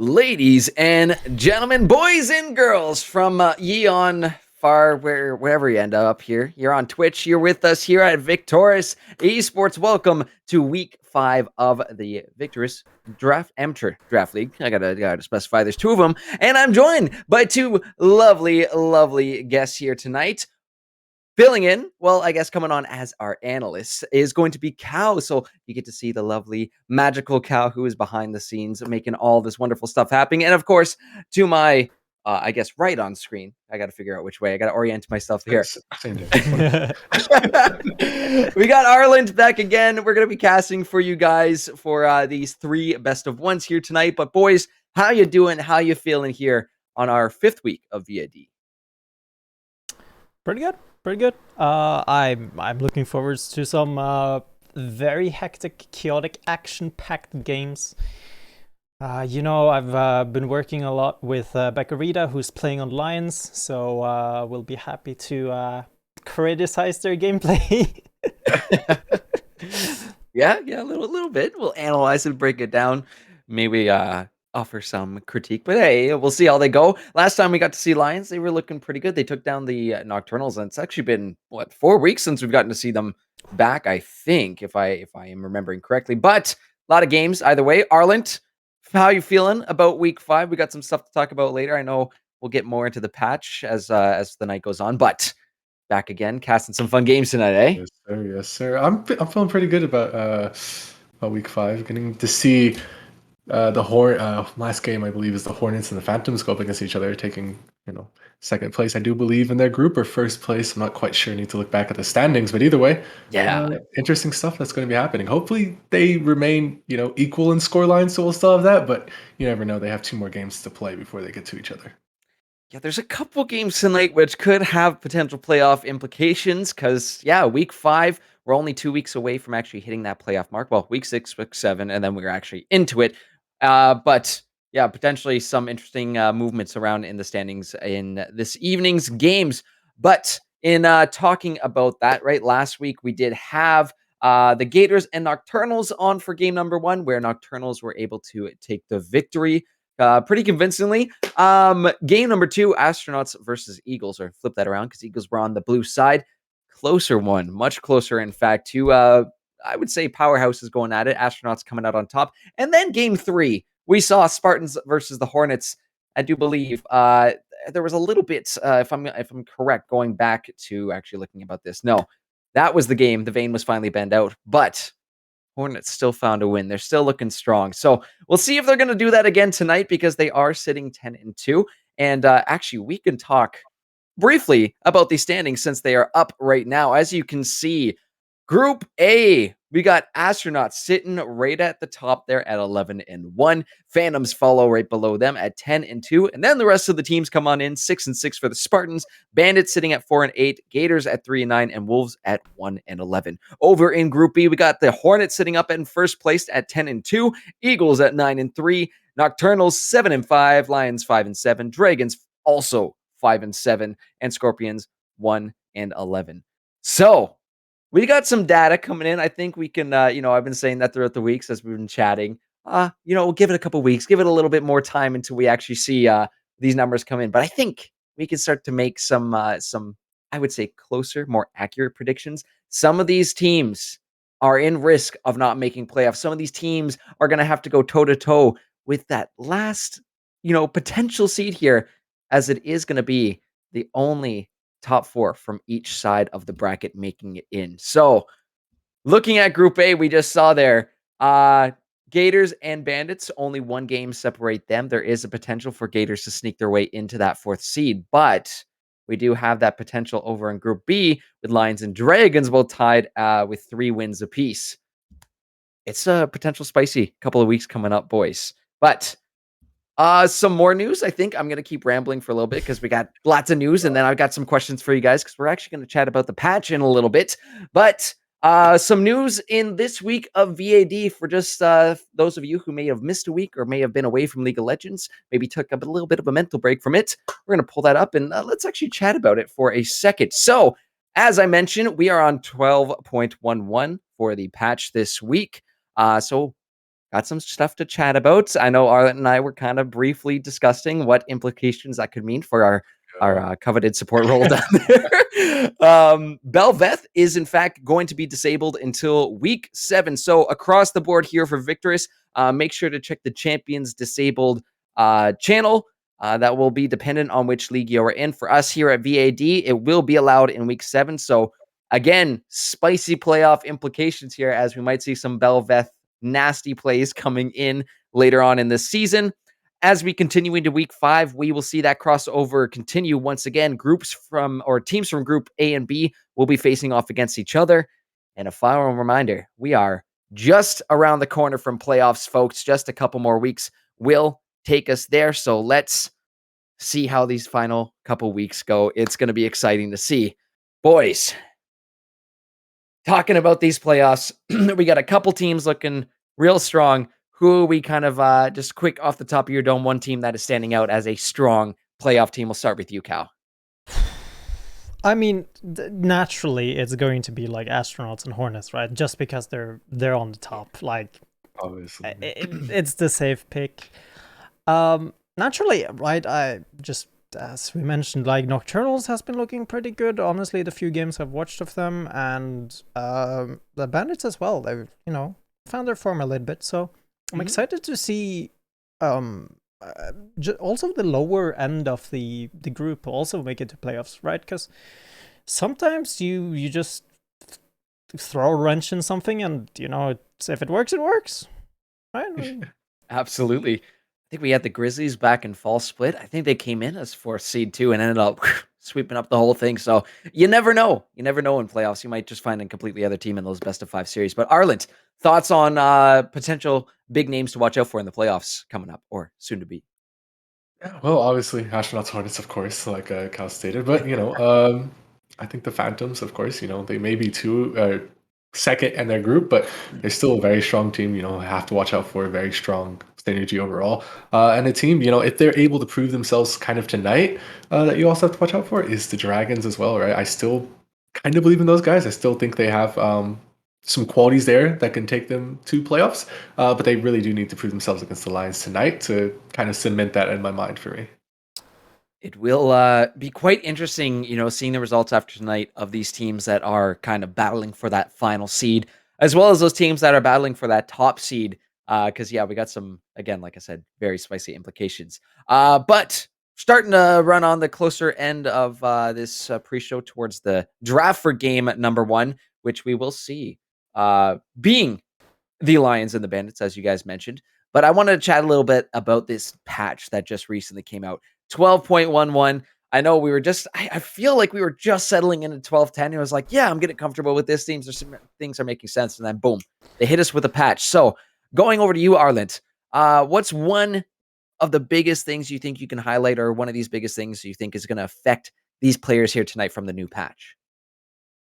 Ladies and gentlemen, boys and girls from ye on far wherever you end up here. You're on Twitch. You're with us here at Victoris Esports. Welcome to week 5 of the Victoris Amateur Draft League. I gotta specify there's 2 of them, and I'm joined by 2 lovely guests here tonight. Filling in, well, I guess coming on as our analyst is going to be Cal. So you get to see the lovely, magical Cal who is behind the scenes making all this wonderful stuff happening. And of course, to my, I guess, right on screen, I got to figure out which way. I got to orient myself here. Same We got Arland back again. We're going to be casting for you guys for these 3 best of ones here tonight. But boys, how you doing? How you feeling here on our 5th week of VAD? Pretty good. I'm looking forward to some very hectic, chaotic, action-packed games. I've been working a lot with Beccarita, who's playing on Lions, so we'll be happy to criticize their gameplay. Yeah, a little bit. We'll analyze it, break it down, maybe offer some critique. But hey, we'll see how they go. Last time we got to see Lions, they were looking pretty good. They took down the Nocturnals, and it's actually been 4 weeks since we've gotten to see them back. I think, if I am remembering correctly. But a lot of games either way. Arlant, how you feeling about week 5? We got some stuff to talk about later. I know we'll get more into the patch as the night goes on, but back again, casting some fun games tonight, eh? Yes, sir. I'm feeling pretty good about week 5. Getting to see the last game, I believe, is the Hornets and the Phantoms go up against each other, taking second place, I do believe, in their group, or first place. I'm not quite sure. Need to look back at the standings, but either way, interesting stuff that's going to be happening. Hopefully, they remain equal in scoreline, so we'll still have that. But you never know. They have 2 more games to play before they get to each other. Yeah, there's a couple games tonight which could have potential playoff implications because, week 5, we're only 2 weeks away from actually hitting that playoff mark. Well, week 6, week 7, and then we're actually into it. But yeah, potentially some interesting movements around in the standings in this evening's games. But in talking about that, right, last week we did have the Gators and Nocturnals on for game number 1, where Nocturnals were able to take the victory pretty convincingly. Game number 2, Astronauts versus Eagles, or flip that around because Eagles were on the blue side. Closer one, much closer, in fact, to I would say powerhouses going at it. Astronauts coming out on top. And then game 3, we saw Spartans versus the Hornets. I do believe there was a little bit, if I'm correct, going back to actually looking about this. No, that was the game. The vein was finally bent out, but Hornets still found a win. They're still looking strong. So we'll see if they're going to do that again tonight because they are sitting 10-2. And actually, we can talk briefly about these standings since they are up right now. As you can see, Group A, we got Astronauts sitting right at the top there at 11-1. Phantoms follow right below them at 10-2. And then the rest of the teams come on in 6-6 for the Spartans. Bandits sitting at 4-8. Gators at 3-9. And Wolves at 1-11. Over in Group B, we got the Hornets sitting up in first place at 10-2. Eagles at 9-3. Nocturnals 7-5. Lions 5-7. Dragons also 5-7. And Scorpions 1-11. So we got some data coming in. I think we can, I've been saying that throughout the weeks as we've been chatting. We'll give it a couple weeks, give it a little bit more time until we actually see these numbers come in. But I think we can start to make some, I would say, closer, more accurate predictions. Some of these teams are in risk of not making playoffs. Some of these teams are going to have to go toe-to-toe with that last, potential seed here, as it is going to be the only top 4 from each side of the bracket making it in. So looking at Group A, we just saw there, Gators and Bandits, only 1 game separate them. There is a potential for Gators to sneak their way into that 4th seed, but we do have that potential over in Group B with Lions and Dragons both tied with 3 wins apiece. It's a potential spicy couple of weeks coming up, boys. But some more news. I think I'm going to keep rambling for a little bit because we got lots of news, and then I've got some questions for you guys because we're actually going to chat about the patch in a little bit. But some news in this week of VAD for just those of you who may have missed a week or may have been away from League of Legends, maybe took a little bit of a mental break from it. We're going to pull that up and let's actually chat about it for a second. So, as I mentioned, we are on 12.11 for the patch this week. So got some stuff to chat about. I know Arlen and I were kind of briefly discussing what implications that could mean for our coveted support role down there. Belveth is in fact going to be disabled until week 7. So across the board here for Victoris, make sure to check the Champions Disabled channel. That will be dependent on which league you're in. For us here at VAD, it will be allowed in week 7. So again, spicy playoff implications here, as we might see some Belveth nasty plays coming in later on in this season. As we continue into week 5, we will see that crossover continue once again. Teams from group A and B will be facing off against each other. And a final reminder, we are just around the corner from playoffs, folks. Just a couple more weeks will take us there. So let's see how these final couple weeks go. It's going to be exciting to see. Boys, talking about these playoffs, we got a couple teams looking real strong. Who are we kind of just quick off the top of your dome, one team that is standing out as a strong playoff team? We'll start with you, Cal. I mean, naturally, it's going to be like Astronauts and Hornets, right? Just because they're on the top. Like, Obviously. it's the safe pick. Naturally, right? I just, as we mentioned, like Nocturnals has been looking pretty good. Honestly, the few games I've watched of them, and the Bandits as well. They've found their form a little bit. So I'm excited to see. Also the lower end of the group also make it to playoffs, right? Because sometimes you just throw a wrench in something, and if it works, it works, right? Absolutely. I think we had the Grizzlies back in fall split. I think they came in as 4th seed too and ended up sweeping up the whole thing. So you never know. You never know in playoffs. You might just find a completely other team in those best of 5 series. But Arlen, thoughts on potential big names to watch out for in the playoffs coming up or soon to be? Yeah, well, obviously, Astronauts Hornets, of course, like Cal stated, but I think the Phantoms, of course, they may be second in their group, but they're still a very strong team. Have to watch out for a very strong synergy overall. And a team, if they're able to prove themselves kind of tonight, that you also have to watch out for is the Dragons as well, right? I still kind of believe in those guys. I still think they have some qualities there that can take them to playoffs, but they really do need to prove themselves against the Lions tonight to kind of cement that in my mind for me. It will be quite interesting, seeing the results after tonight of these teams that are kind of battling for that final seed, as well as those teams that are battling for that top seed. Because, we got some, again, like I said, very spicy implications. But starting to run on the closer end of this pre-show towards the draft for game number 1, which we will see being the Lions and the Bandits, as you guys mentioned. But I wanted to chat a little bit about this patch that just recently came out. 12.11. I know I feel like we were just settling into 12.10. It was like, yeah, I'm getting comfortable with this. Things are making sense. And then boom, they hit us with a patch. So going over to you, Arlen, what's one of the biggest things you think you can highlight, or one of these biggest things you think is going to affect these players here tonight from the new patch?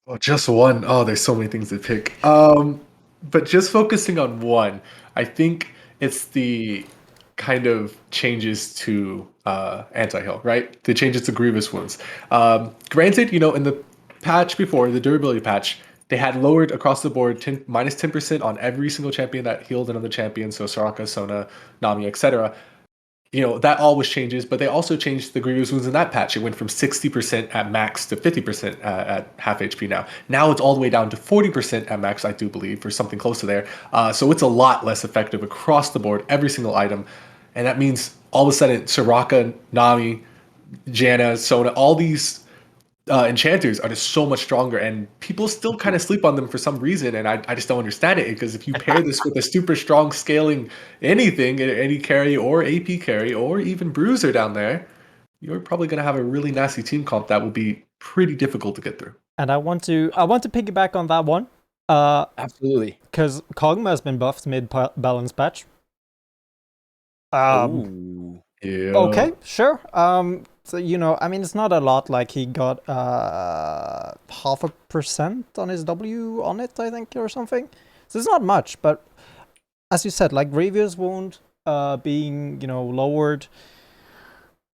Oh, just one. Oh, there's so many things to pick. But just focusing on one, I think it's the kind of changes to anti-heal, right? The changes to grievous wounds. Granted, in the patch before, the durability patch, they had lowered across the board minus 10% on every single champion that healed another champion, so Soraka, Sona, Nami, etc. That all was changes, but they also changed the grievous wounds in that patch. It went from 60% at max to 50% at half HP now. Now it's all the way down to 40% at max, I do believe, or something close to there. So it's a lot less effective across the board, every single item. And that means all of a sudden, Soraka, Nami, Janna, Sona, all these enchanters are just so much stronger, and people still kind of sleep on them for some reason, and I just don't understand it, because if you pair this with a super strong scaling anything, any carry or AP carry or even bruiser down there, you're probably going to have a really nasty team comp that will be pretty difficult to get through. And I want to piggyback on that one. Absolutely. Because Kog'Maw has been buffed mid-balance patch. Ooh. Yeah. Okay, sure. So, it's not a lot. Like, he got 0.5% on his W on it, I think, or something. So it's not much, but as you said, like, Grievous wound being, lowered,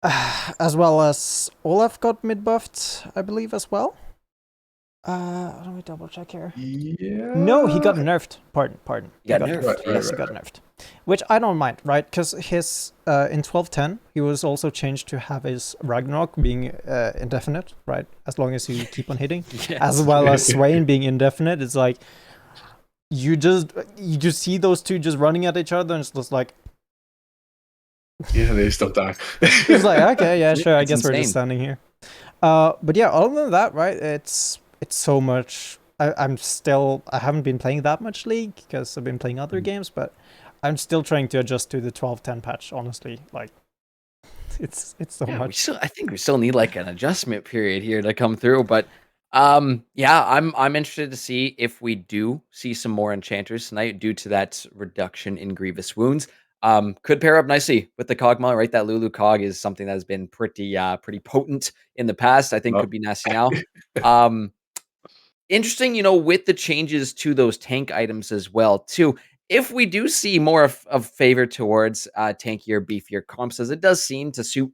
as well as Olaf got mid-buffed, I believe, as well. Let me double check here. Yeah. No, he got nerfed. Pardon. He got nerfed. Right, Yes, he got nerfed. Which I don't mind, right? Because his in 1210 he was also changed to have his Ragnarok being indefinite, right? As long as you keep on hitting, Yes. as well as Swain being indefinite. It's like you just see those two just running at each other, and it's just like Yeah, they still die. it's like okay, yeah, sure. I It's guess we're insane. just standing here. But yeah, other than that, right? It's so much. I haven't been playing that much League because I've been playing other games, but I'm still trying to adjust to the 12:10 patch. Honestly, like it's so much. I think we still need like an adjustment period here to come through, but yeah, I'm interested to see if we do see some more enchanters tonight due to that reduction in grievous wounds. Could pair up nicely with the Kog'Maw, right? That Lulu Cog is something that has been pretty potent in the past. I think could be nasty now. Interesting, with the changes to those tank items as well, too. If we do see more of favor towards tankier, beefier comps, as it does seem to suit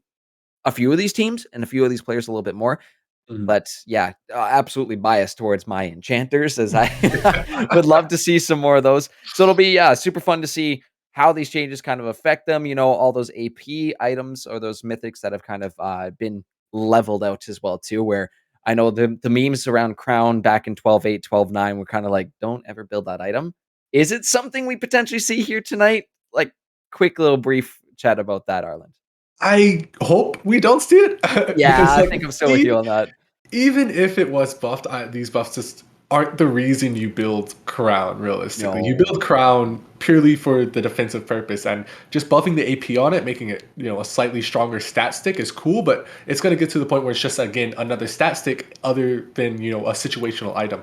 a few of these teams and a few of these players a little bit more. But yeah, absolutely biased towards my enchanters, as I would love to see some more of those. So it'll be super fun to see how these changes kind of affect them. All those AP items or those mythics that have kind of been leveled out as well too. Where I know the memes around Crown back in 12.8, 12.9 were kind of like, don't ever build that item. Is it something we potentially see here tonight? Like, quick little brief chat about that, Arlen. I hope we don't see it. Yeah, because, I think I'm still with you on that. Even if it was buffed, these buffs just aren't the reason you build Crown, realistically. You No. build Crown purely for the defensive purpose, and just buffing the AP on it, making it, a slightly stronger stat stick is cool, but it's going to get to the point where it's just, again, another stat stick other than, a situational item.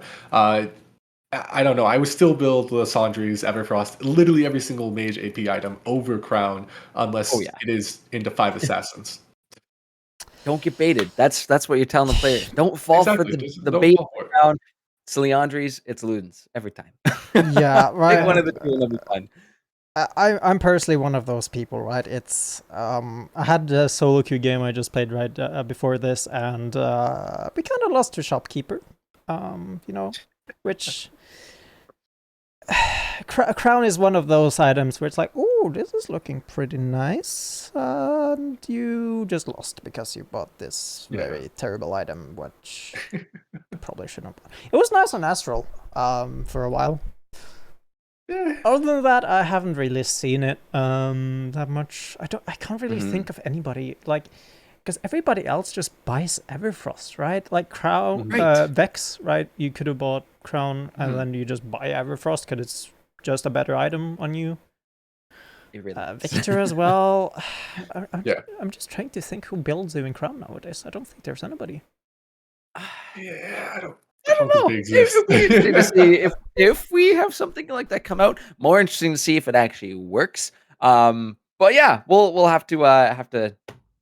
I don't know. I would still build Lysandre's, Everfrost, literally every single mage AP item over Crown, unless Oh, yeah. it is into 5 assassins. Don't get baited. That's what you're telling the player. Don't fall for Just the don't bait fall for it. round. It's Leandri's, it's Ludens every time. Yeah, right. Pick one of the two and it'll be fun. I'm personally one of those people, right? It's I had a solo queue game I just played right before this, and we kind of lost to Shopkeeper, which Crown is one of those items where it's like, oh, this is looking pretty nice, and you just lost because you bought this very terrible item, which you probably shouldn't have bought. It was nice on Astral for a while. Yeah. Other than that, I haven't really seen it that much. I can't really think of anybody because everybody else just buys Everfrost, right? Like Crown, Right. Vex, right? You could have bought Crown and then you just buy Everfrost because it's just a better item on you. It really is. Victor as well. Yeah. I'm just trying to think who builds doing Crown nowadays. I don't think there's anybody. Yeah, I don't know. think they exist. It'd be interesting to see if we have something like that come out. More interesting to see if it actually works. But yeah, we'll have to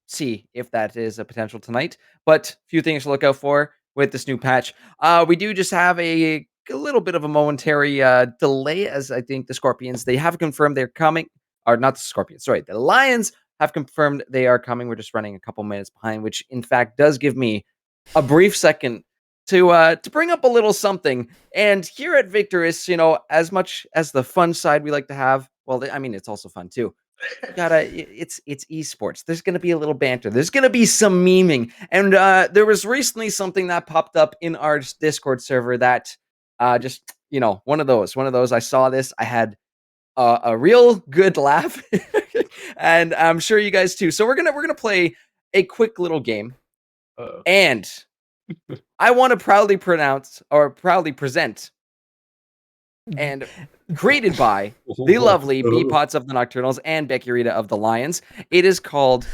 see if that is a potential tonight. But a few things to look out for with this new patch. We do just have a little bit of a momentary delay, as I think the Scorpions, they have confirmed they're coming. Or not the Scorpions, sorry, the Lions have confirmed they are coming. We're just running a couple minutes behind, which in fact does give me a brief second to bring up a little something. And here at Victoris, as much as the fun side we like to have, well, I mean, it's also fun too. It's esports. There's gonna be a little banter. There's gonna be some memeing, and there was recently something that popped up in our Discord server that just one of those. I saw this. I had a real good laugh, and I'm sure you guys too. So we're gonna play a quick little game, and I want to proudly present and created by the lovely Beepots of the Nocturnals and Becky Rita of the Lions. It is called,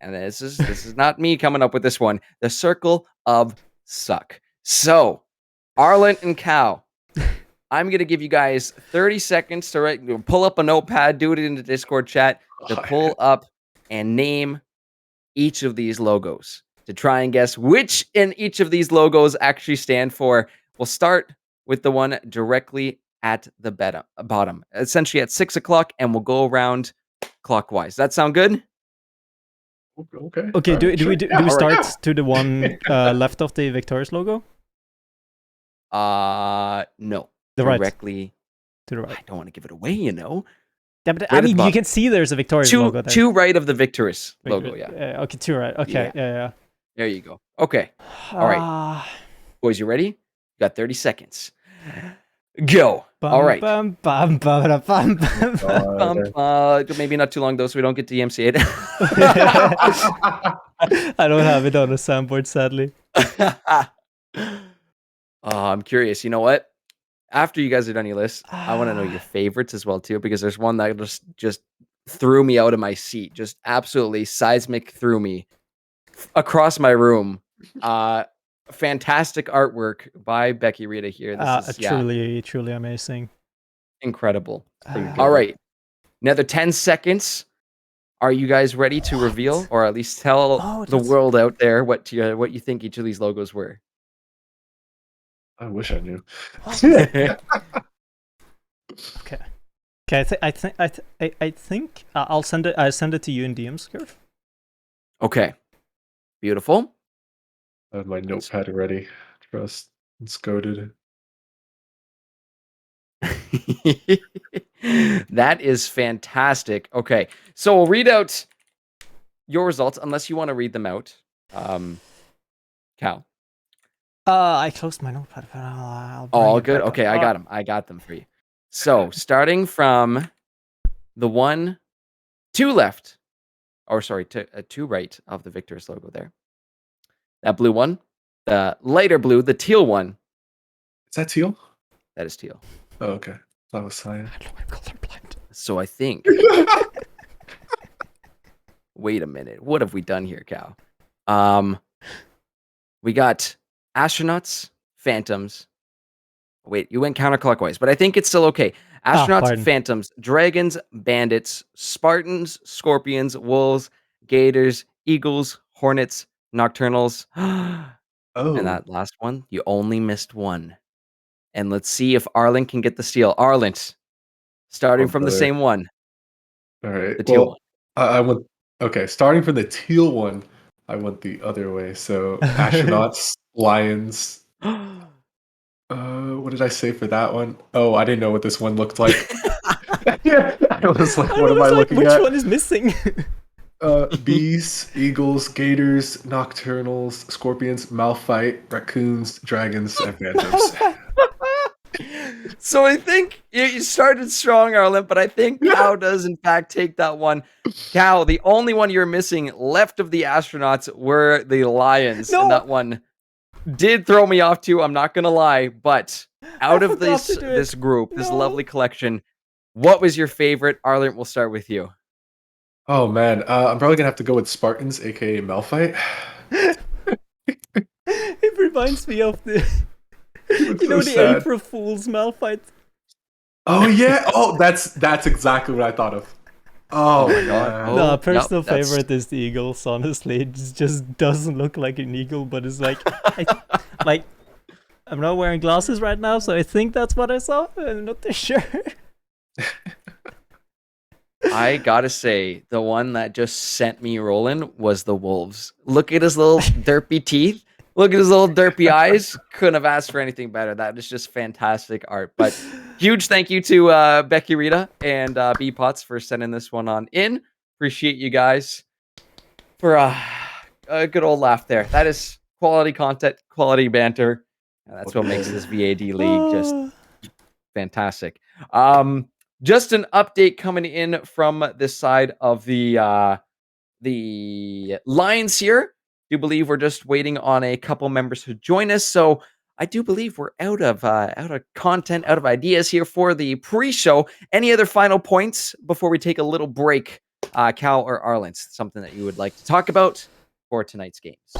and this is not me coming up with this one, the Circle of Suck. So, Arlen and Cal, I'm going to give you guys 30 seconds to pull up a notepad, do it in the Discord chat, to pull up and name each of these logos, to try and guess which in each of these logos actually stand for. We'll start with the one directly at the bottom, essentially at 6 o'clock, and we'll go around clockwise. Does that sound good? Okay. Okay, do we start Yeah. to the one left of the Victoris logo? No. The right. Directly. To the I right. don't want to give it away, you know. Yeah, but Right I at the mean, you bottom. can see there's a Victoris logo there. Two right of the Victoris logo, yeah. Okay, two right. Okay, yeah. There you go. Okay. All right. Boys, you ready? You got 30 seconds. Go. All right. Maybe not too long, though, so we don't get DMCA'd. I don't have it on a soundboard, sadly. I'm curious. You know what? After you guys are done your list, I want to know your favorites as well, too, because there's one that just threw me out of my seat. Just absolutely seismic threw me across my room. Fantastic artwork by Becky Rita here. This is truly amazing. Incredible. All right. Another 10 seconds. Are you guys ready to reveal, or at least tell the world out there what you think each of these logos were? I wish I knew. Okay. I think I'll send it to you in DMs, Kurt. Okay. Beautiful. I have my notepad ready. Trust. It's coded. That is fantastic. Okay, so we'll read out your results unless you want to read them out. Cal. I closed my notepad. I'll all good. Okay, I got them. I got them for you. So starting from the 2 left, or sorry, 2 right of the Victoris logo there. That blue one, the lighter blue, the teal one. Is that teal? That is teal. Oh, okay. That was cyan. I know I'm colorblind. So I think. Wait a minute. What have we done here, Cal? We got astronauts, phantoms. Wait, you went counterclockwise, but I think it's still okay. Astronauts, phantoms, dragons, bandits, Spartans, scorpions, wolves, gators, eagles, hornets, nocturnals. And that last one, you only missed one. And let's see if Arlen can get the steal. Arlen, starting from the same one. All right. The teal one. I went. Okay, starting from the teal one, I went the other way. So astronauts, lions. What did I say for that one? Oh, I didn't know what this one looked like. Yeah, I was like, what am I looking at? Which one is missing? Bees, eagles, gators, nocturnals, scorpions, malphite, raccoons, dragons, and phantoms. So I think you started strong, Arlen, but I think Cal does in fact take that one. Cal, the only one you're missing left of the astronauts were the lions. No. And that one did throw me off too, I'm not gonna lie. But out of this group, this lovely collection, what was your favorite? Arlen, we'll start with you. Oh man, I'm probably gonna have to go with Spartans, aka malphite. It reminds me of the the April Fool's malphite. Oh yeah, that's exactly what I thought of. Oh my god. No, personal favorite is the eagles. Honestly, it just doesn't look like an eagle, but it's like, I'm not wearing glasses right now, so I think that's what I saw. I'm not too sure. I gotta say, the one that just sent me rolling was the wolves. Look at his little derpy teeth. Look at his little derpy eyes. Couldn't have asked for anything better. That is just fantastic art. But huge thank you to Becky Rita and B Potts for sending this one on in. Appreciate you guys for a good old laugh there. That is quality content, quality banter. And that's what makes this VAD league just fantastic. Just an update coming in from this side of the lines here. I do believe we're just waiting on a couple members to join us. So I do believe we're out of content, out of ideas here for the pre-show. Any other final points before we take a little break, Cal or Arlen? Something that you would like to talk about for tonight's games?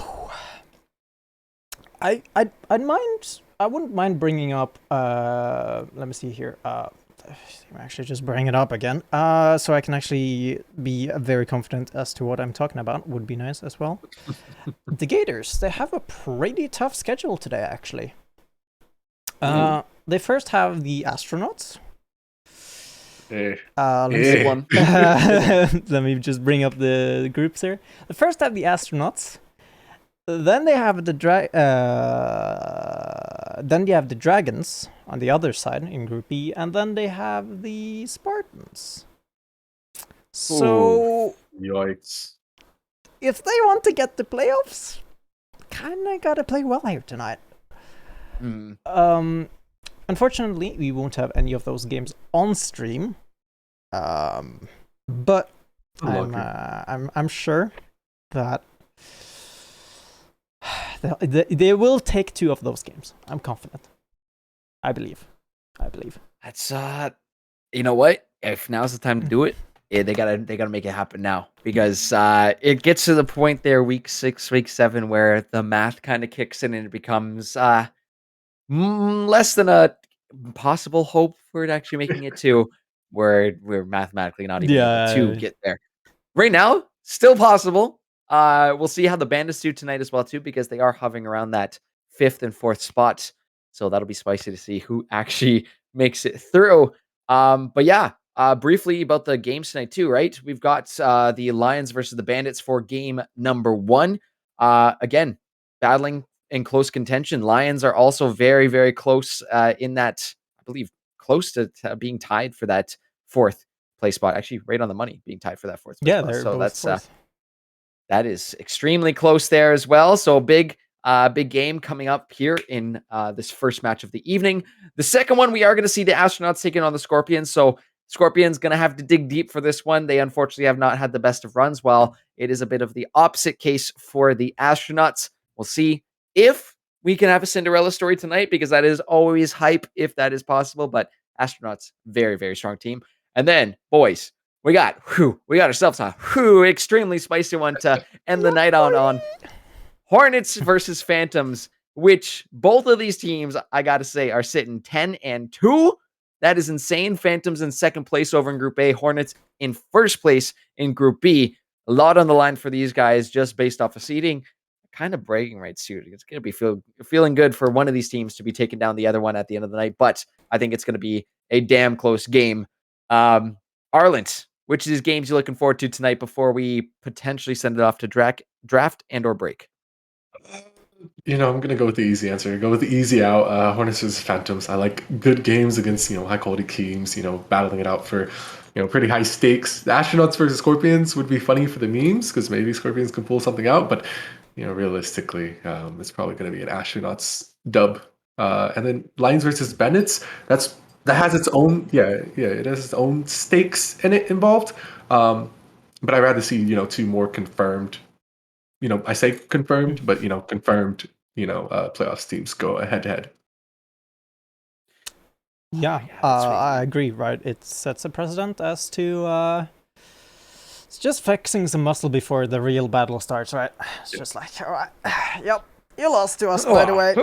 I wouldn't mind bringing up. Let me see here. Actually, just bring it up again, so I can actually be very confident as to what I'm talking about. Would be nice as well. The Gators, they have a pretty tough schedule today, actually. They first have the astronauts. Let me just bring up the groups here. They first have the astronauts. Then they have the then you have the Dragons on the other side in Group B, and then they have the Spartans. So Yikes. if they want to get the playoffs, kinda gotta play well here tonight. Unfortunately, we won't have any of those games on stream. But I'm sure that they will take 2 of those games. I'm confident. I believe. That's you know what? If now's the time to do it, they gotta make it happen now, because it gets to the point there, week 6, week 7, where the math kind of kicks in and it becomes less than a possible hope for it actually making it to where we're mathematically not even able to get there. Right now, still possible. We'll see how the Bandits do tonight as well too, because they are hovering around that 5th and 4th spot. So that'll be spicy to see who actually makes it through. But yeah, briefly about the games tonight too, right? We've got the Lions versus the Bandits for game number 1. Again, battling in close contention. Lions are also very, very close in that, I believe, close to being tied for that 4th place spot. Actually, right on the money, being tied for that 4th place spot. They're so both that's 4th. That is extremely close there as well. So big game coming up here in this first match of the evening. The second one, we are going to see the Astronauts taking on the Scorpions. So Scorpions going to have to dig deep for this one. They unfortunately have not had the best of runs, while it is a bit of the opposite case for the Astronauts. We'll see if we can have a Cinderella story tonight, because that is always hype if that is possible. But Astronauts, very, very strong team. And then, boys, we got ourselves a extremely spicy one to end the night on Hornets versus Phantoms, which both of these teams, I got to say, are sitting 10-2. That is insane. Phantoms in second place over in Group A, Hornets in first place in Group B. A lot on the line for these guys just based off of seeding. Kind of bragging rights too. It's going to be feeling good for one of these teams to be taking down the other one at the end of the night, but I think it's going to be a damn close game. Arlant, which of these games you looking forward to tonight before we potentially send it off to draft and or break? I'm going to go with the easy answer. Go with the easy out. Hornets versus Phantoms. I like good games against, high quality teams, battling it out for, pretty high stakes. The Astronauts versus Scorpions would be funny for the memes, because maybe Scorpions can pull something out. But, realistically, it's probably going to be an Astronauts dub. And then Lions versus Bandits. That has its own, it has its own stakes involved. But I'd rather see, 2 more confirmed. I say confirmed, but confirmed, playoffs teams go head to head. Yeah, I agree, right? It sets a precedent as to it's just flexing some muscle before the real battle starts, right? It's just like, all right, yep, you lost to us, by the way.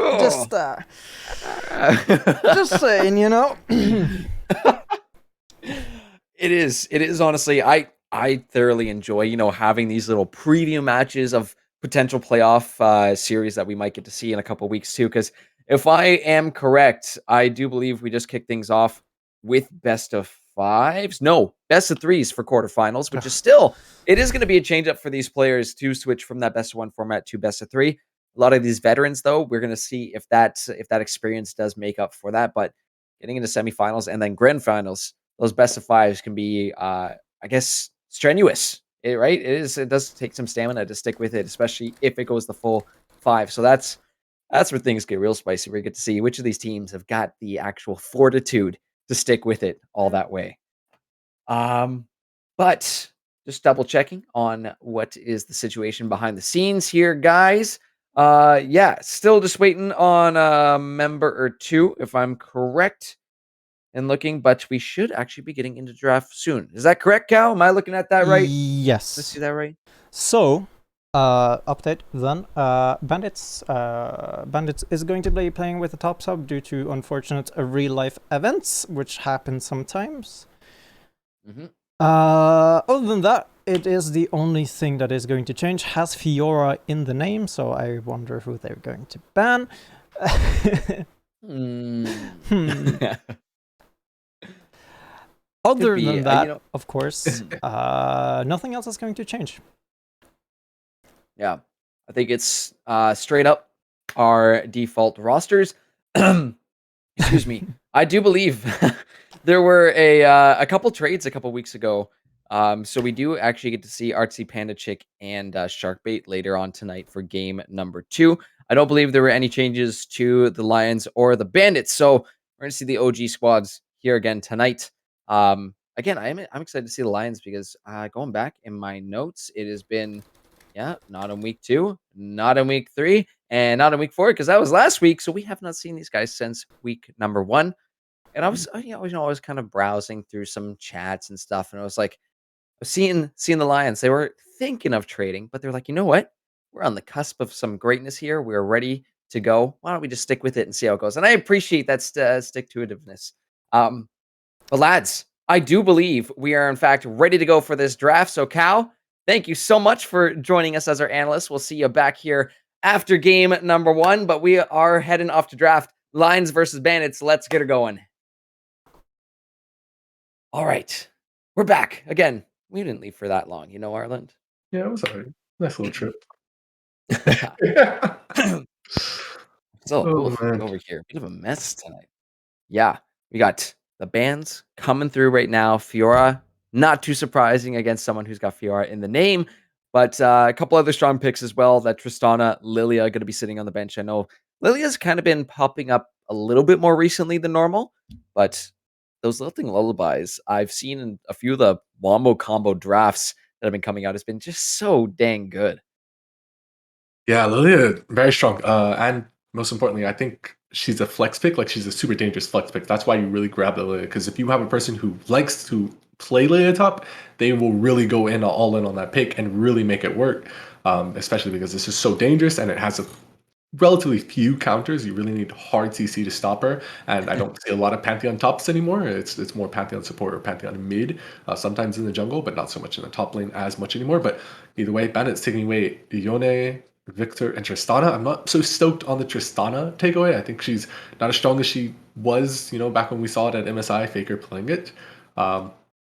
Just saying, It is honestly, I thoroughly enjoy, having these little preview matches of potential playoff series that we might get to see in a couple weeks too. Because if I am correct, I do believe we just kicked things off with best of 5s. No, best of 3s for quarterfinals, which is still, it is going to be a change up for these players to switch from that best of 1 format to best of 3. A lot of these veterans, though, we're going to see if that experience does make up for that. But getting into semifinals and then grand finals, those best of 5s can be, I guess, strenuous, right? It does take some stamina to stick with it, especially if it goes the full 5. So that's where things get real spicy. We get to see which of these teams have got the actual fortitude to stick with it all that way. But just double checking on what is the situation behind the scenes here, guys. Still just waiting on a member or 2, if I'm correct and looking, but we should actually be getting into draft soon. Is that correct, Cal? Am I looking at that right? Yes. Let's see that right. So, update then. Bandits is going to be playing with the top sub due to unfortunate real life events, which happen sometimes. Other than that, it is the only thing that is going to change. Has Fiora in the name, so I wonder who they're going to ban. Other than that, of course, nothing else is going to change. Yeah. I think it's straight up our default rosters. Excuse me. I do believe there were a couple trades a couple weeks ago. So we do actually get to see Artsy Panda Chick and Sharkbait later on tonight for game number 2. I don't believe there were any changes to the Lions or the Bandits. So we're gonna see the OG squads here again tonight. Again, I'm excited to see the Lions because going back in my notes, it has been not in week 2, not in week 3, and not in week 4 because that was last week. So we have not seen these guys since week number 1. And I was, I was kind of browsing through some chats and stuff, and I was like, I was seeing the Lions. They were thinking of trading, but they're like, you know what? We're on the cusp of some greatness here. We're ready to go. Why don't we just stick with it and see how it goes? And I appreciate that stick to itiveness. But lads, I do believe we are in fact ready to go for this draft. So Cal, thank you so much for joining us as our analyst. We'll see you back here after game number 1, but we are heading off to draft Lions versus Bandits. Let's get her going. All right. We're back again. We didn't leave for that long, Ireland. Yeah, it was alright. Nice little trip. So man. over here. Bit of a mess tonight. Yeah, we got the bands coming through right now. Fiora, not too surprising against someone who's got Fiora in the name, but a couple other strong picks as well. That Tristana, Lilia going to be sitting on the bench. I know Lilia's kind of been popping up a little bit more recently than normal, but those Lilting Lullabies I've seen in a few of the Wombo combo drafts that have been coming out has been just so dang good. Yeah, Lilia, very strong. And most importantly, I think she's a flex pick. Like, she's a super dangerous flex pick. That's why you really grab Lilia. Because if you have a person who likes to play Lilia top, they will really go in all in on that pick and really make it work. Especially because this is so dangerous and it has a relatively few counters. You really need hard CC to stop her, and I don't see a lot of Pantheon tops anymore. It's more Pantheon support or Pantheon mid, sometimes in the jungle, but not so much in the top lane as much anymore. But either way, Bandit's taking away Yone, Victor, and Tristana. I'm not so stoked on the Tristana takeaway. I think she's not as strong as she was, back when we saw it at MSI, Faker playing it.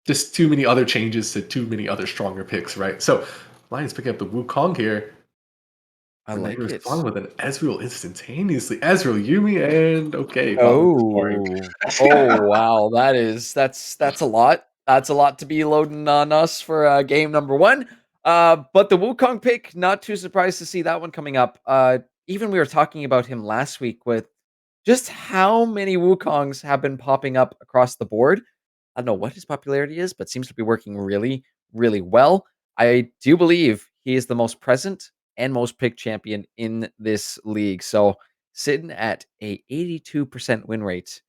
Just too many other changes to too many other stronger picks, right? So Lions picking up the Wukong here. I And like they it. respond with an Ezreal instantaneously. Ezreal, Yumi, and okay. Oh, wow. That's a lot. That's a lot to be loading on us for game number 1. But the Wukong pick, not too surprised to see that one coming up. Even we were talking about him last week with just how many Wukongs have been popping up across the board. I don't know what his popularity is, but seems to be working really, really well. I do believe he is the most present and most picked champion in this league. So sitting at a 82% win rate,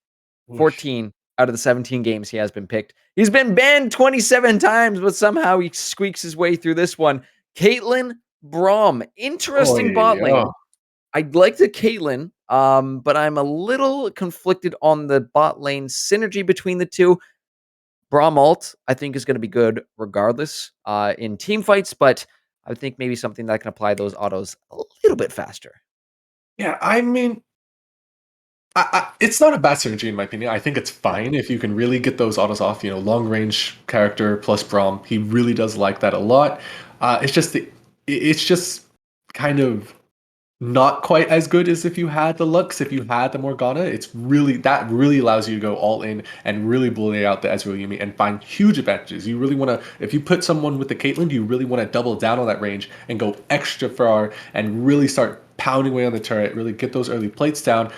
14 out of the 17 games he has been picked. He's been banned 27 times, but somehow he squeaks his way through this one. Caitlyn Braum, interesting bot lane. I like the Caitlyn, but I'm a little conflicted on the bot lane synergy between the two. Braum ult, I think, is going to be good regardless in team fights, but I think maybe something that can apply those autos a little bit faster. Yeah, I mean, it's not a bad synergy in my opinion. I think it's fine if you can really get those autos off. Long range character plus Braum, he really does like that a lot. It's just kind of not quite as good as if you had the Lux, if you had the Morgana. That really allows you to go all in and really bully out the Ezreal Yumi and find huge advantages. You really want to, if you put someone with the Caitlyn, you really want to double down on that range and go extra far and really start pounding away on the turret, really get those early plates down.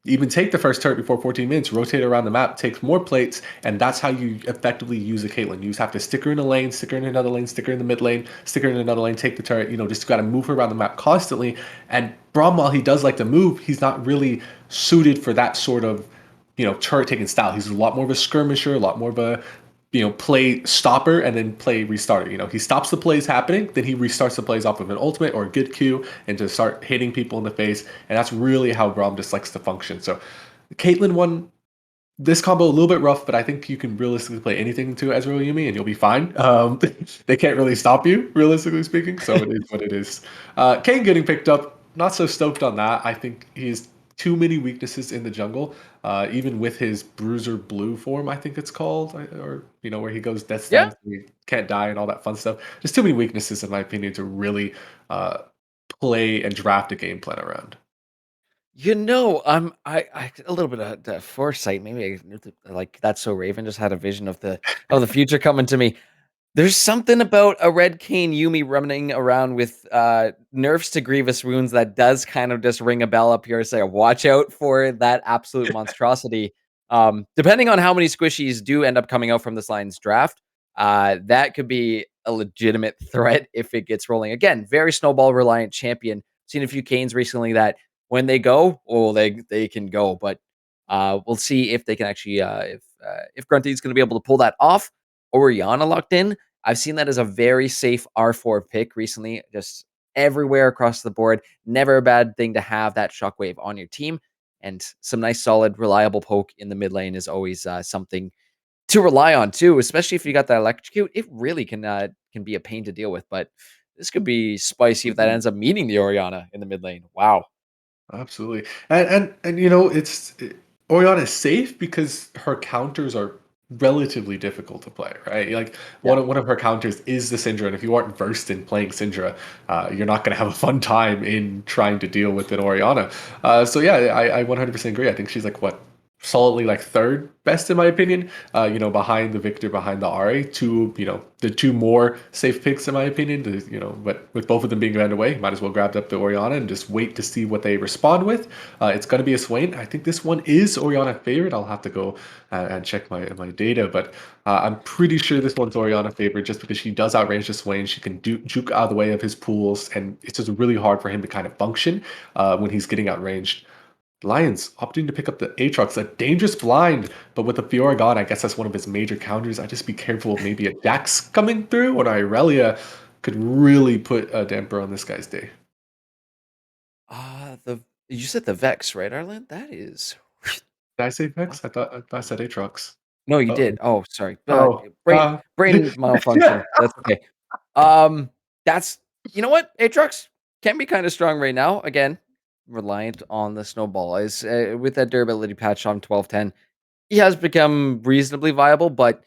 Even take the first turret before 14 minutes, rotate around the map, take more plates, and that's how you effectively use a Caitlyn. You just have to stick her in a lane, stick her in another lane, stick her in the mid lane, stick her in another lane, take the turret, just got to move her around the map constantly. And Braum, while he does like to move, he's not really suited for that sort of, turret taking style. He's a lot more of a skirmisher, a lot more of a play stopper and then play restarter. He stops the plays happening, then he restarts the plays off of an ultimate or a good Q and to start hitting people in the face. And that's really how Braum just likes to function. So Caitlyn won this combo a little bit rough, but I think you can realistically play anything to Ezreal Yumi and you'll be fine. They can't really stop you, realistically speaking. So it is what it is. Kane getting picked up, not so stoked on that. I think he's too many weaknesses in the jungle, even with his Bruiser Blue form, I think it's called, or where he goes death stance, he can't die and all that fun stuff. Just too many weaknesses, in my opinion, to really play and draft a game plan around? I a little bit of foresight. Maybe like that's so Raven just had a vision of the future coming to me. There's something about a Red Cane Yumi running around with nerfs to Grievous wounds that does kind of just ring a bell up here. Say, watch out for that absolute monstrosity. Depending on how many squishies do end up coming out from this line's draft, that could be a legitimate threat if it gets rolling. Again, very snowball reliant champion. Seen a few Canes recently that when they go, oh, they can go. But we'll see if they can actually if Grunty's going to be able to pull that off. Orianna locked in. I've seen that as a very safe R4 pick recently, just everywhere across the board. Never a bad thing to have that shockwave on your team. And some nice, solid, reliable poke in the mid lane is always something to rely on too, especially if you got that electrocute. It really can be a pain to deal with, but this could be spicy if that ends up meeting the Orianna in the mid lane. Wow. Absolutely. And Orianna is safe because her counters are relatively difficult to play, right? Like Yeah. one of her counters is the Syndra, and if you aren't versed in playing Syndra, you're not going to have a fun time in trying to deal with an Orianna. So yeah, I 100% agree. I think she's like what solidly like third best in my opinion. Behind the Victor, behind the RA, the two more safe picks in my opinion. But with both of them being round away, might as well grab up the Orianna and just wait to see what they respond with. It's going to be a Swain. I think this one is Orianna favorite. I'll have to go and check my data, but I'm pretty sure this one's Orianna favorite just because she does outrange the Swain. She can juke out of the way of his pools, and it's just really hard for him to kind of function when he's getting outranged. Lions opting to pick up the Aatrox, a dangerous blind, but with the Fiora gone, I guess that's one of his major counters. I just be careful of maybe a Jax coming through, or an Irelia could really put a damper on this guy's day. The you said the Vex, right, Arlen? That is Did I say Vex? I said Aatrox. no, you Uh-oh. did. Oh, sorry. Oh, Brain malfunction. That's okay. Um, that's you know what? Aatrox can be kind of strong right now. Again, reliant on the snowball is with that durability patch on 1210. He has become reasonably viable, but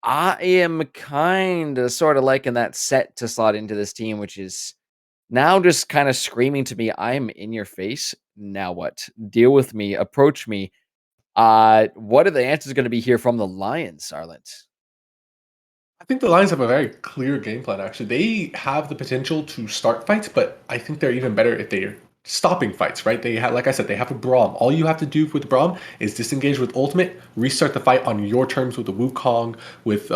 I am kind of sort of liking that set to slot into this team, which is now just kind of screaming to me, I'm in your face. Now what? Deal with me, approach me. What are the answers going to be here from the Lions, Arlen? I think the Lions have a very clear game plan, actually. They have the potential to start fights, but I think they're even better if they're stopping fights, right? They have, like I said, they have a Braum. All you have to do with Braum is disengage with ultimate, restart the fight on your terms with the Wukong, with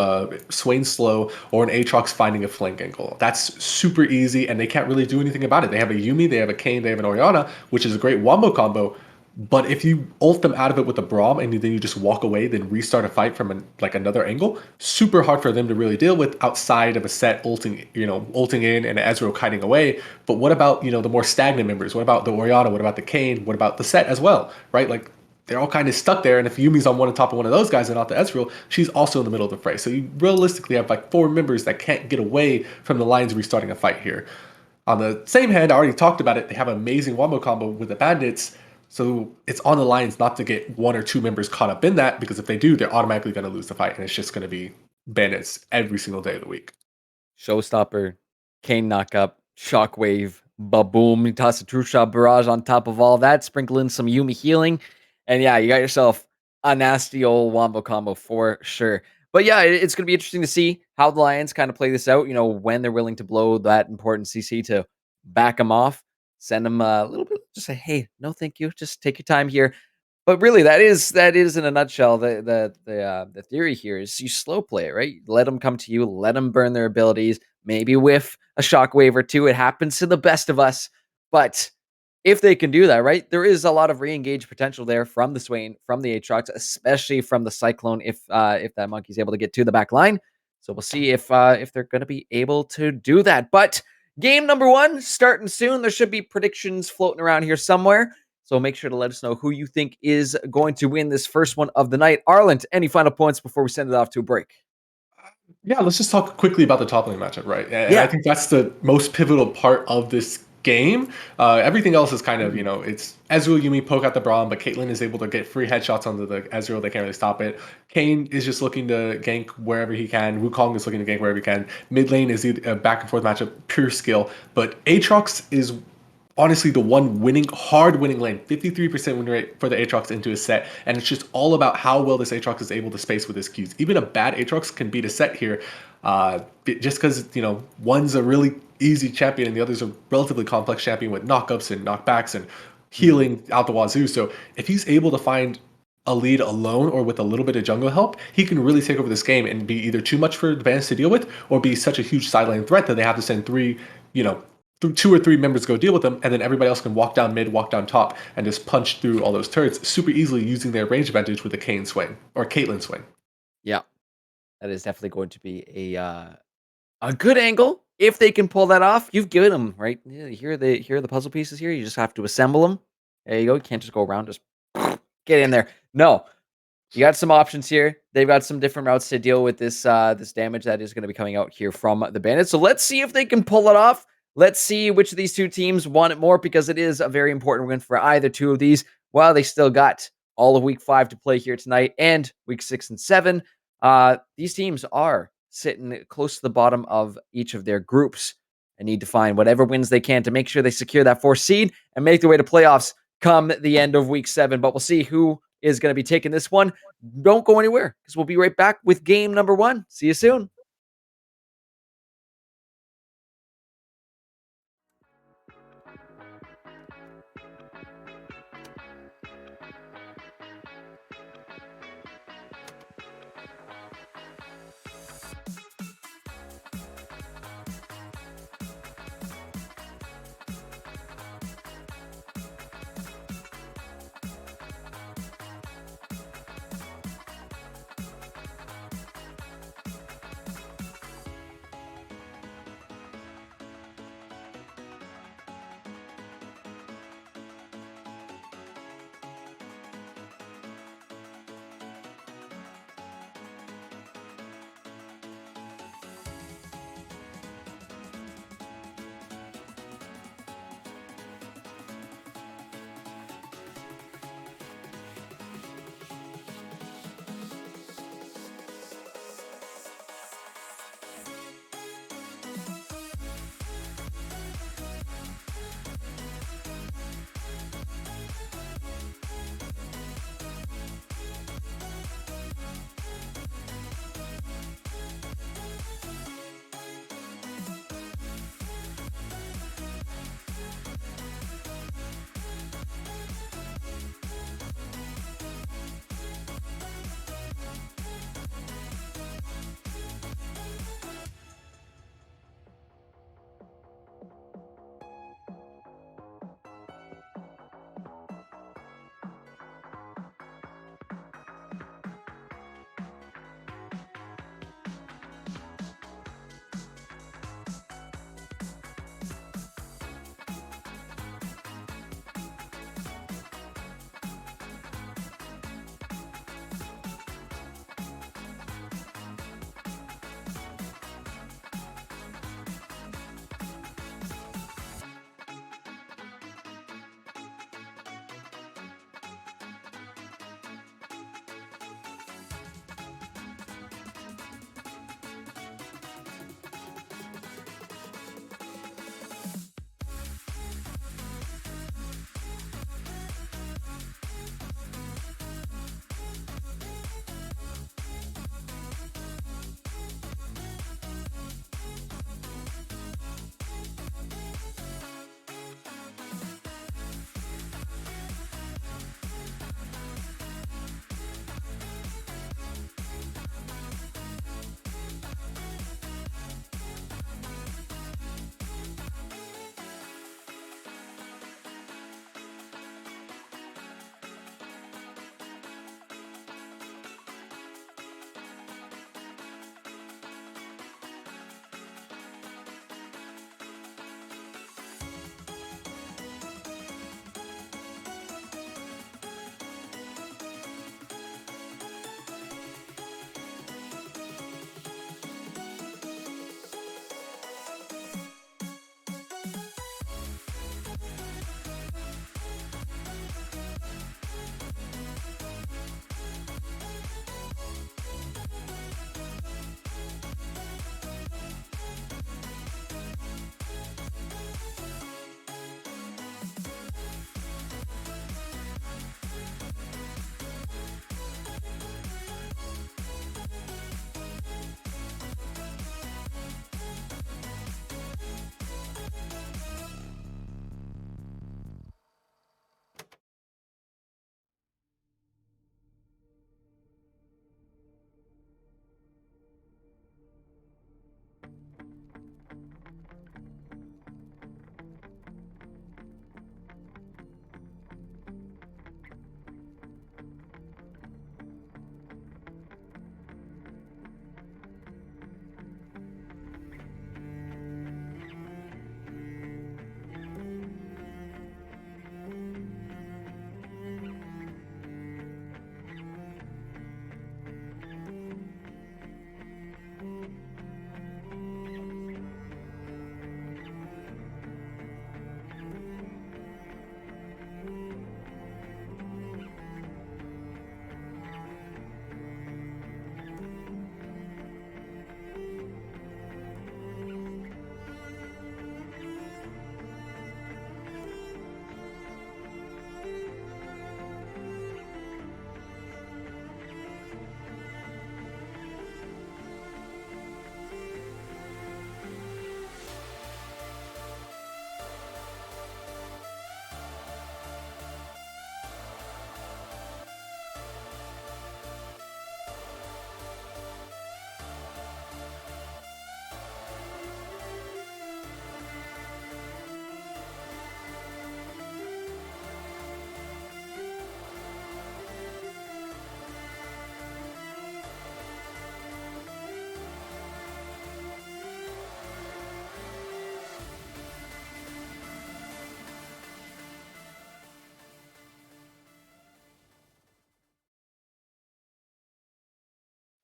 Swain Slow, or an Aatrox finding a flank angle. That's super easy, and they can't really do anything about it. They have a Yuumi, they have a Kayn, they have an Orianna, which is a great wombo combo. But if you ult them out of it with a Braum and then you just walk away, then restart a fight from another angle, super hard for them to really deal with outside of a set ulting in and Ezreal kiting away. But what about, the more stagnant members? What about the Orianna? What about the Kayn? What about the set as well, right? Like, they're all kind of stuck there. And if Yumi's on top of one of those guys and not the Ezreal, she's also in the middle of the fray. So you realistically have like 4 members that can't get away from the Lions restarting a fight here. On the same hand, I already talked about it. They have an amazing wombo combo with the Bandits. So it's on the Lions not to get 1 or 2 members caught up in that, because if they do, they're automatically going to lose the fight, and it's just going to be Bandits every single day of the week. Showstopper, Kane knockup, Shockwave, ba-boom. You toss a True Shot Barrage on top of all that, sprinkle in some Yuumi healing, and yeah, you got yourself a nasty old wombo combo for sure. But yeah, it's going to be interesting to see how the Lions kind of play this out, when they're willing to blow that important CC to back them off, send them a little bit, just say, hey, no thank you, just take your time here. But really, that is in a nutshell the theory here is you slow play it, right? Let them come to you, let them burn their abilities, maybe whiff a shockwave or two. It happens to the best of us, but if they can do that, right, there is a lot of re-engage potential there from the Swain, from the Aatrox, especially from the Cyclone if that monkey's able to get to the back line. So we'll see if they're going to be able to do that. But game number 1 starting soon. There should be predictions floating around here somewhere. So make sure to let us know who you think is going to win this first one of the night. Arlen, any final points before we send it off to a break? Yeah, let's just talk quickly about the top lane matchup, right? And I Yeah. think that's the most pivotal part of this game. Everything else is kind of, it's Ezreal, Yumi poke out the Braum, but Caitlyn is able to get free headshots onto the Ezreal. They can't really stop it. Kayn is just looking to gank wherever he can. Wukong is looking to gank wherever he can. Mid lane is a back and forth matchup, pure skill. But Aatrox is honestly the hard winning lane. 53% win rate for the Aatrox into a set. And it's just all about how well this Aatrox is able to space with his Qs. Even a bad Aatrox can beat a set here. Just because, one's a really easy champion and the other's a relatively complex champion with knockups and knockbacks and healing out the wazoo. So if he's able to find a lead alone or with a little bit of jungle help, he can really take over this game and be either too much for advance to deal with or be such a huge sideline threat that they have to send two or three members go deal with them, and then everybody else can walk down mid, walk down top, and just punch through all those turrets super easily using their range advantage with the Kayn swing or Caitlyn swing. Yeah, that is definitely going to be a good angle if they can pull that off. You've given them right. Yeah, here are the puzzle pieces here. You just have to assemble them. There you go. You can't just go around just get in there. No, you got some options here. They've got some different routes to deal with this this damage that is going to be coming out here from the Bandits. So let's see if they can pull it off. Let's see which of these two teams want it more, because it is a very important win for either two of these. While they still got all of week 5 to play here tonight and week 6 and 7, these teams are sitting close to the bottom of each of their groups and need to find whatever wins they can to make sure they secure that 4th seed and make their way to playoffs come the end of week 7. But we'll see who is going to be taking this one. Don't go anywhere, because we'll be right back with game number 1. See you soon.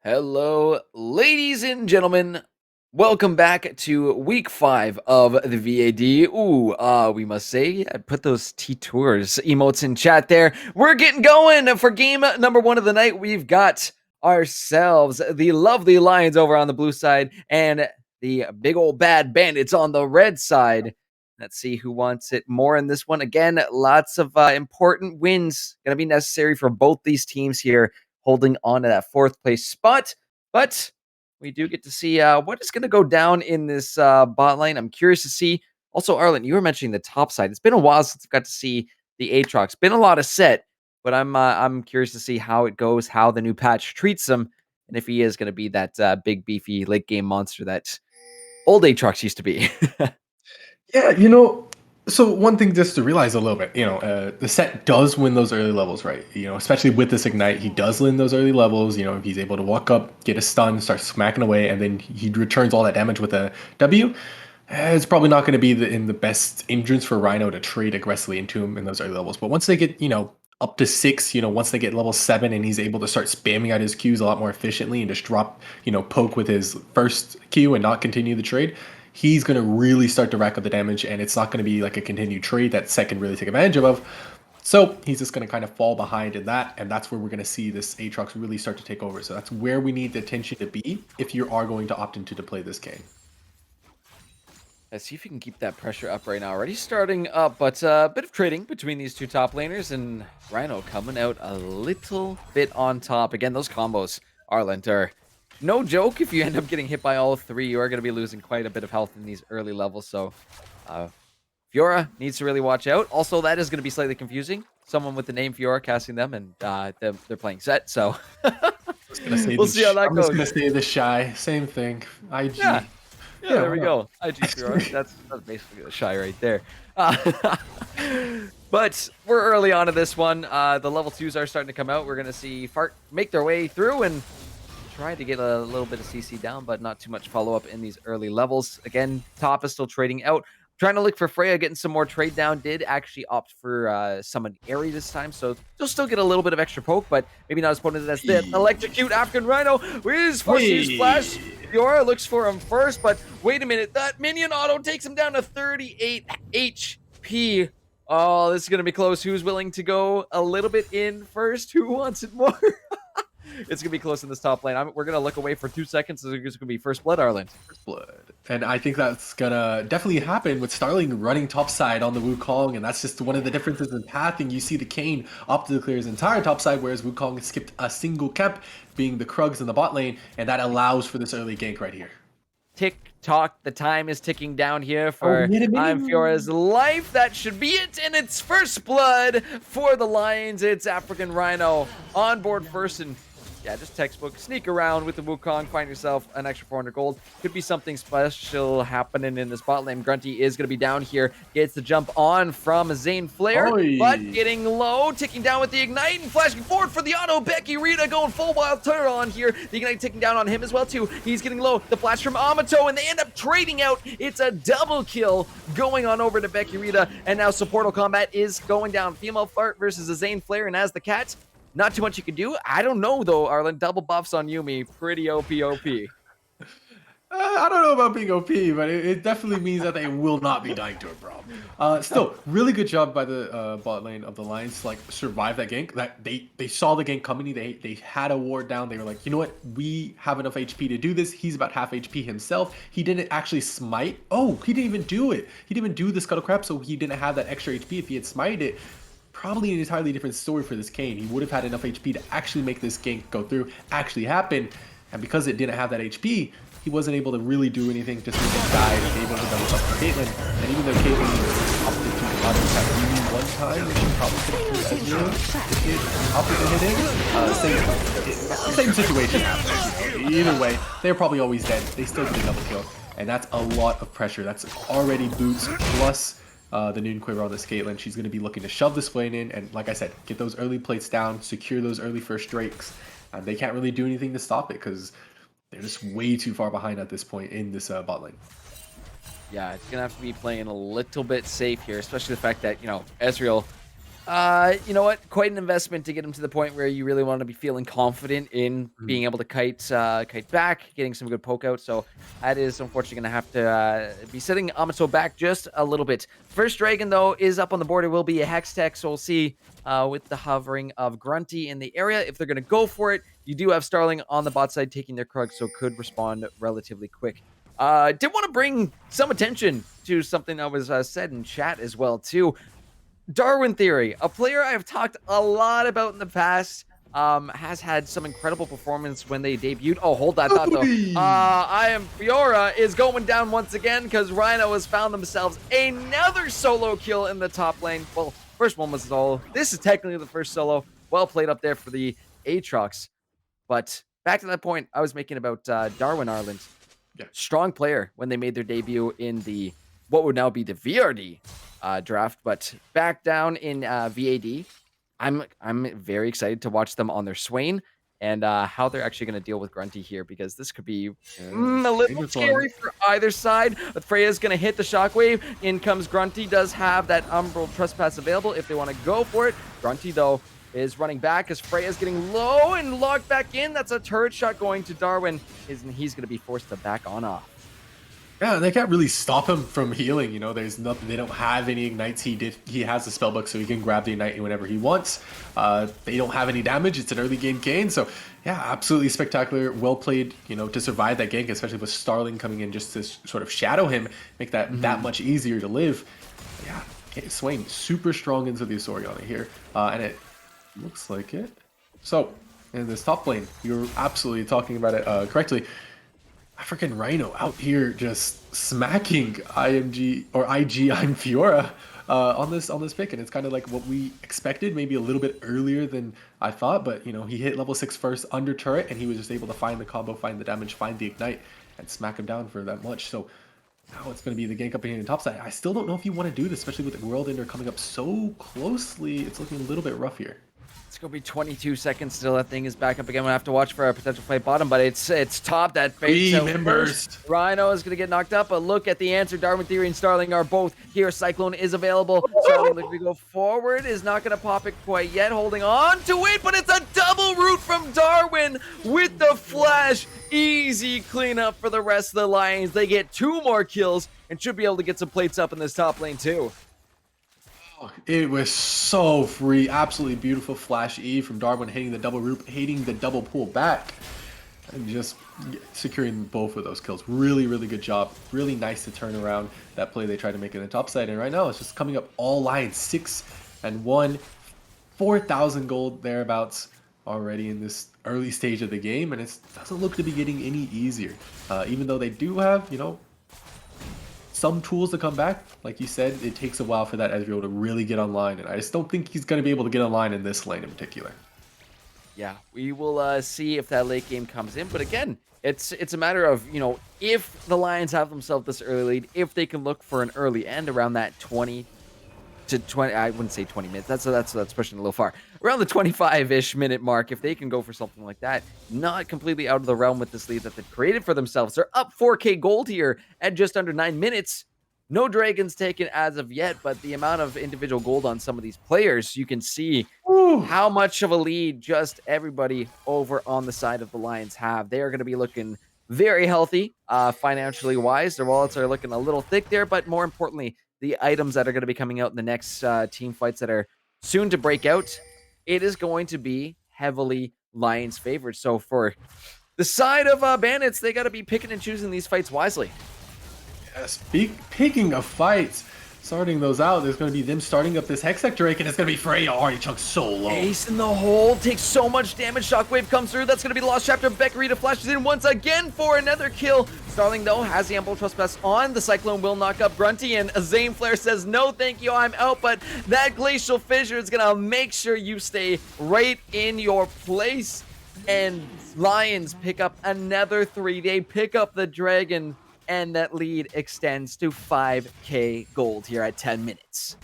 Hello, ladies and gentlemen. Welcome back to week 5 of the VAD. We must say, I put those T-Tours emotes in chat there. We're getting going for game number 1 of the night. We've got ourselves the lovely Lions over on the blue side and the big old bad Bandits on the red side. Let's see who wants it more in this one. Again, lots of important wins going to be necessary for both these teams here, holding on to that 4th place spot. But we do get to see what is going to go down in this bot lane. I'm curious to see. Also, Arlen, you were mentioning the top side. It's been a while since I've got to see the Aatrox. Been a lot of set, but I'm curious to see how it goes, how the new patch treats him, and if he is going to be that big, beefy late game monster that old Aatrox used to be. Yeah, so one thing just to realize a little bit, the set does win those early levels, right? Especially with this Ignite, he does win those early levels. If he's able to walk up, get a stun, start smacking away, and then he returns all that damage with a W, it's probably not going to be in the best hindrance for Rhino to trade aggressively into him in those early levels. But once they get, up to 6, once they get level 7 and he's able to start spamming out his Qs a lot more efficiently and just drop, poke with his first Q and not continue the trade, he's going to really start to rack up the damage, and it's not going to be like a continued trade that Set can really take advantage of. So he's just going to kind of fall behind in that, and that's where we're going to see this Aatrox really start to take over. So that's where we need the attention to be if you are going to opt into to play this game. Let's see if you can keep that pressure up right now. Already starting up, but a bit of trading between these two top laners, and Rhino coming out a little bit on top. Again, those combos, Arlen, are no joke. If you end up getting hit by all 3, you are going to be losing quite a bit of health in these early levels. So Fiora needs to really watch out. Also, that is going to be slightly confusing. Someone with the name Fiora casting them, and they're playing Set. So we'll see how that goes. I'm just going to say the Shy. Same thing. IG. Yeah, there we go. IG Fiora. That's basically the Shy right there. But we're early on to this one. The level 2s are starting to come out. We're going to see Fart make their way through and try to get a little bit of CC down, but not too much follow-up in these early levels. Again, top is still trading out. Trying to look for Freya, getting some more trade down. Did actually opt for Summon Airy this time, so they'll still get a little bit of extra poke, but maybe not as potent as the Electrocute African Rhino. Is forcing his splash. Fiora looks for him first, but wait a minute. That minion auto takes him down to 38 HP. Oh, this is going to be close. Who's willing to go a little bit in first? Who wants it more? It's going to be close in this top lane. We're going to look away for 2 seconds. It's going to be first blood, Arlen. First blood. And I think that's going to definitely happen with Starling running top side on the Wukong. And that's just one of the differences in pathing. You see the Kayn opted to clear his entire top side, whereas Wukong skipped a single camp, being the Krugs in the bot lane. And that allows for this early gank right here. Tick-tock, the time is ticking down here for Fiora's life. That should be it, and it's first blood for the Lions. It's African Rhino on board first, and yeah, just textbook. Sneak around with the Wukong, find yourself an extra 400 gold. Could be something special happening in this bot lane. Grunty is going to be down here. Gets the jump on from Zane Flare, but getting low, ticking down with the Ignite and flashing forward for the auto. Becky Rita going full wild turn on here. The Ignite ticking down on him as well, too. He's getting low. The flash from Amato, and they end up trading out. It's a double kill going on over to Becky Rita, and now Supportal combat is going down. Female Fart versus a Zane Flare, and as the Cats, not too much you can do. I don't know, though, Arlen. Double buffs on Yuumi. Pretty OP. I don't know about being OP, but it definitely means that they will not be dying to a brawl. Still, really good job by the bot lane of the Lions to like survive that gank. That they saw the gank coming. They had a ward down. They were like, you know what? We have enough HP to do this. He's about half HP himself. He didn't actually smite. Oh, he didn't even do it. He didn't even do the Scuttle Crab, so he didn't have that extra HP. If he had smited it, probably an entirely different story for this Kayn. He would have had enough HP to actually make this gank go through, actually happen. And because it didn't have that HP, he wasn't able to really do anything, just died and able to double up for Caitlyn. And even though Caitlyn opted to auto attack Yuumi one time, and she probably could have killed Ezreal if it opted to hit him. Same situation happened. Either way, they're probably always dead. They still get a double kill. And that's a lot of pressure. That's already boots plus the Noon Quiver on this Caitlyn. She's going to be looking to shove this flame in and, like I said, get those early plates down, secure those early first drakes. And they can't really do anything to stop it because they're just way too far behind at this point in this bot lane. Yeah, it's going to have to be playing a little bit safe here, especially the fact that, Ezreal You know what? Quite an investment to get him to the point where you really want to be feeling confident in being able to kite back, getting some good poke out. So that is unfortunately going to have to be setting Amato back just a little bit. First dragon though is up on the board. It will be a hex tech, so we'll see with the hovering of Grunty in the area if they're going to go for it. You do have Starling on the bot side taking their Krug, so could respond relatively quick. Did want to bring some attention to something that was said in chat as well too. Darwin Theory, a player I've talked a lot about in the past, has had some incredible performance when they debuted. Oh, hold that thought though. I am Fiora is going down once again because Rhino has found themselves another solo kill in the top lane. Well, first one was solo. This is technically the first solo. Well played up there for the Aatrox. But back to that point I was making about Darwin Ireland. Yeah. Strong player when they made their debut in the what would now be the VRD draft, but back down in VAD. I'm very excited to watch them on their Swain and how they're actually going to deal with Grunty here because this could be a little scary for either side. But Freya's going to hit the shockwave. In comes Grunty. Does have that Umbral Trespass available if they want to go for it. Grunty though is running back as Freya's getting low and locked back in. That's a turret shot going to Darwin, and he's going to be forced to back on off. Yeah, they can't really stop him from healing. You know, there's nothing. They don't have any ignites. He has the spellbook, so he can grab the ignite whenever he wants. They don't have any damage. It's an early game gain, so yeah, absolutely spectacular. Well played. You know, to survive that gank, especially with Starling coming in just to sort of shadow him, make that that much easier to live. Yeah, Swain super strong into the Soriana here, and it looks like it. So in this top lane, you're absolutely talking about it correctly. African Rhino out here just smacking IMG or IG I'm Fiora on this pick, and it's kind of like what we expected, maybe a little bit earlier than I thought. But you know, he hit level 6 first under turret, and he was just able to find the combo, find the damage, find the ignite, and smack him down for that much. So now it's going to be the gank up here in the top side. I still don't know if you want to do this, especially with the World Ender coming up so closely. It's looking a little bit rough here. It's going to be 22 seconds still. That thing is back up again. We'll have to watch for a potential fight bottom, but it's top. That fades out first. Rhino is going to get knocked up, but look at the answer. Darwin Theory and Starling are both here. Cyclone is available. Starling looking to go forward. Is not going to pop it quite yet. Holding on to it, but it's a double root from Darwin with the flash. Easy cleanup for the rest of the Lions. They get 2 more kills and should be able to get some plates up in this top lane too. It was so free. Absolutely beautiful flash E from Darwin hitting the double root, hitting the double pull back, and just securing both of those kills. Really, really good job. Really nice to turn around that play they tried to make in the top side. And right now it's just coming up all lines 6-1, 4,000 gold thereabouts already in this early stage of the game, and it doesn't look to be getting any easier. Even though they do have, you know, some tools to come back. Like you said, it takes a while for that Ezreal to really get online, and I just don't think he's going to be able to get online in this lane in particular. Yeah, we will see if that late game comes in, but again, it's a matter of, you know, if the Lions have themselves this early lead, if they can look for an early end around that 20 to 20, I wouldn't say 20 minutes, that's pushing a little far, around the 25-ish minute mark, if they can go for something like that, not completely out of the realm with this lead that they've created for themselves. They're up 4k gold here at just under 9 minutes. No dragons taken as of yet, but the amount of individual gold on some of these players, you can see how much of a lead just everybody over on the side of the Lions have. They are going to be looking very healthy financially wise. Their wallets are looking a little thick there, but more importantly, the items that are going to be coming out in the next team fights that are soon to break out, it is going to be heavily Lions favored. So for the side of Bandits, they got to be picking and choosing these fights wisely. Yes, picking of fights, starting those out, there's going to be them starting up this Hextech Drake, and it's going to be Freya already chunked so low. Ace in the hole, takes so much damage. Shockwave comes through. That's going to be the lost chapter. Beccarita flashes in once again for another kill. Starling, though, has the Ample Trespass on. The Cyclone will knock up Grunty, and Zane Flare says, no, thank you, I'm out. But that Glacial Fissure is going to make sure you stay right in your place. And Lions pick up another 3. They pick up the Dragon, and that lead extends to 5k gold here at 10 minutes.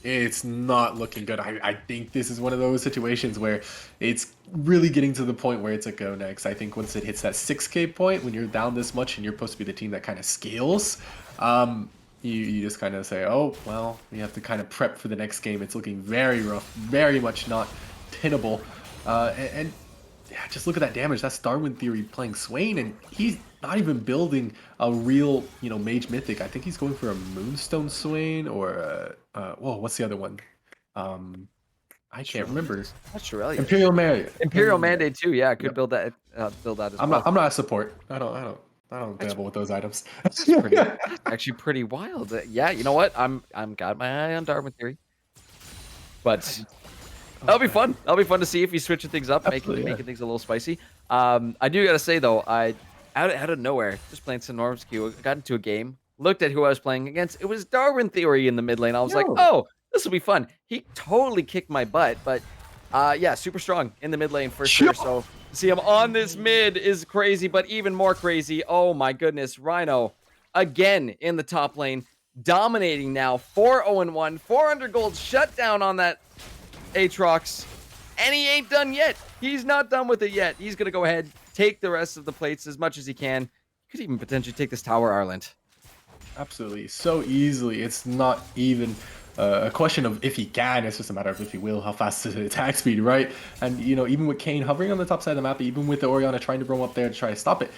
It's not looking good. I think this is one of those situations where it's really getting to the point where it's a go next. I think once it hits that 6k point, when you're down this much and you're supposed to be the team that kind of scales, you just kind of say, oh, well, we have to kind of prep for the next game. It's looking very rough, very much not pinnable. And yeah, just look at that damage. That's Darwin Theory playing Swain, and he's not even building a real, Mage Mythic. I think he's going for a Moonstone Swain or, whoa, what's the other one? I can't remember. Australia. Imperial Mandate. Imperial Mandate too. Yeah, could build that. Build that as well. I'm not a support. I don't dabble with those items. Actually, pretty wild. Yeah, you know what? I'm got my eye on Darwin Theory, but that'll be fun. That'll be fun to see if he's switching things up, making things a little spicy. I do gotta say though, I out of nowhere, just playing some Norm's queue, got into a game, looked at who I was playing against. It was Darwin Theory in the mid lane. I was like, oh, this will be fun. He totally kicked my butt, but yeah, super strong in the mid lane for sure. So to see him on this mid is crazy, but even more crazy. Oh my goodness, Rhino again in the top lane, dominating now. 4-0-1, 400 gold shut down on that Aatrox, and he ain't done yet. He's not done with it yet. He's gonna go ahead, take the rest of the plates as much as he can. Could even potentially take this tower, Ireland. Absolutely, so easily. It's not even a question of if he can, it's just a matter of if he will, how fast is his attack speed, right? And, even with Kayn hovering on the top side of the map, even with the Orianna trying to roam up there to try to stop it,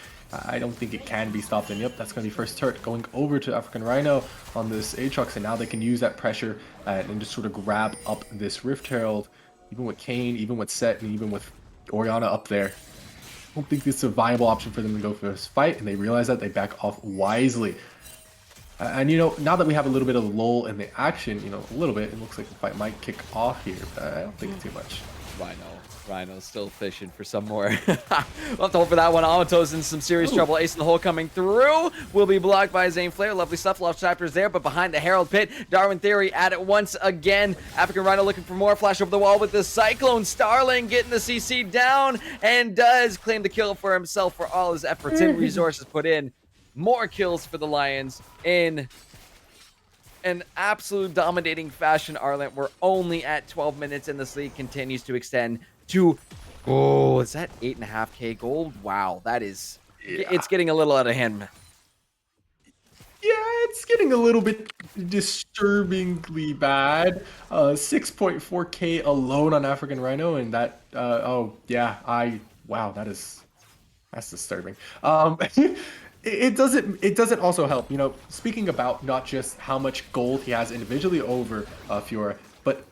I don't think it can be stopped. And yep, that's going to be first turret going over to African Rhino on this Aatrox, and now they can use that pressure and just sort of grab up this Rift Herald, even with Kayn, even with Set, and even with Orianna up there. I don't think this is a viable option for them to go for this fight, and they realize that they back off wisely. And now that we have a little bit of lull in the action, a little bit, it looks like the fight might kick off here, but I don't think too much. Rhino's still fishing for some more. We'll have to hope for that one. Amato's in some serious trouble. Ace in the hole coming through. Will be blocked by Zane Flare. Lovely stuff. Lost chapters there, but behind the Herald Pit, Darwin Theory at it once again. African Rhino looking for more. Flash over the wall with the Cyclone. Starling getting the CC down and does claim the kill for himself for all his efforts and resources put in. More kills for the Lions in an absolute dominating fashion, Arlen. We're only at 12 minutes, and this league continues to extend to, is that 8.5k gold? Wow, that is, it's getting a little out of hand. Yeah, it's getting a little bit disturbingly bad. 6.4k alone on African Rhino, and that, wow, that's disturbing. It doesn't also help, speaking about not just how much gold he has individually over Fiora, but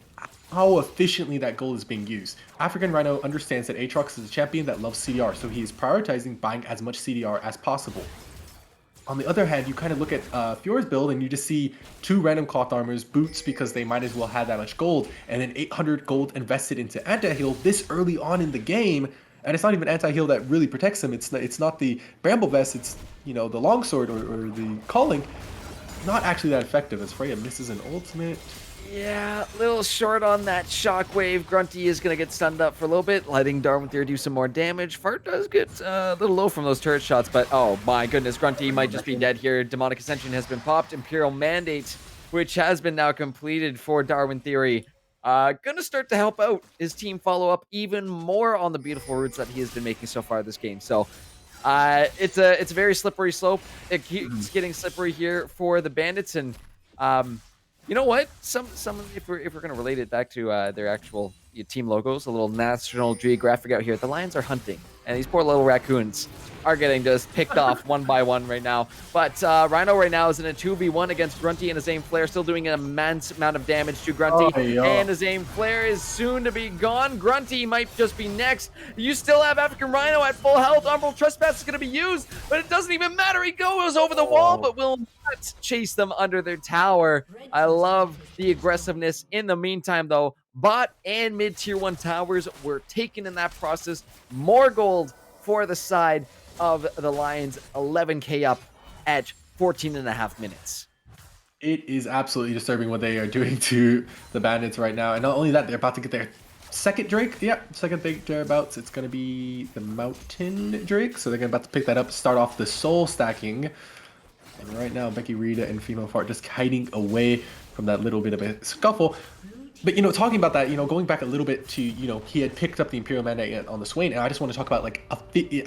how efficiently that gold is being used. African Rhino understands that Aatrox is a champion that loves CDR, so he is prioritizing buying as much CDR as possible. On the other hand, you kind of look at Fiora's build and you just see 2 random cloth armors, boots because they might as well have that much gold, and then 800 gold invested into anti-heal this early on in the game. And it's not even anti-heal that really protects him. It's not the Bramble Vest, it's the Longsword or the Calling. Not actually that effective as Freya misses an ultimate. Yeah, a little short on that shockwave. Grunty is going to get stunned up for a little bit, letting Darwin Theory do some more damage. Fart does get a little low from those turret shots, but oh my goodness, Grunty might just be dead here. Demonic Ascension has been popped. Imperial Mandate, which has been now completed for Darwin Theory. Gonna start to help out his team follow up even more on the beautiful routes that he has been making so far this game. So it's a very slippery slope. It keeps getting slippery here for the Bandits, and you know what? Some if we're gonna relate it back to their actual team logos, a little National Geographic out here. The Lions are hunting, and these poor little raccoons are getting just picked off one by one right now. But Rhino right now is in a 2v1 against Grunty and his aim flare, still doing an immense amount of damage to Grunty. And his aim flare is soon to be gone. Grunty might just be next. You still have African Rhino at full health. Umbral Trespass is going to be used, but it doesn't even matter. He goes over the wall, but will not chase them under their tower. I love the aggressiveness. In the meantime, though, bot and mid tier 1 towers were taken in that process. More gold for the side of the Lions, 11k up at 14.5 minutes. It is absolutely disturbing what they are doing to the Bandits right now. And not only that, they're about to get their second Drake. Yeah, second Drake thereabouts. It's going to be the Mountain Drake. So they're about to pick that up, start off the soul stacking. And right now, Becky Rita and Female Fart just hiding away from that little bit of a scuffle. But, you know, talking about that, you know, going back a little bit to, you know, he had picked up the Imperial Mandate on the Swain, and I just want to talk about, like, I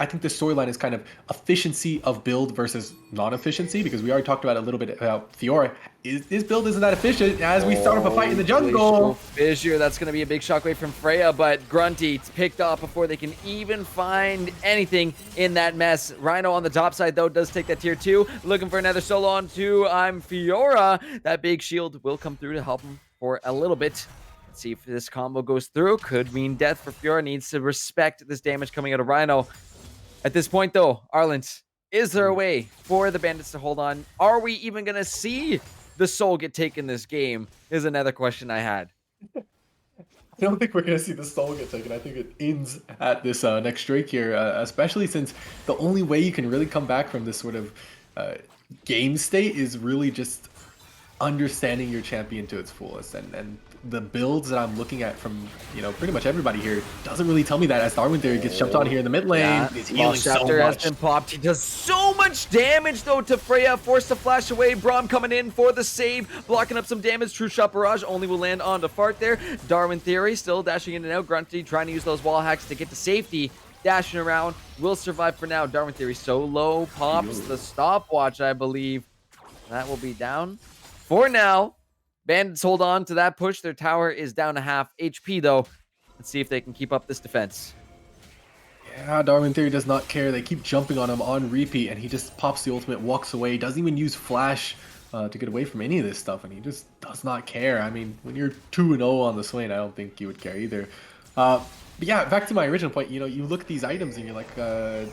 think the storyline is kind of efficiency of build versus non-efficiency, because we already talked about a little bit about Fiora. His build isn't that efficient as we start up a fight in the jungle. Fissure, that's going to be a big shockwave from Freya, but Grunty picked off before they can even find anything in that mess. Rhino on the top side, though, does take that tier 2. Looking for another solo on to Fiora. That big shield will come through to help him for a little bit. Let's see if this combo goes through. Could mean death for Fiora. Needs to respect this damage coming out of Rhino. At this point, though, Arland, is there a way for the Bandits to hold on? Are we even going to see the soul get taken this game? Is another question I had. I don't think we're going to see the soul get taken. I think it ends at this next Drake here, especially since the only way you can really come back from this sort of game state is really just understanding your champion to its fullest, and the builds that I'm looking at from, you know, pretty much everybody here doesn't really tell me that, as Darwin Theory gets jumped on here in the mid lane. Yeah, he's healing so Scepter much. has been popped. He does so much damage though to Freya, forced to flash away. Braum coming in for the save, blocking up some damage. True Shot Barrage only will land onto Fart there. Darwin Theory still dashing in and out. Grunty trying to use those wall hacks to get to safety. Dashing around, will survive for now. Darwin Theory so low, pops the stopwatch, I believe. That will be down for now. Bandits hold on to that push. Their tower is down to half HP, though. Let's see if they can keep up this defense. Yeah, Darwin Theory does not care. They keep jumping on him on repeat, and he just pops the ultimate, walks away, doesn't even use flash to get away from any of this stuff, and he just does not care. I mean, when you're 2-0 on the Swain, I don't think you would care either. But yeah, back to my original point, you know, you look at these items and you're like,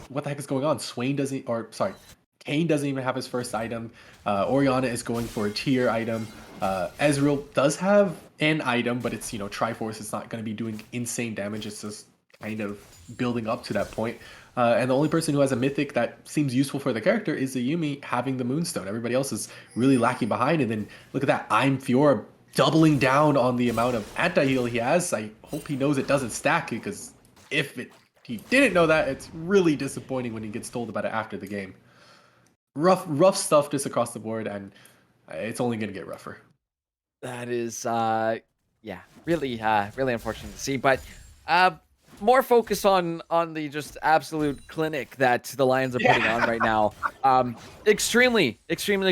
what the heck is going on? Swain doesn't, or sorry, Kane doesn't even have his first item. Orianna is going for a tier item. Ezreal does have an item, but it's, you know, Triforce. It's not going to be doing insane damage. It's just kind of building up to that point. And the only person who has a mythic that seems useful for the character is the Yuumi having the Moonstone. Everybody else is really lacking behind. And then look at that, I'm Fiora doubling down on the amount of anti-heal he has. I hope he knows it doesn't stack, because if he didn't know that, it's really disappointing when he gets told about it after the game. Rough stuff just across the board, and it's only going to get rougher. That is, yeah, really unfortunate to see. But more focus on the just absolute clinic that the Lions are putting on right now. Extremely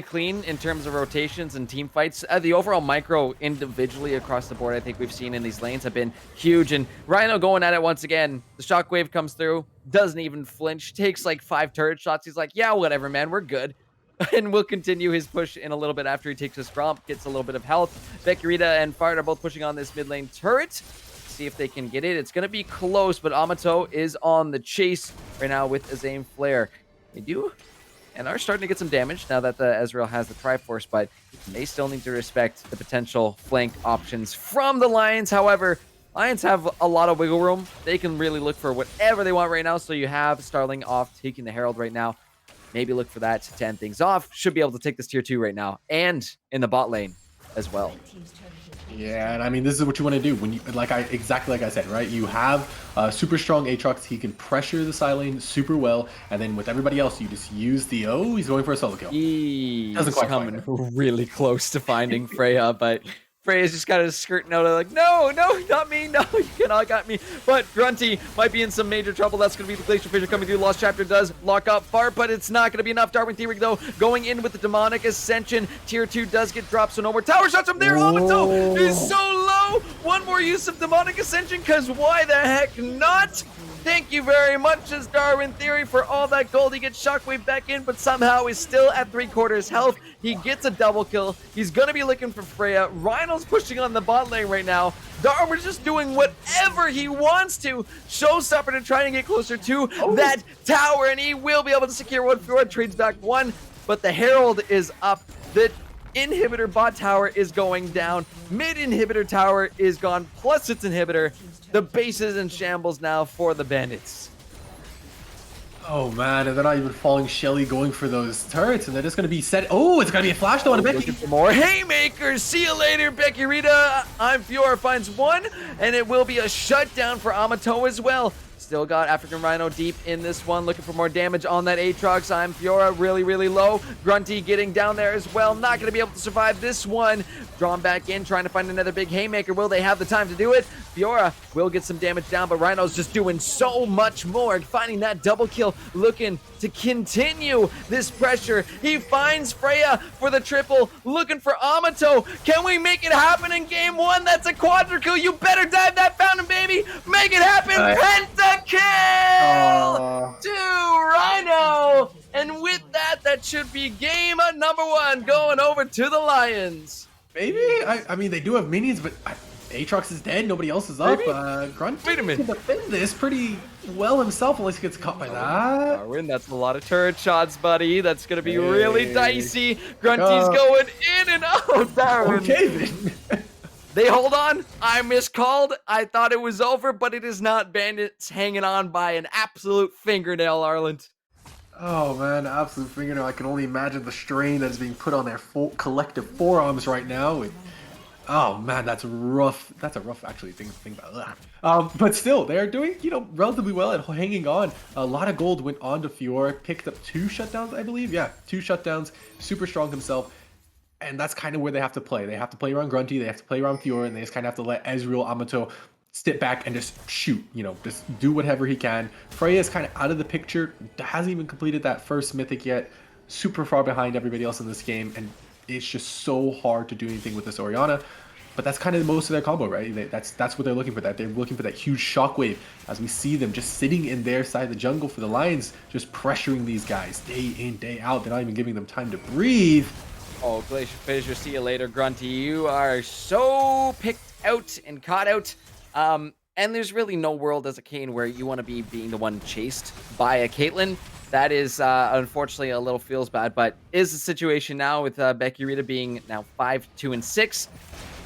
clean in terms of rotations and team fights. The overall micro individually across the board, I think we've seen in these lanes have been huge. And Rhino going at it once again. The shockwave comes through, doesn't even flinch, takes like 5 turret shots. He's like, yeah, whatever, man, we're good. And we'll continue his push in a little bit after he takes his Gromp, gets a little bit of health. Victoris and Fart are both pushing on this mid lane turret. See if they can get it. It's going to be close, but Amato is on the chase right now with a Zane Flare. They do and are starting to get some damage now that the Ezreal has the Triforce, but they still need to respect the potential flank options from the Lions. However, Lions have a lot of wiggle room. They can really look for whatever they want right now. So you have Starling off taking the Herald right now. Maybe look for that to end things off. Should be able to take this tier 2 right now, and in the bot lane as well. Yeah, and I mean, this is what you want to do when you, exactly like I said, right? You have super strong Aatrox. He can pressure the side lane super well, and then with everybody else, you just use the he's going for a solo kill. He's coming really close to finding Freya, but Freya's just got his skirting out of like, no, not me, no, you cannot got me. But Grunty might be in some major trouble. That's going to be the Glacier Fissure coming through. Lost Chapter does lock up Fart, but it's not going to be enough. Darwin Theory, though, going in with the Demonic Ascension. Tier 2 does get dropped, so no more tower shots from there. Amato is so low. One more use of Demonic Ascension, because why the heck not? Thank you very much, as Darwin Theory, for all that gold. He gets Shockwave back in, but somehow is still at 3/4 health. He gets a double kill. He's going to be looking for Freya. Rhino's pushing on the bot lane right now. Darwin's just doing whatever he wants to. Showstopper to try and get closer to that tower, and he will be able to secure one. Fjord trades back 1, but the Herald is up. The inhibitor bot tower is going down. Mid inhibitor tower is gone, plus its inhibitor. The base is in shambles now for the Bandits. Oh man, and they're not even following Shelly going for those turrets, and they're just going to be set. Oh, it's going to be a flash though on Becky. Looking for more haymakers. See you later, Becky Rita. I'm Fiora finds 1, and it will be a shutdown for Amato as well. Still got African Rhino deep in this one, looking for more damage on that Aatrox. I'm Fiora really, really low. Grunty getting down there as well. Not going to be able to survive this one. Drawn back in, trying to find another big haymaker. Will they have the time to do it? Fiora will get some damage down, but Rhino's just doing so much more. Finding that double kill, looking to continue this pressure. He finds Freya for the triple, looking for Amato. Can we make it happen in game one? That's a quadra kill. You better dive that fountain, baby. Make it happen. Pentakill to Rhino. And with that, that should be game number one going over to the Lions. Maybe? I mean, they do have minions, but Aatrox is dead. Nobody else is up. Grunty Wait a minute. can defend this pretty well himself, unless he gets caught by that. Darwin, that's a lot of turret shots, buddy. That's going to be really dicey. Grunty's going in and out, Darwin. Okay, then. They hold on. I miscalled. I thought it was over, but it is not. Bandits hanging on by an absolute fingernail, Arland. Oh man, absolute fingernail. I can only imagine the strain that is being put on their collective forearms right now. Oh man, that's rough. That's a rough actually thing to think about. But still, they are doing, relatively well at hanging on. A lot of gold went on to Fiora, picked up 2 shutdowns, I believe. Yeah, 2 shutdowns. Super strong himself. And that's kind of where they have to play. They have to play around Grunty, they have to play around Fiora, and they just kind of have to let Ezreal, Amato step back and just shoot, just do whatever he can. Freya is kind of out of the picture, hasn't even completed that first mythic yet, super far behind everybody else in this game, and it's just so hard to do anything with this Orianna. But that's kind of most of their combo, right? That's what they're looking for. They're looking for that huge shockwave as we see them just sitting in their side of the jungle for the Lions, just pressuring these guys day in, day out. They're not even giving them time to breathe. Oh, Glacier Fissure, see you later, Grunty. You are so picked out and caught out. And there's really no world as a Kayn where you want to be being the one chased by a Caitlyn. That is, unfortunately, a little feels bad, but is the situation now with Becky Rita being now 5-2-6.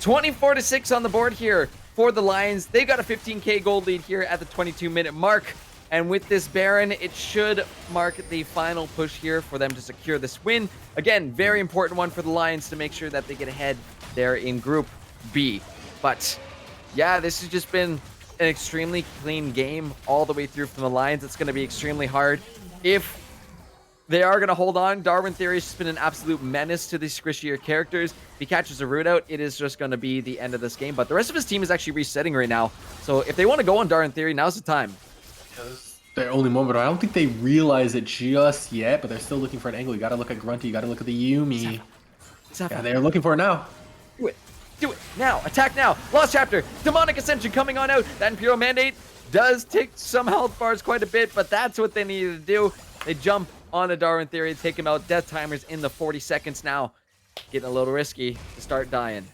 24-6 on the board here for the Lions. They got a 15k gold lead here at the 22-minute mark. And with this Baron, it should mark the final push here for them to secure this win. Again, very important one for the Lions to make sure that they get ahead there in Group B. But yeah, this has just been an extremely clean game all the way through from the Lions. It's going to be extremely hard. If they are going to hold on, Darwin Theory has been an absolute menace to these squishier characters. If he catches a root out, it is just going to be the end of this game. But the rest of his team is actually resetting right now. So if they want to go on Darwin Theory, now's the time. Their only moment. I don't think they realize it just yet, but they're still looking for an angle. You got to look at Grunty. You got to look at the Yumi. Yeah, they're looking for it now. Do it. Do it. Now. Attack now. Lost chapter. Demonic Ascension coming on out. That Imperial Mandate does take some health bars quite a bit, but that's what they needed to do. They jump on a Darwin Theory, take him out. Death timers in the 40 seconds now. Getting a little risky to start dying.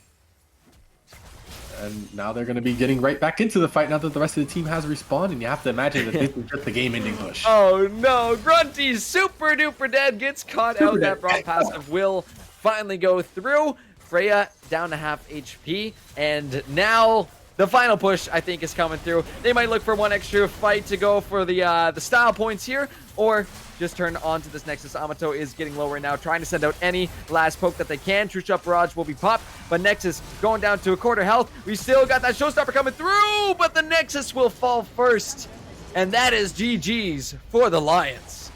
And now they're going to be getting right back into the fight now that the rest of the team has respawned, and you have to imagine that this is just the game-ending push. Oh no, Grunty's super duper dead, gets caught out. That raw passive will finally go through. Freya down to half HP, and now the final push, I think, is coming through. They might look for one extra fight to go for the style points here, or just turn on to this Nexus. Amato is getting low right now, trying to send out any last poke that they can. True Shot Barrage will be popped, but Nexus going down to a quarter health. We still got that Showstopper coming through, but the Nexus will fall first. And that is GG's for the Lions.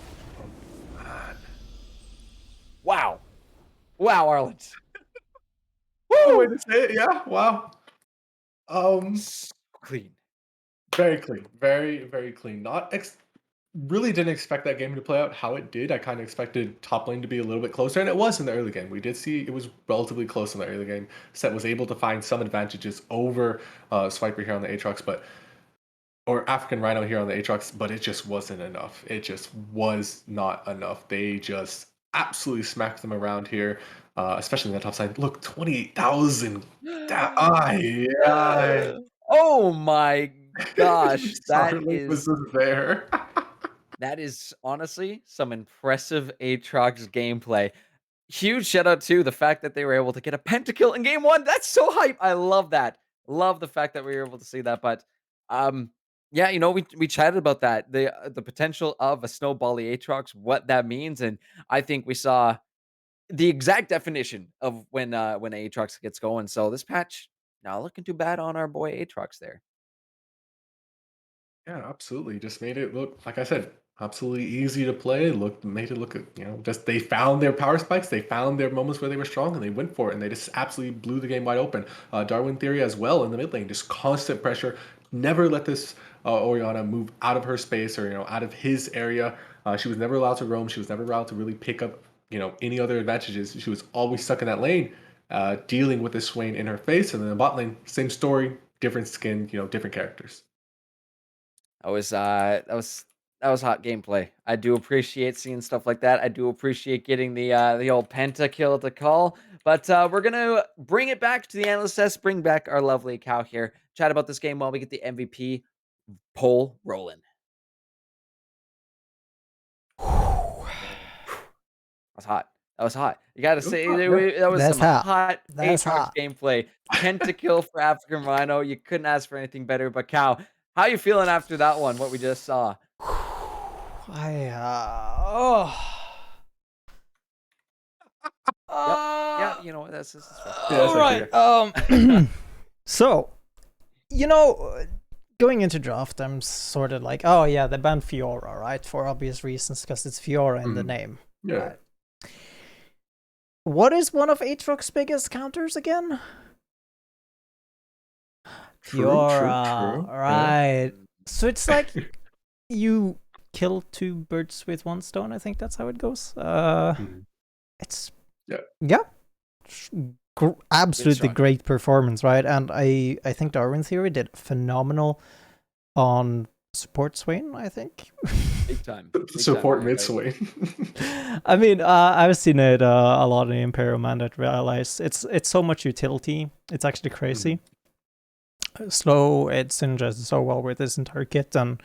Wow. Wow, Arlen. Woo! Way to say it, yeah, wow. Clean. Very clean. Very, very clean. Really didn't expect that game to play out how it did. I kind of expected top lane to be a little bit closer, and it was in the early game. We did see it was relatively close in the early game. Set was able to find some advantages over Swiper here on the Aatrox, or African Rhino here on the Aatrox, but it just wasn't enough. It just was not enough. They just absolutely smacked them around here, especially on the top side. Look, 28,000. Oh my gosh, that is there. That is honestly some impressive Aatrox gameplay. Huge shout out to the fact that they were able to get a pentakill in game one. That's so hype. I love that. Love the fact that we were able to see that. But yeah, we chatted about that. The potential of a snowbally Aatrox, what that means, and I think we saw the exact definition of when Aatrox gets going. So this patch not looking too bad on our boy Aatrox there. Yeah, absolutely. Just made it look, like I said, absolutely easy to play. Made it look, just they found their power spikes, they found their moments where they were strong, and they went for it, and they just absolutely blew the game wide open. Darwin Theory as well in the mid lane, just constant pressure. Never let this Oriana move out of her space or out of his area. She was never allowed to roam. She was never allowed to really pick up any other advantages. She was always stuck in that lane, dealing with this Swain in her face. And then the bot lane, same story, different skin, different characters. That was hot gameplay. I do appreciate seeing stuff like that. I do appreciate getting the old pentakill to call. But we're gonna bring it back to the analyst test. Bring back our lovely cow here. Chat about this game while we get the MVP poll rolling. That was hot. That was hot. You got to say that was That's some hot. hot That's Aatrox hot. gameplay. Pentakill for African Rhino. You couldn't ask for anything better. But Cow, how you feeling after that one? What we just saw? Yep. Yeah. You know what? This is Yeah, that's all right. So, going into draft, I'm sort of like, oh yeah, they banned Fiora, right? For obvious reasons, because it's Fiora in the name. Yeah. Right? What is one of Aatrox's biggest counters again? Fiora, right? Yeah. So it's like you kill two birds with one stone. I think that's how it goes. It's absolutely great performance, right? And I think Darwin Theory did phenomenal on support Swain, I think. Big time. Support mid Swain. I mean, I've seen it a lot in Imperial Mandate. Realize it's so much utility. It's actually crazy. Slow. It synergizes so well with this entire kit, and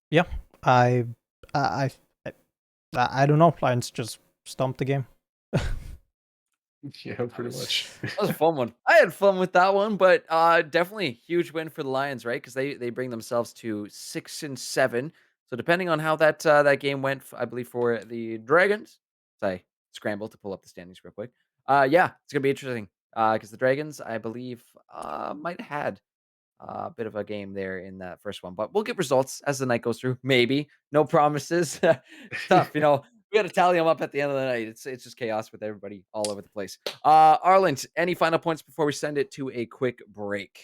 yeah, I don't know. Lions just stomped the game. Yeah, pretty much. That was a fun one. I had fun with that one, but definitely a huge win for the Lions, right? Because they bring themselves to 6-7. So depending on how that game went, I believe for the Dragons, I scrambled to pull up the standings real quick. Yeah, it's gonna be interesting. Because the Dragons, I believe, might have had a bit of a game there in that first one, but we'll get results as the night goes through. Maybe no promises. It's tough, We got to tally them up at the end of the night. It's just chaos with everybody all over the place. Arlen, any final points before we send it to a quick break?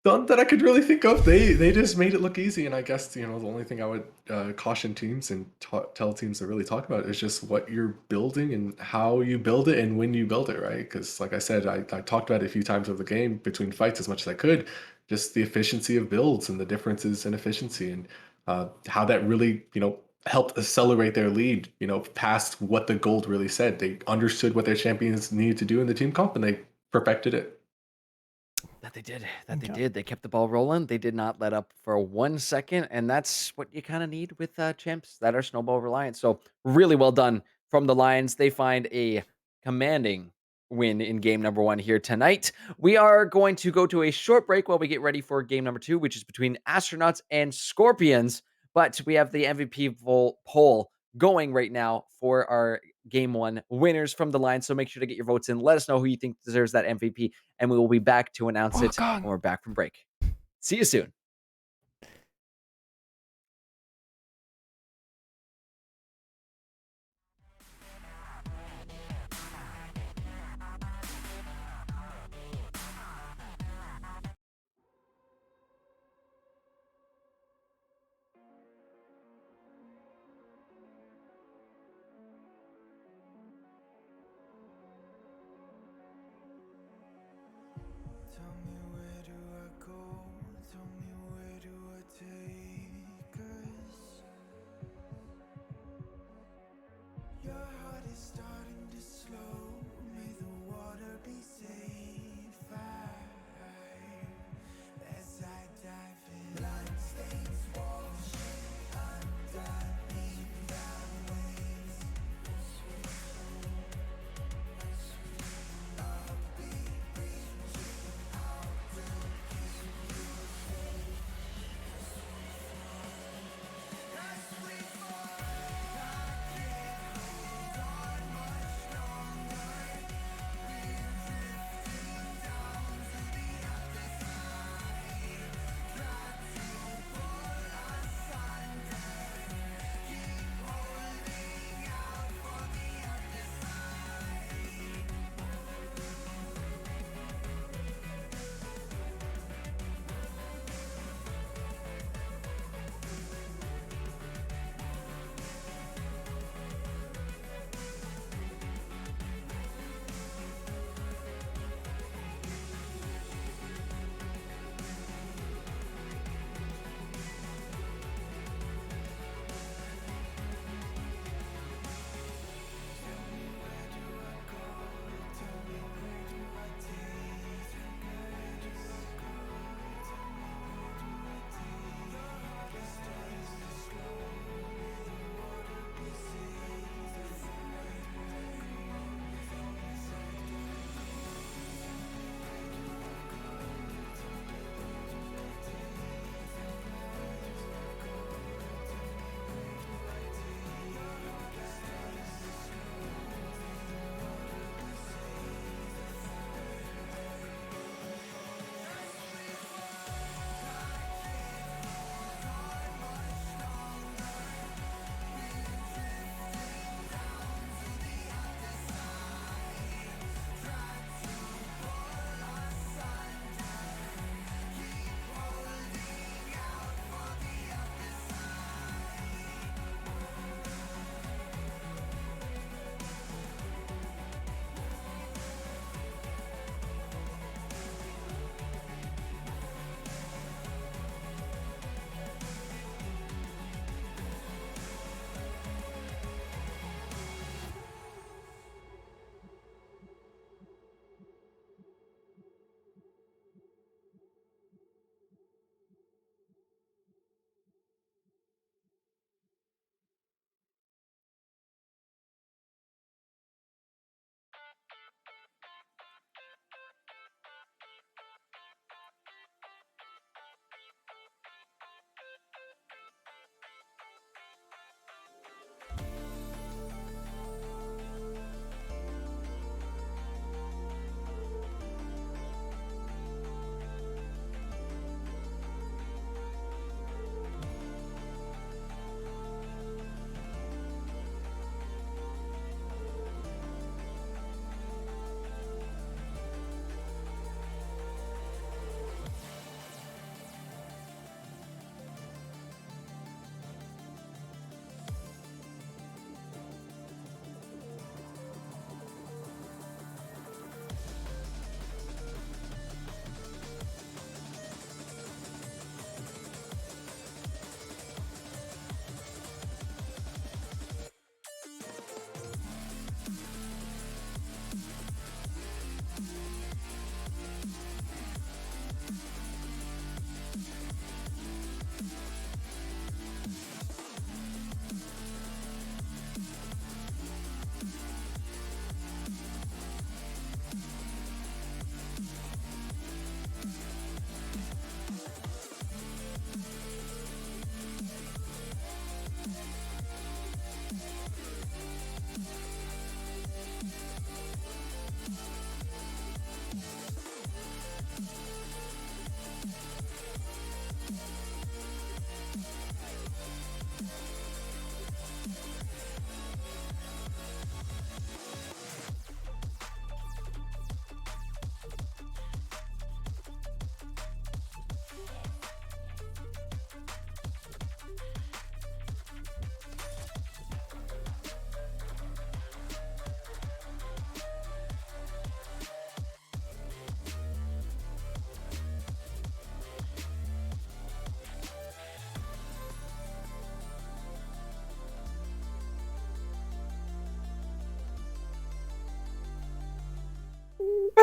None that I could really think of. They just made it look easy, and I guess the only thing I would caution teams and tell teams to really talk about is just what you're building and how you build it and when you build it, right? Because like I said, I talked about it a few times of the game between fights as much as I could, just the efficiency of builds and the differences in efficiency and how that really helped accelerate their lead, past what the gold really said. They understood what their champions needed to do in the team comp, and they perfected it. That they did. They did. They kept the ball rolling. They did not let up for 1 second, and that's what you kind of need with champs that are snowball reliant. So really well done from the Lions. They find a commanding win in game number 1 here tonight. We are going to go to a short break while we get ready for game number 2, which is between Astronauts and Scorpions. But we have the MVP poll going right now for our game 1 winners from the Lions. So make sure to get your votes in. Let us know who you think deserves that MVP, and we will be back to announce it when we're back from break. See you soon. Tell me where do I go? Tell me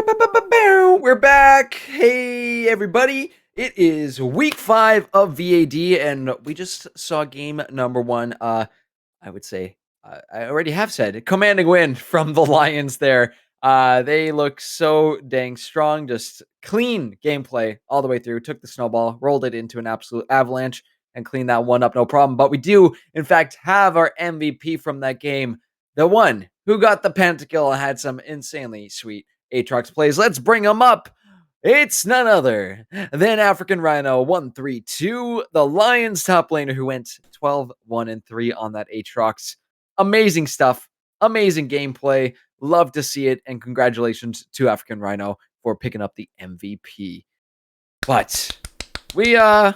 We're back. Hey, everybody. It is week 5 of VAD, and we just saw game number 1. I would say, I already have said, commanding win from the Lions there. They look so dang strong, just clean gameplay all the way through. Took the snowball, rolled it into an absolute avalanche, and cleaned that one up, no problem. But we do, in fact, have our MVP from that game, the one who got the pentakill and had some insanely sweet Aatrox plays. Let's bring him up. It's none other than African Rhino 132, the Lions top laner who went 12-1-3 on that Aatrox. Amazing stuff. Amazing gameplay. Love to see it. And congratulations to African Rhino for picking up the MVP. But we kind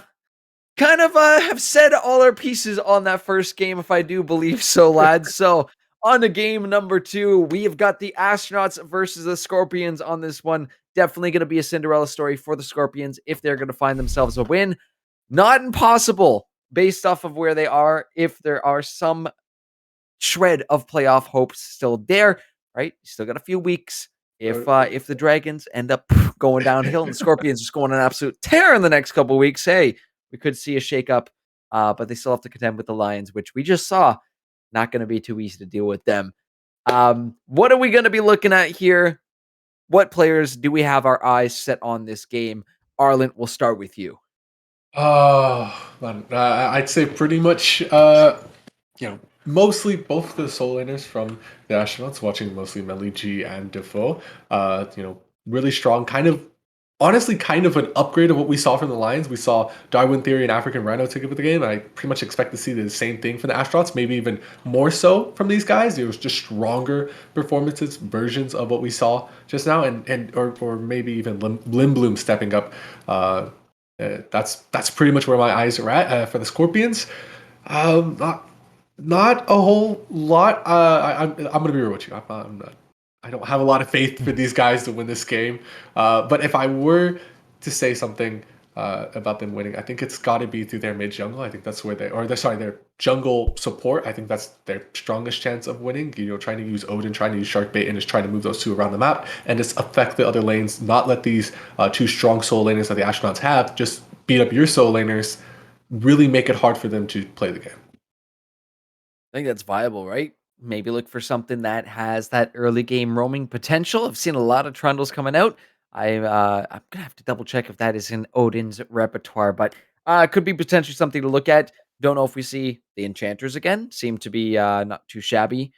of have said all our pieces on that first game, if I do believe so, lads. So on to game number 2, we have got the Astronauts versus the Scorpions on this one. Definitely going to be a Cinderella story for the Scorpions if they're going to find themselves a win. Not impossible based off of where they are. If there are some shred of playoff hopes still there, right? You still got a few weeks. If the Dragons end up going downhill and the Scorpions just going on an absolute tear in the next couple weeks, hey, we could see a shakeup. But they still have to contend with the Lions, which we just saw. Not going to be too easy to deal with them. What are we going to be looking at here? What players do we have our eyes set on this game? Arlen, we'll start with you. Man, I'd say pretty much, mostly both the soul laners from the Astronauts, watching mostly Melly G and Defoe. Really strong, honestly kind of an upgrade of what we saw from the Lions. We saw Darwin Theory and African Rhino take over the game. I pretty much expect to see the same thing for the Astronauts, maybe even more so from these guys. It was just stronger performances, versions of what we saw just now, or maybe even Limbloom stepping up. That's pretty much where my eyes are at for the Scorpions. Not a whole lot. I'm gonna be real with you. I don't have a lot of faith for these guys to win this game. But if I were to say something about them winning, I think it's got to be through their mid jungle. I think that's where their jungle support. I think that's their strongest chance of winning. Trying to use Odin, trying to use Sharkbait, and just trying to move those two around the map and just affect the other lanes. Not let these two strong soul laners that the Astronauts have just beat up your soul laners. Really make it hard for them to play the game. I think that's viable, right? Maybe look for something that has that early game roaming potential. I've seen a lot of Trundles coming out. I'm gonna have to double check if that is in Odin's repertoire, but could be potentially something to look at. Don't know if we see the Enchanters again. Seem to be not too shabby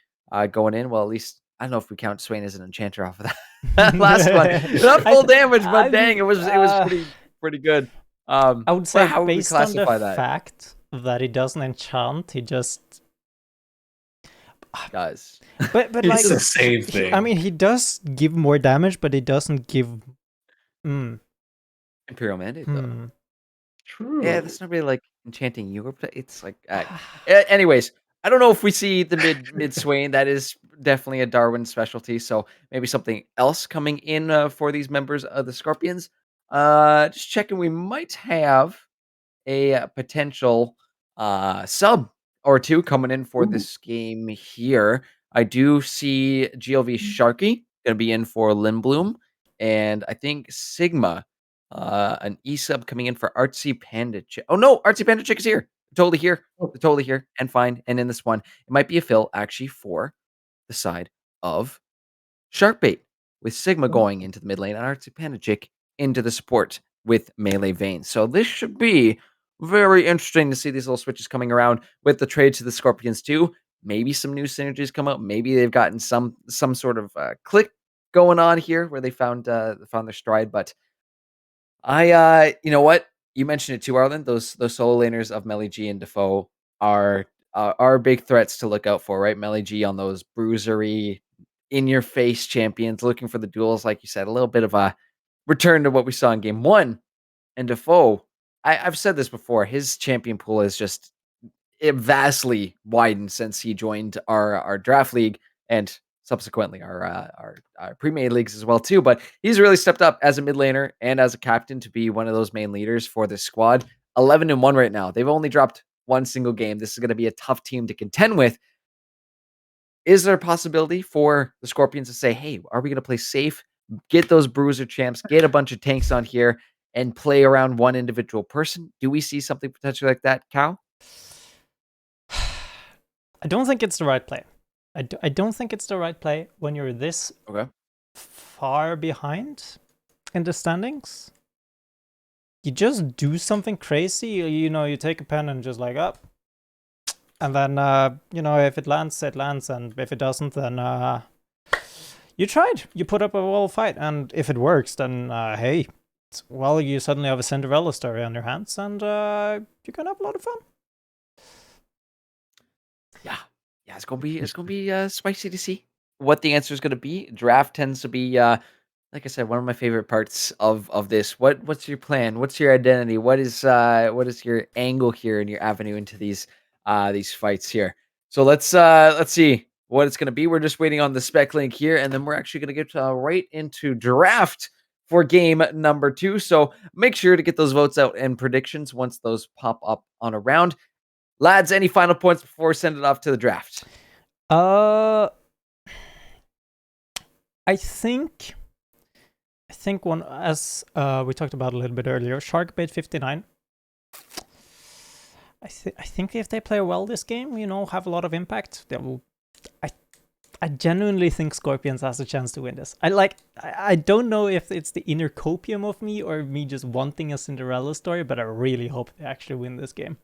going in. Well, at least I don't know if we count Swain as an Enchanter off of that last one. Not full damage, but dang, it was pretty good. I would say how would we based on the classify fact that he doesn't enchant, he just does. But It's like the same thing. I mean, he does give more damage, but he doesn't give. Imperial Mandate though. True. Yeah, that's not really like enchanting Europe. It's like, anyways, I don't know if we see the mid Swain. That is definitely a Darwin specialty. So maybe something else coming in for these members of the Scorpions. Just checking, we might have a potential sub or two coming in for this game here. I do see GLV Sharky gonna be in for Lindbloom, and I think Sigma, an E sub coming in for Artsy Panda Chick. Oh no, Artsy Panda Chick is here. Totally here. Totally here and fine. And in this one, it might be a fill actually for the side of Sharkbait, with Sigma going into the mid lane and Artsy Panda Chick into the support with Melee Vayne. So this should be very interesting to see these little switches coming around with the trades to the Scorpions too. Maybe some new synergies come up. Maybe they've gotten some sort of click going on here where they found their stride. But you know what? You mentioned it too, Arlen. Those solo laners of Melly G and Defoe are big threats to look out for, right? Melly G on those bruisery, in your face champions, looking for the duels, like you said, a little bit of a return to what we saw in game 1. And Defoe, I've said this before, his champion pool is just vastly widened since he joined our draft league and subsequently our pre-made leagues as well too. But he's really stepped up as a mid laner and as a captain to be one of those main leaders for this squad. 11-1 right now. They've only dropped one single game. This is going to be a tough team to contend with. Is there a possibility for the Scorpions to say, hey, are we going to play safe, get those bruiser champs, get a bunch of tanks on here, and play around one individual person? Do we see something potentially like that, Cal? I don't think it's the right play. I don't think it's the right play when you're this far behind in the standings. You just do something crazy. You take a pen and just like up. And then, if it lands, it lands. And if it doesn't, then you tried. You put up a whole fight. And if it works, then, hey, well, you suddenly have a Cinderella story on your hands. And you can have a lot of fun. Yeah, it's gonna be spicy to see what the answer is gonna be. Draft tends to be, like I said, one of my favorite parts of this. What's your plan? What's your identity? What is your angle here and your avenue into these fights here? So let's see what it's gonna be. We're just waiting on the spec link here, and then we're actually gonna get right into draft for game number 2. So make sure to get those votes out and predictions once those pop up on a round. Lads, any final points before we send it off to the draft? I think one, as we talked about a little bit earlier, Sharkbait 59. I think if they play well this game, have a lot of impact, they will. I genuinely think Scorpions has a chance to win this. I don't know if it's the inner copium of me or me just wanting a Cinderella story, but I really hope they actually win this game.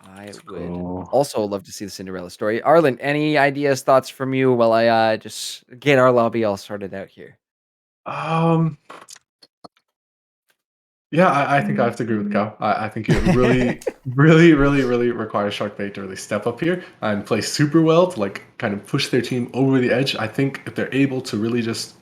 I would also love to see the Cinderella story. Arlen, any ideas, thoughts from you while I just get our lobby all sorted out here? Yeah, I think I have to agree with Cal. I think it really, really, really, really requires Sharkbait to really step up here and play super well to kind of push their team over the edge. I think if they're able to really just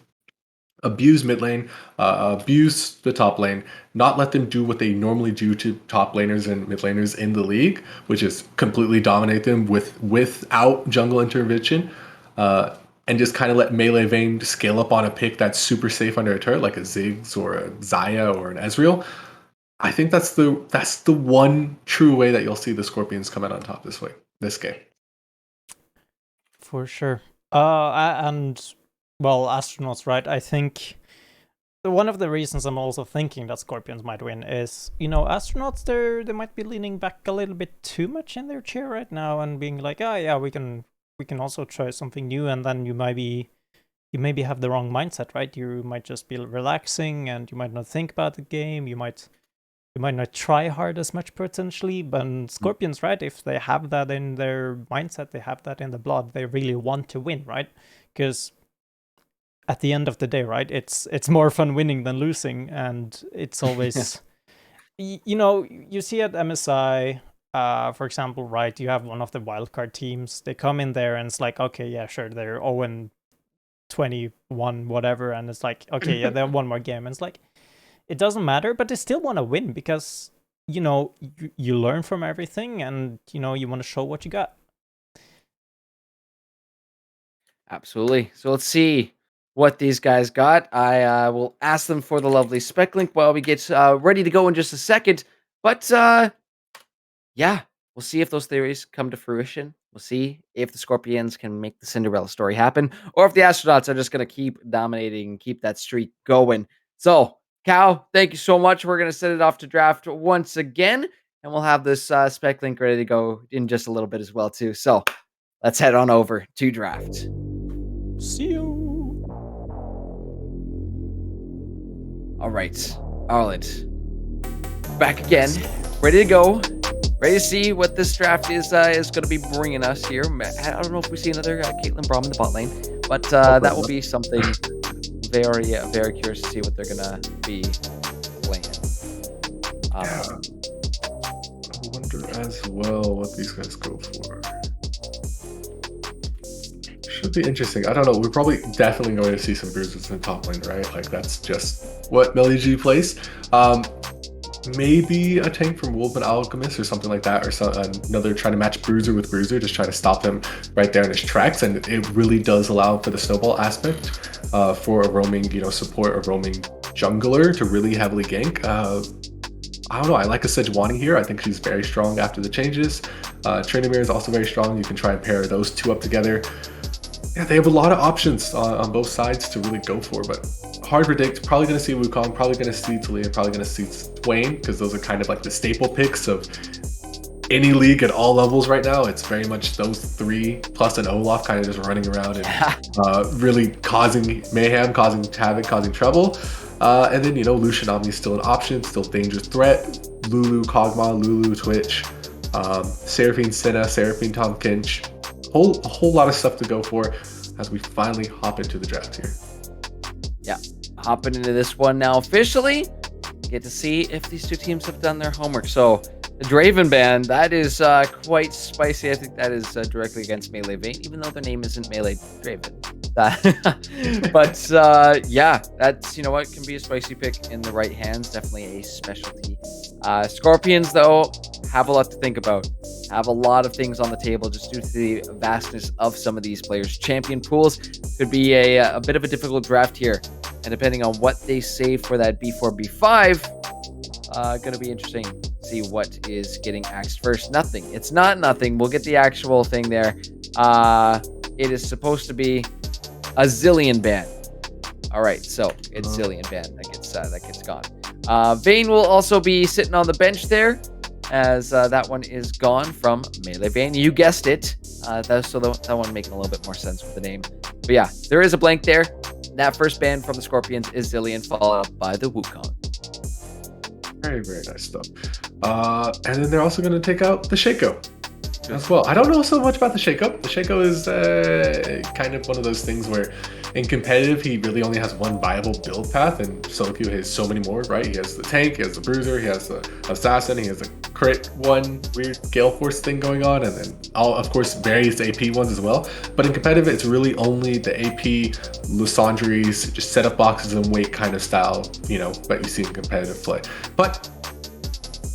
abuse mid lane, abuse the top lane, not let them do what they normally do to top laners and mid laners in the league, which is completely dominate them without jungle intervention, and just kind of let melee Vayne scale up on a pick that's super safe under a turret, like a Ziggs or a Xayah or an Ezreal. I think that's the one true way that you'll see the Scorpions come out on top this game. For sure. And well, Astronauts, right? I think one of the reasons I'm also thinking that Scorpions might win is, Astronauts, they might be leaning back a little bit too much in their chair right now and being like, oh yeah, we can also try something new, and then you maybe have the wrong mindset, right? You might just be relaxing and you might not think about the game, you might not try hard as much potentially, but Scorpions, right, if they have that in their mindset, they have that in the blood, they really want to win, right? Because at the end of the day, right, it's more fun winning than losing, and it's always you see at MSI, for example, right, you have one of the wildcard teams, they come in there and it's like, okay, yeah, sure, they're 0-21 whatever, and it's like, okay, yeah, they have one more game, and it's like, it doesn't matter, but they still want to win because you learn from everything, and you want to show what you got. Absolutely. So let's see what these guys got. I will ask them for the lovely spec link while we get ready to go in just a second. But yeah, we'll see if those theories come to fruition. We'll see if the Scorpions can make the Cinderella story happen, or if the Astronauts are just going to keep dominating and keep that streak going. So, Cal, thank you so much. We're going to send it off to draft once again, and we'll have this spec link ready to go in just a little bit as well, too. So, let's head on over to draft. See you. All right, Arlen, back again, ready to go, ready to see what this draft is going to be bringing us here. I don't know if we see another Caitlyn Braum in the bot lane, but that will be something very, very curious to see what they're going to be playing. I wonder as well what these guys go for. Should be interesting. I don't know. We're probably definitely going to see some bruises in the top lane, right? Like that's just what MeliG plays. Maybe a tank from Wolven Alchemist or something like that, or another trying to match Bruiser with Bruiser, just trying to stop him right there in his tracks. And it really does allow for the snowball aspect for a roaming, support, a roaming jungler to really heavily gank. I don't know. I like a Sejuani here. I think she's very strong after the changes. Tryndamere is also very strong. You can try and pair those two up together. Yeah, they have a lot of options on both sides to really go for, but hard to predict. Probably going to see Wukong, probably going to see Taliyah, probably going to see Swain, because those are kind of like the staple picks of any league at all levels right now. It's very much those three plus an Olaf kind of just running around and really causing mayhem, causing havoc, causing trouble. And then, Lucian Omni is still an option, still dangerous threat. Lulu, Kog'Maw, Lulu, Twitch, Seraphine, Senna, Seraphine, Tahm Kench. A whole lot of stuff to go for as we finally hop into the draft here. Yeah, hopping into this one now officially. Get to see if these two teams have done their homework. So the Draven ban, that is quite spicy. I think that is directly against Melee Vayne, even though their name isn't Melee Draven. But yeah, that's, what, can be a spicy pick in the right hands. Definitely a specialty. Scorpions, though, have a lot to think about. Have a lot of things on the table just due to the vastness of some of these players. Champion pools could be a bit of a difficult draft here. And depending on what they save for that B4, B5, going to be interesting to see what is getting axed first. Nothing. It's not nothing. We'll get the actual thing there. It is supposed to be a Zillion ban. All right, so it's Zillion ban that gets gone. Vayne will also be sitting on the bench there, as that one is gone from Melee Vayne. You guessed it. That one making a little bit more sense with the name. But yeah, there is a blank there. That first ban from the Scorpions is Zillion, followed up by the Wukong. Very, very nice stuff. And then they're also going to take out the Shaco as well. I don't know so much about the Shaco. The Shaco is kind of one of those things where in competitive, he really only has one viable build path, and solo queue has so many more, right? He has the tank, he has the bruiser, he has the assassin, he has a crit one weird Gale Force thing going on, and then of course various AP ones as well. But in competitive, it's really only the AP Lysandres, just set up boxes and wait kind of style, that you see in competitive play. But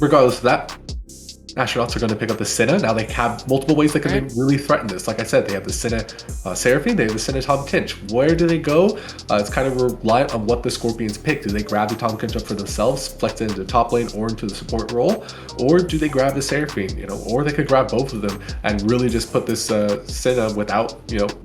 regardless of that, Astronauts are going to pick up the Senna. Now they have multiple ways they can really threaten this. Like I said, they have the Senna Seraphine, they have the Senna Tahm Kench. Where do they go? It's kind of reliant on what the Scorpions pick. Do they grab the Tahm Kench up for themselves, flex it into the top lane or into the support role? Or do they grab the Seraphine, or they could grab both of them and really just put this Senna without,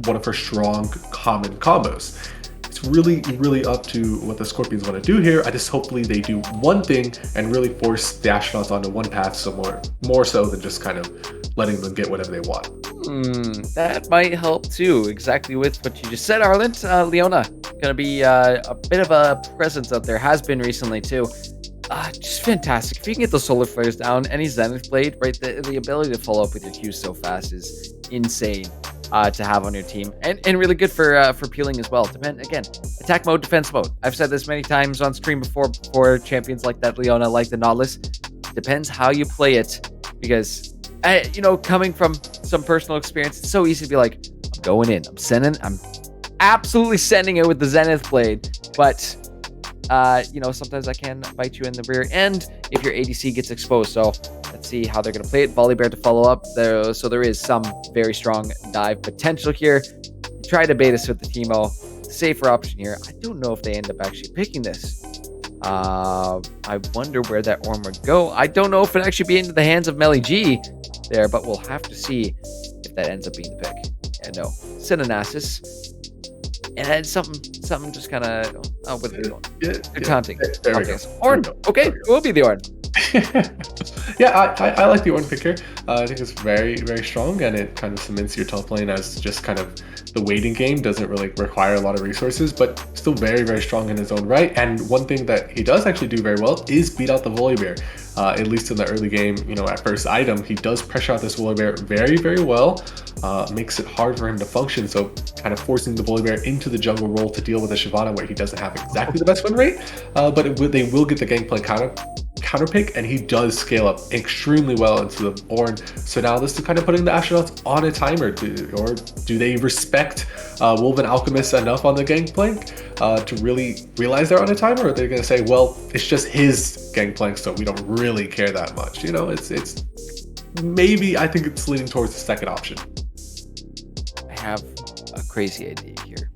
one of her strong common combos. It's really up to what the Scorpions want to do here. I just hopefully they do one thing and really force the Astronauts onto one path somewhere, more so than just kind of letting them get whatever they want. That might help too, exactly with what you just said, Arland. Leona, gonna be a bit of a presence out there, has been recently too. Just fantastic. If you can get those solar flares down, any Zenith Blade, right, the ability to follow up with your Qs so fast is insane. To have on your team, and really good for peeling as well. Depend again, attack mode, defense mode. I've said this many times on stream before for champions like that Leona, like the Nautilus. Depends how you play it, because coming from some personal experience, it's so easy to be like, I'm going in, I'm absolutely sending it with the Zenith Blade, but sometimes I can bite you in the rear end if your ADC gets exposed. So let's see how they're going to play it. Volibear to follow up there. So there is some very strong dive potential here. Try to bait us with the Teemo. Safer option here. I don't know if they end up actually picking this. I wonder where that Orm would go. I don't know if it actually be into the hands of Melly G there, but we'll have to see if that ends up being the pick. Yeah, no. Synanasis. And then something just kind of, what are they doing? They're taunting. There we go. Orn. Okay, it will be the Orn. Yeah, I like the Orn pick here. I think it's very, very strong, and it kind of cements your top lane as just kind of the waiting game. Doesn't really require a lot of resources, but still very, very strong in his own right. And one thing that he does actually do very well is beat out the Volibear. At least in the early game, at first item, he does pressure out this Volibear very, very well. Makes it hard for him to function, so kind of forcing the Volibear into the jungle role to deal with a Shyvana where he doesn't have exactly the best win rate, but they will get the gangplank counter pick, and he does scale up extremely well into the Orn. So now this is kind of putting the Astronauts on a timer, or do they respect Wolven Alchemist enough on the gangplank to really realize they're on a timer, or are they going to say, well, it's just his gangplank, so we don't really care that much? It's maybe, I think it's leaning towards the second option. I have a crazy idea here.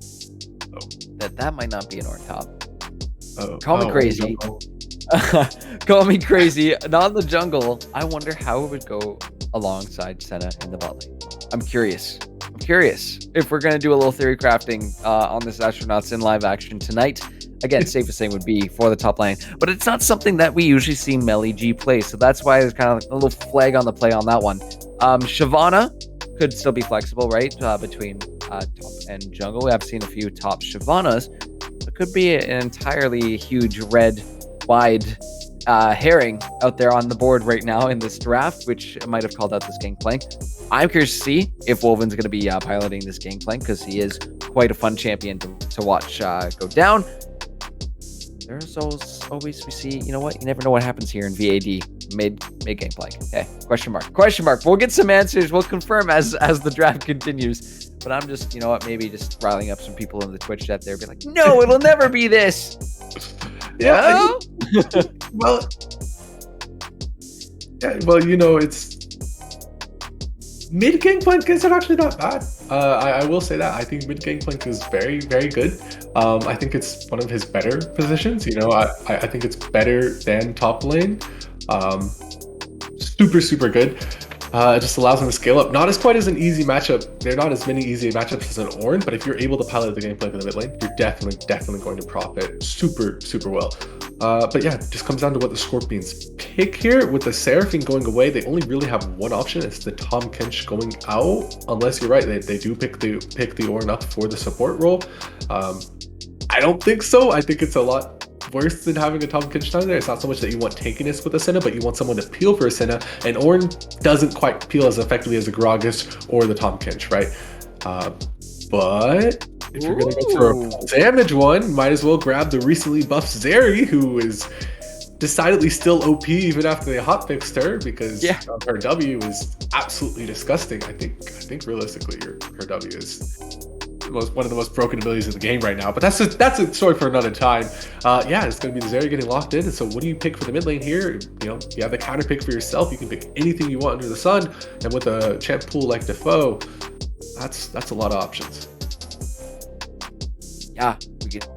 That might not be an Orn top. Call me crazy. Call me crazy. Not in the jungle. I wonder how it would go alongside Senna in the bot lane. I'm curious if we're going to do a little theory crafting on this Astronauts in live action tonight. Again, safest thing would be for the top lane, but it's not something that we usually see Melly G play, so that's why there's kind of a little flag on the play on that one. Shyvana could still be flexible, right, between top and jungle. I've seen a few top Shyvanas. It could be an entirely huge red wide herring out there on the board right now in this draft, which might have called out this Gangplank. I'm curious to see if Wolven's going to be piloting this Gangplank, because he is quite a fun champion to watch go down. There's always we see, you know what? You never know what happens here in VAD mid Gangplank. Okay, question mark. We'll get some answers. We'll confirm as the draft continues. But I'm just, you know what? Maybe just riling up some people in the Twitch chat there, be like, no, it'll never be this. Yeah. Well, you know, it's mid Gangplank is actually not bad. I will say that I think mid Gangplank is very, very good. I think it's one of his better positions. You know, I think it's better than top lane. Super good. It just allows him to scale up. Not as quite as an easy matchup. There are not as many easy matchups as an Ornn, but if you're able to pilot the Gangplank in the mid lane, you're definitely going to profit super well. But yeah, it just comes down to what the Scorpions pick here. With the Seraphine going away, they only really have one option. It's the Tahm Kench going out. Unless you're right, they do pick the Ornn up for the support role. I don't think so. I think it's a lot worse than having a Tahm Kench down there. It's not so much that you want tankiness with a Senna, but you want someone to peel for a Senna, and Ornn doesn't quite peel as effectively as a Gragas or the Tahm Kench, right? But if you're going to go for a damage one, might as well grab the recently buffed Zeri, who is decidedly still OP even after they hotfixed her, because her W is absolutely disgusting. I think realistically her W is one of the most broken abilities in the game right now, but that's a story for another time. Yeah, it's going to be the Zeri getting locked in. And so what do you pick for the mid lane here? You know, you have the counter pick for yourself. You can pick anything you want under the sun, and with a champ pool like Defoe, that's a lot of options. Yeah, we get.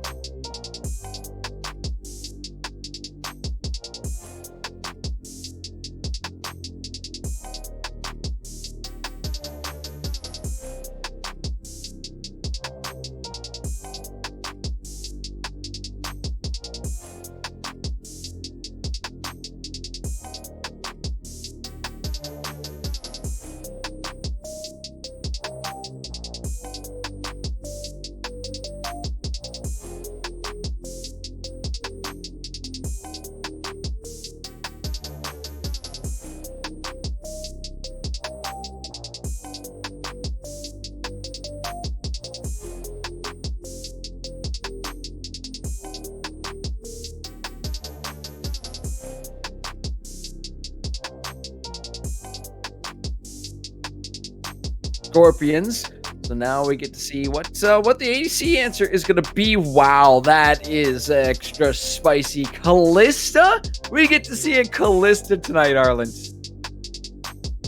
Scorpions. So now we get to see what the ADC answer is going to be. Wow, that is extra spicy. Callista? We get to see a Callista tonight, Arlen.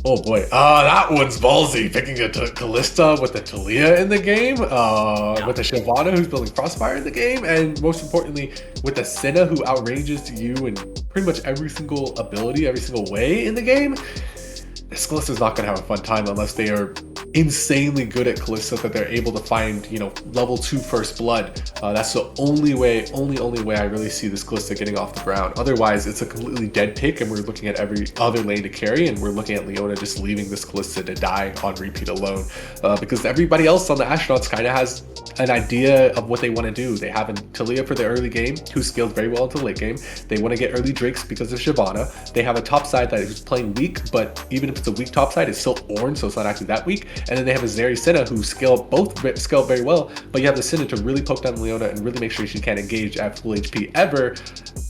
Oh boy, that one's ballsy. Picking a Callista with the Talia in the game, with the Shyvana who's building Crossfire in the game, and most importantly, with the Senna who outranges you in pretty much every single ability, every single way in the game. This Callista's not going to have a fun time unless they are insanely good at Callista, that they're able to find, you know, level 2 first blood. That's the only way I really see this Callista getting off the ground. Otherwise, it's a completely dead pick, and we're looking at every other lane to carry, and we're looking at Leona just leaving this Callista to die on repeat alone. Because everybody else on the Astronauts kind of has an idea of what they want to do. They have a Talia for the early game, who scaled very well into the late game. They want to get early Drakes because of Shyvana. They have a top side that is playing weak, but even if it's a weak top side, it's still Ornn, so it's not actually that weak. And then they have a Zeri Senna who scale very well, but you have the Senna to really poke down Leona and really make sure she can't engage at full HP ever.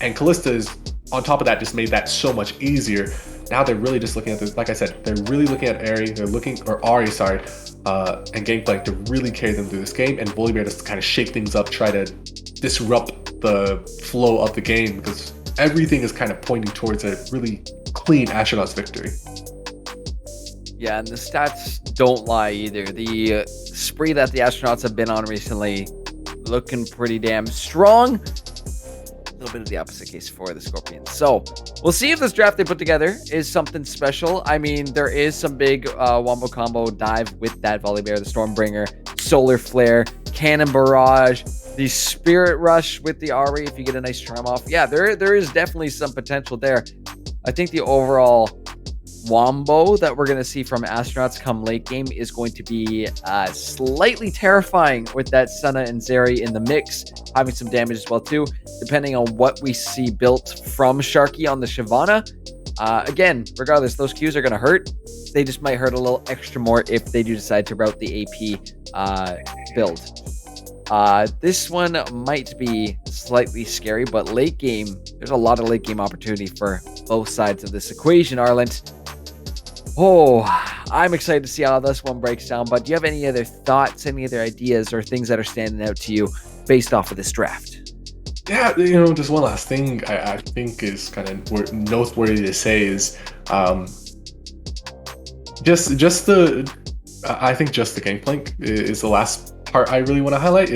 And Callista is, on top of that, just made that so much easier. Now they're really just looking at this, like I said, they're really looking at Ari, and Gangplank to really carry them through this game, and Volibear just to kind of shake things up, try to disrupt the flow of the game, because everything is kind of pointing towards a really clean Astronauts victory. Yeah, and the stats don't lie either. The spree that the Astronauts have been on recently, looking pretty damn strong. little bit of the opposite case for the Scorpions. So we'll see if this draft they put together is something special. I mean, there is some big wombo combo dive with that Volibear, the Stormbringer, Solar Flare, Cannon Barrage, the Spirit Rush with the Ari if you get a nice charm off. Yeah, there is definitely some potential there. I think the overall wombo that we're going to see from Astronauts come late game is going to be slightly terrifying with that Senna and Zeri in the mix, having some damage as well too, depending on what we see built from Sharky on the Shyvana. Again, regardless, those Qs are going to hurt. They just might hurt a little extra more if they do decide to route the AP build. This one might be slightly scary, but late game, there's a lot of late game opportunity for both sides of this equation, Arland. Oh, I'm excited to see how this one breaks down, but do you have any other thoughts, any other ideas, or things that are standing out to you based off of this draft? Yeah, just one last thing I think is kind of noteworthy to say is just the I think just the Gangplank is the last part I really want to highlight.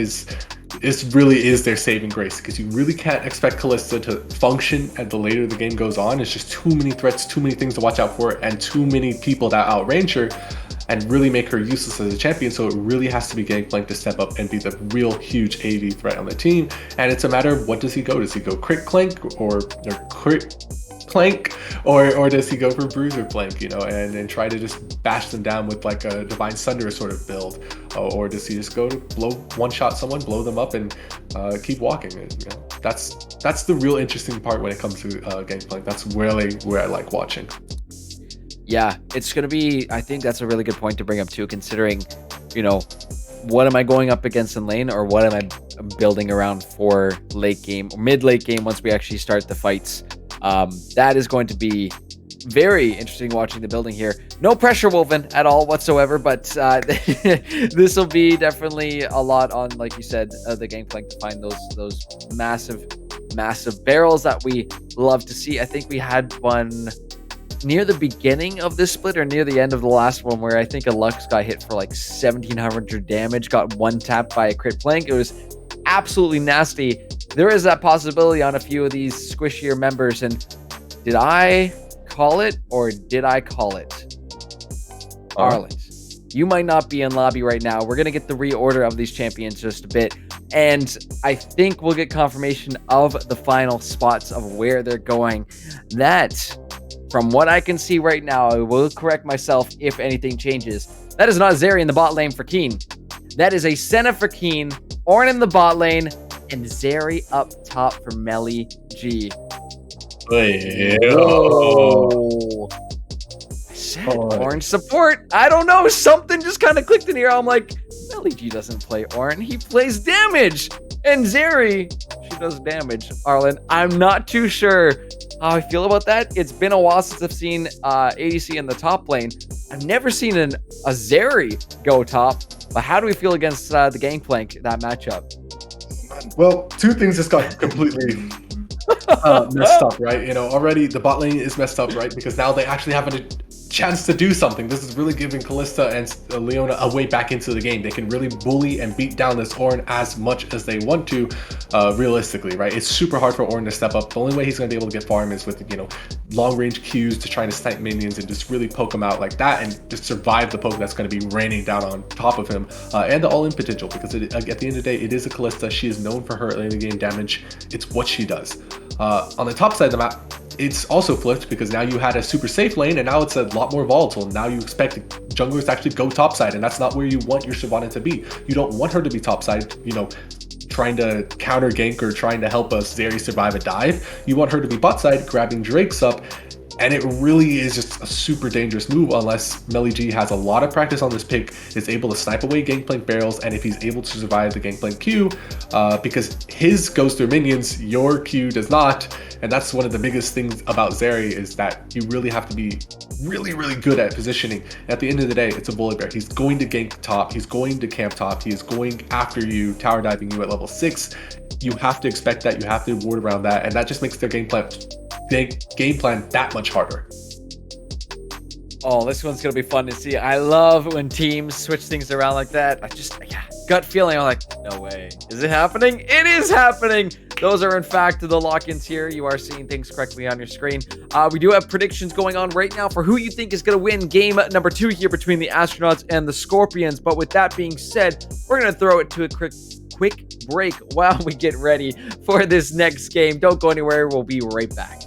Really is their saving grace, because you really can't expect Kalista to function at the later the game goes on. It's just too many threats, too many things to watch out for, and too many people that outrange her and really make her useless as a champion. So it really has to be Gangplank to step up and be the real huge AD threat on the team. And it's a matter of what does he go? Does he go Crit Clank or Crit Plank, or does he go for Bruiser Plank, and try to just bash them down with like a Divine Sunder sort of build, or does he just go to one-shot someone, blow them up, and keep walking? That's the real interesting part when it comes to Gangplank. That's really where I like watching. Yeah, it's going to be, I think that's a really good point to bring up too, considering, what am I going up against in lane, or what am I building around for late game or mid-late game once we actually start the fights. That is going to be very interesting watching the building here. No pressure woven at all whatsoever, but this will be definitely a lot on, like you said, the Gangplank to find those massive barrels that we love to see. I think we had one near the beginning of this split or near the end of the last one where I think a Lux got hit for like 1700 damage, got one tapped by a Crit Plank. It was absolutely nasty. There is that possibility on a few of these squishier members, and did I call it or did I call it? Arland, you might not be in lobby right now. We're going to get the reorder of these champions just a bit, and I think we'll get confirmation of the final spots of where they're going. That, from what I can see right now, I will correct myself if anything changes. That is not Zeri in the bot lane for Keen. That is a Senna for Keen, Ornn in the bot lane, and Zeri up top for Melly G. Oh. I said orange support. I don't know. Something just kind of clicked in here. I'm like, Melly G doesn't play Ornn. He plays damage. And Zeri, she does damage. Arlen, I'm not too sure how I feel about that. It's been a while since I've seen ADC in the top lane. I've never seen a Zeri go top. But how do we feel against the Gangplank, that matchup? Well, two things just got completely messed up, right? Already the bot lane is messed up, right? Because now they actually have a chance to do something. This is really giving Kalista and Leona a way back into the game. They can really bully and beat down this Ornn as much as they want to, realistically, right? It's super hard for Ornn to step up. The only way he's going to be able to get farm is with, long range Qs to trying to snipe minions and just really poke them out like that and just survive the poke that's going to be raining down on top of him, and the all-in potential, because at the end of the day, it is a Kalista. She is known for her early game damage. It's what she does. On the top side of the map, it's also flipped, because now you had a super safe lane and now it's a lot more volatile. Now you expect junglers to actually go topside, and that's not where you want your Shyvana to be. You don't want her to be topside, trying to counter gank or trying to help us Zeri survive a dive. You want her to be bot side, grabbing Drakes up, and it really is just a super dangerous move unless Melly G has a lot of practice on this pick, is able to snipe away Gangplank barrels, and if he's able to survive the Gangplank Q, because his goes through minions, your Q does not. And that's one of the biggest things about Zeri, is that you really have to be really, really good at positioning. At the end of the day, it's a Volibear. He's going to gank top, he's going to camp top, he is going after you, tower diving you at level 6. You have to expect that, you have to ward around that, and that just makes their game plan that much harder. Oh, this one's gonna be fun to see. I love when teams switch things around like that. Gut feeling, I'm like, no way. Is it happening? It is happening! Those are in fact the lock-ins here. You are seeing things correctly on your screen. We do have predictions going on right now for who you think is going to win game number 2 here between the Astronauts and the Scorpions. But with that being said, we're going to throw it to a quick break while we get ready for this next game. Don't go anywhere. We'll be right back.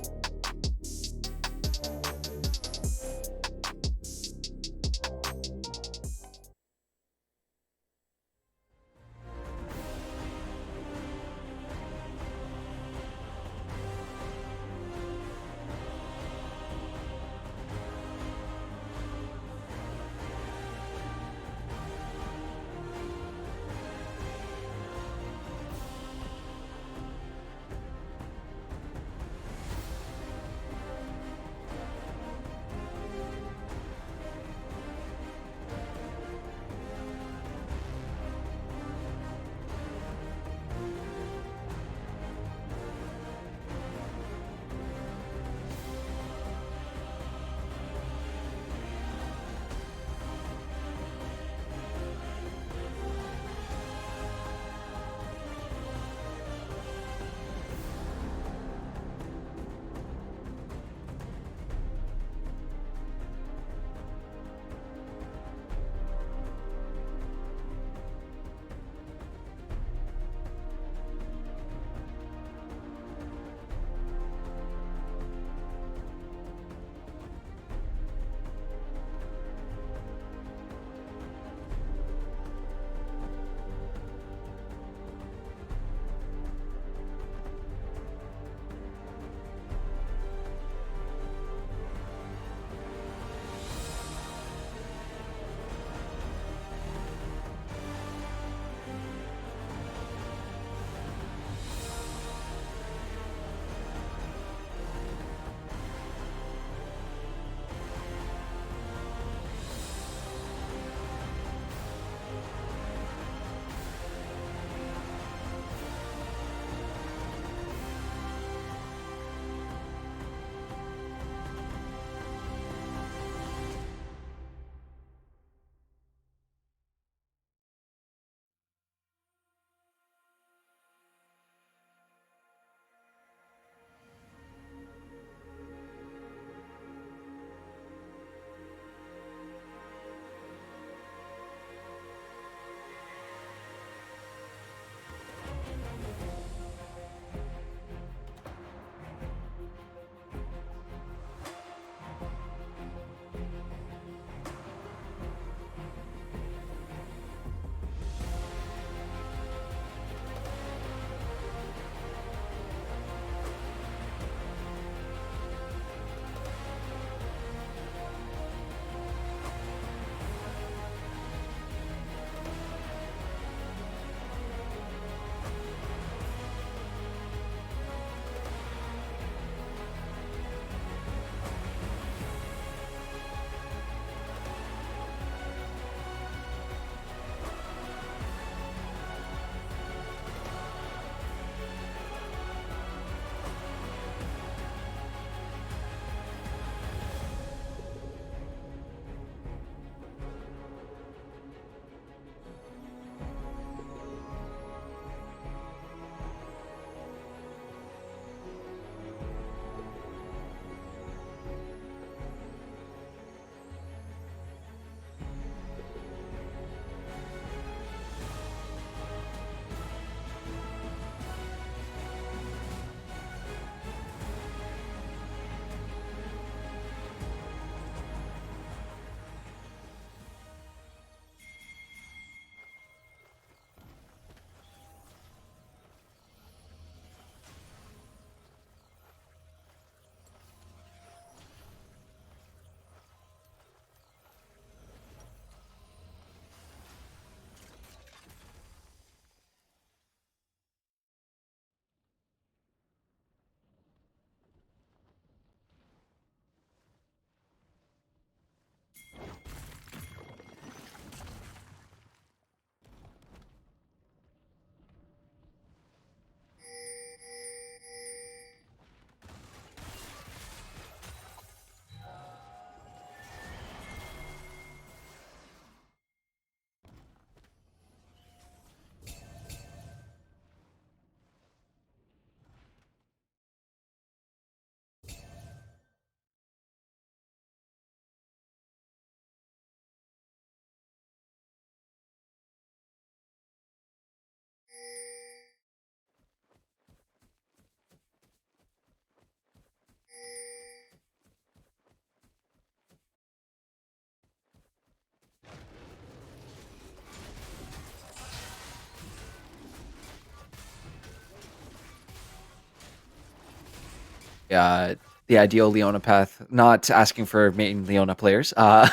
the ideal Leona path. Not asking for main Leona players. I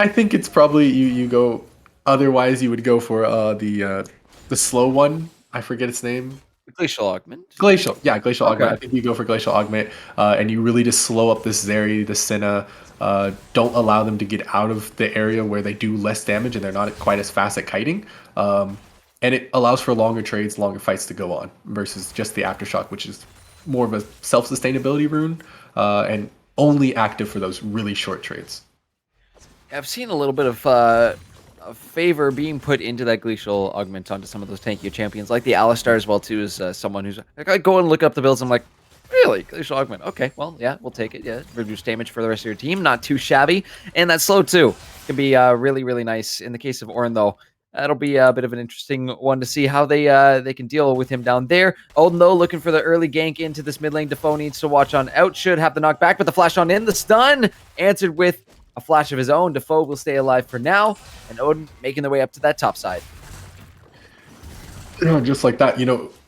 think it's probably you go. Otherwise, you would go for the slow one. I forget its name. Glacial Augment. Glacial, yeah, Glacial Augment. Okay. I think you go for Glacial Augment, and you really just slow up this Zeri, the Senna. Don't allow them to get out of the area where they do less damage and they're not quite as fast at kiting. And it allows for longer trades, longer fights to go on versus just the Aftershock, which is more of a self-sustainability rune and only active for those really short trades. I've seen a little bit of a favor being put into that Glacial Augment onto some of those tankier champions, like the Alistar as well too, is someone who's like, I go and look up the builds, I'm like, really? Glacial Augment? Okay, well, yeah, we'll take it. Yeah, reduce damage for the rest of your team, not too shabby, and that slow too can be really, really nice. In the case of Ornn, though, that'll be a bit of an interesting one to see how they can deal with him down there. Odin, though, looking for the early gank into this mid lane. Defoe needs to watch on out, should have the knockback, but the flash on in, the stun answered with a flash of his own. Defoe will stay alive for now, and Odin making their way up to that top side. Just like that,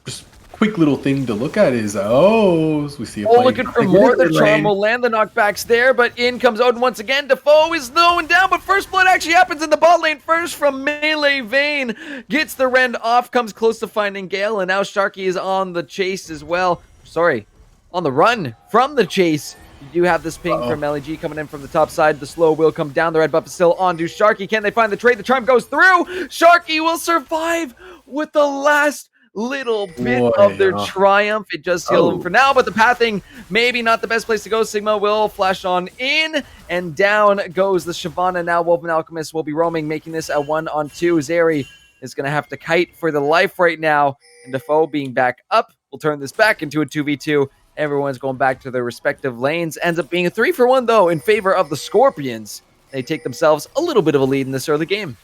just quick little thing to look at is, we see a play. Looking for more. The charm will land the knockbacks there, but in comes Odin once again. Defoe is going down, but first blood actually happens in the bot lane first from Melee Vayne. Gets the rend off, comes close to finding Gale, and now Sharky is on the chase as well. Sorry, on the run from the chase. You do have this ping from LEG coming in from the top side. The slow will come down. The red buff is still on to Sharky. Can they find the trade? The charm goes through. Sharky will survive with the last little bit of their triumph. It just healed him for now, but the pathing, maybe not the best place to go. Sigma will flash on in, and down goes the Shyvana. Now Wolfman Alchemist will be roaming, making this a 1-on-2. Zeri is going to have to kite for the life right now, and Defoe being back up will turn this back into a 2v2. Everyone's going back to their respective lanes. Ends up being a 3-for-1, though, in favor of the Scorpions. They take themselves a little bit of a lead in this early game.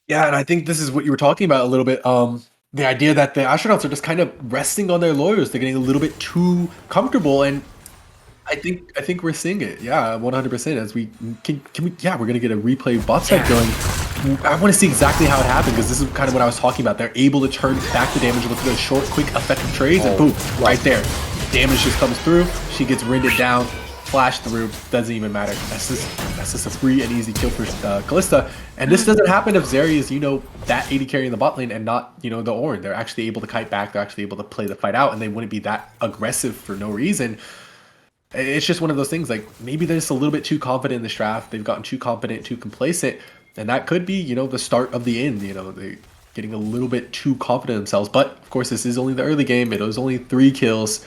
Yeah, and I think this is what you were talking about a little bit. The idea that the astronauts are just kind of resting on their laurels. They're getting a little bit too comfortable, and I think we're seeing it. Yeah, 100%. As we can we, yeah, we're gonna get a replay bot side going. I want to see exactly how it happened, because this is kind of what I was talking about. They're able to turn back the damage with those short, quick, effective trades, and boom, right there. Damage just comes through. She gets rendered down, flash through. Doesn't even matter. That's just a free and easy kill for Kalista. And this doesn't happen if Zeri is, that 80 carry in the bot lane and not, the Ornn. They're actually able to kite back. They're actually able to play the fight out, and they wouldn't be that aggressive for no reason. It's just one of those things, like, maybe they're just a little bit too confident in this draft. They've gotten too confident, too complacent, and that could be, the start of the end. They're getting a little bit too confident in themselves. But, of course, this is only the early game. It was only 3 kills.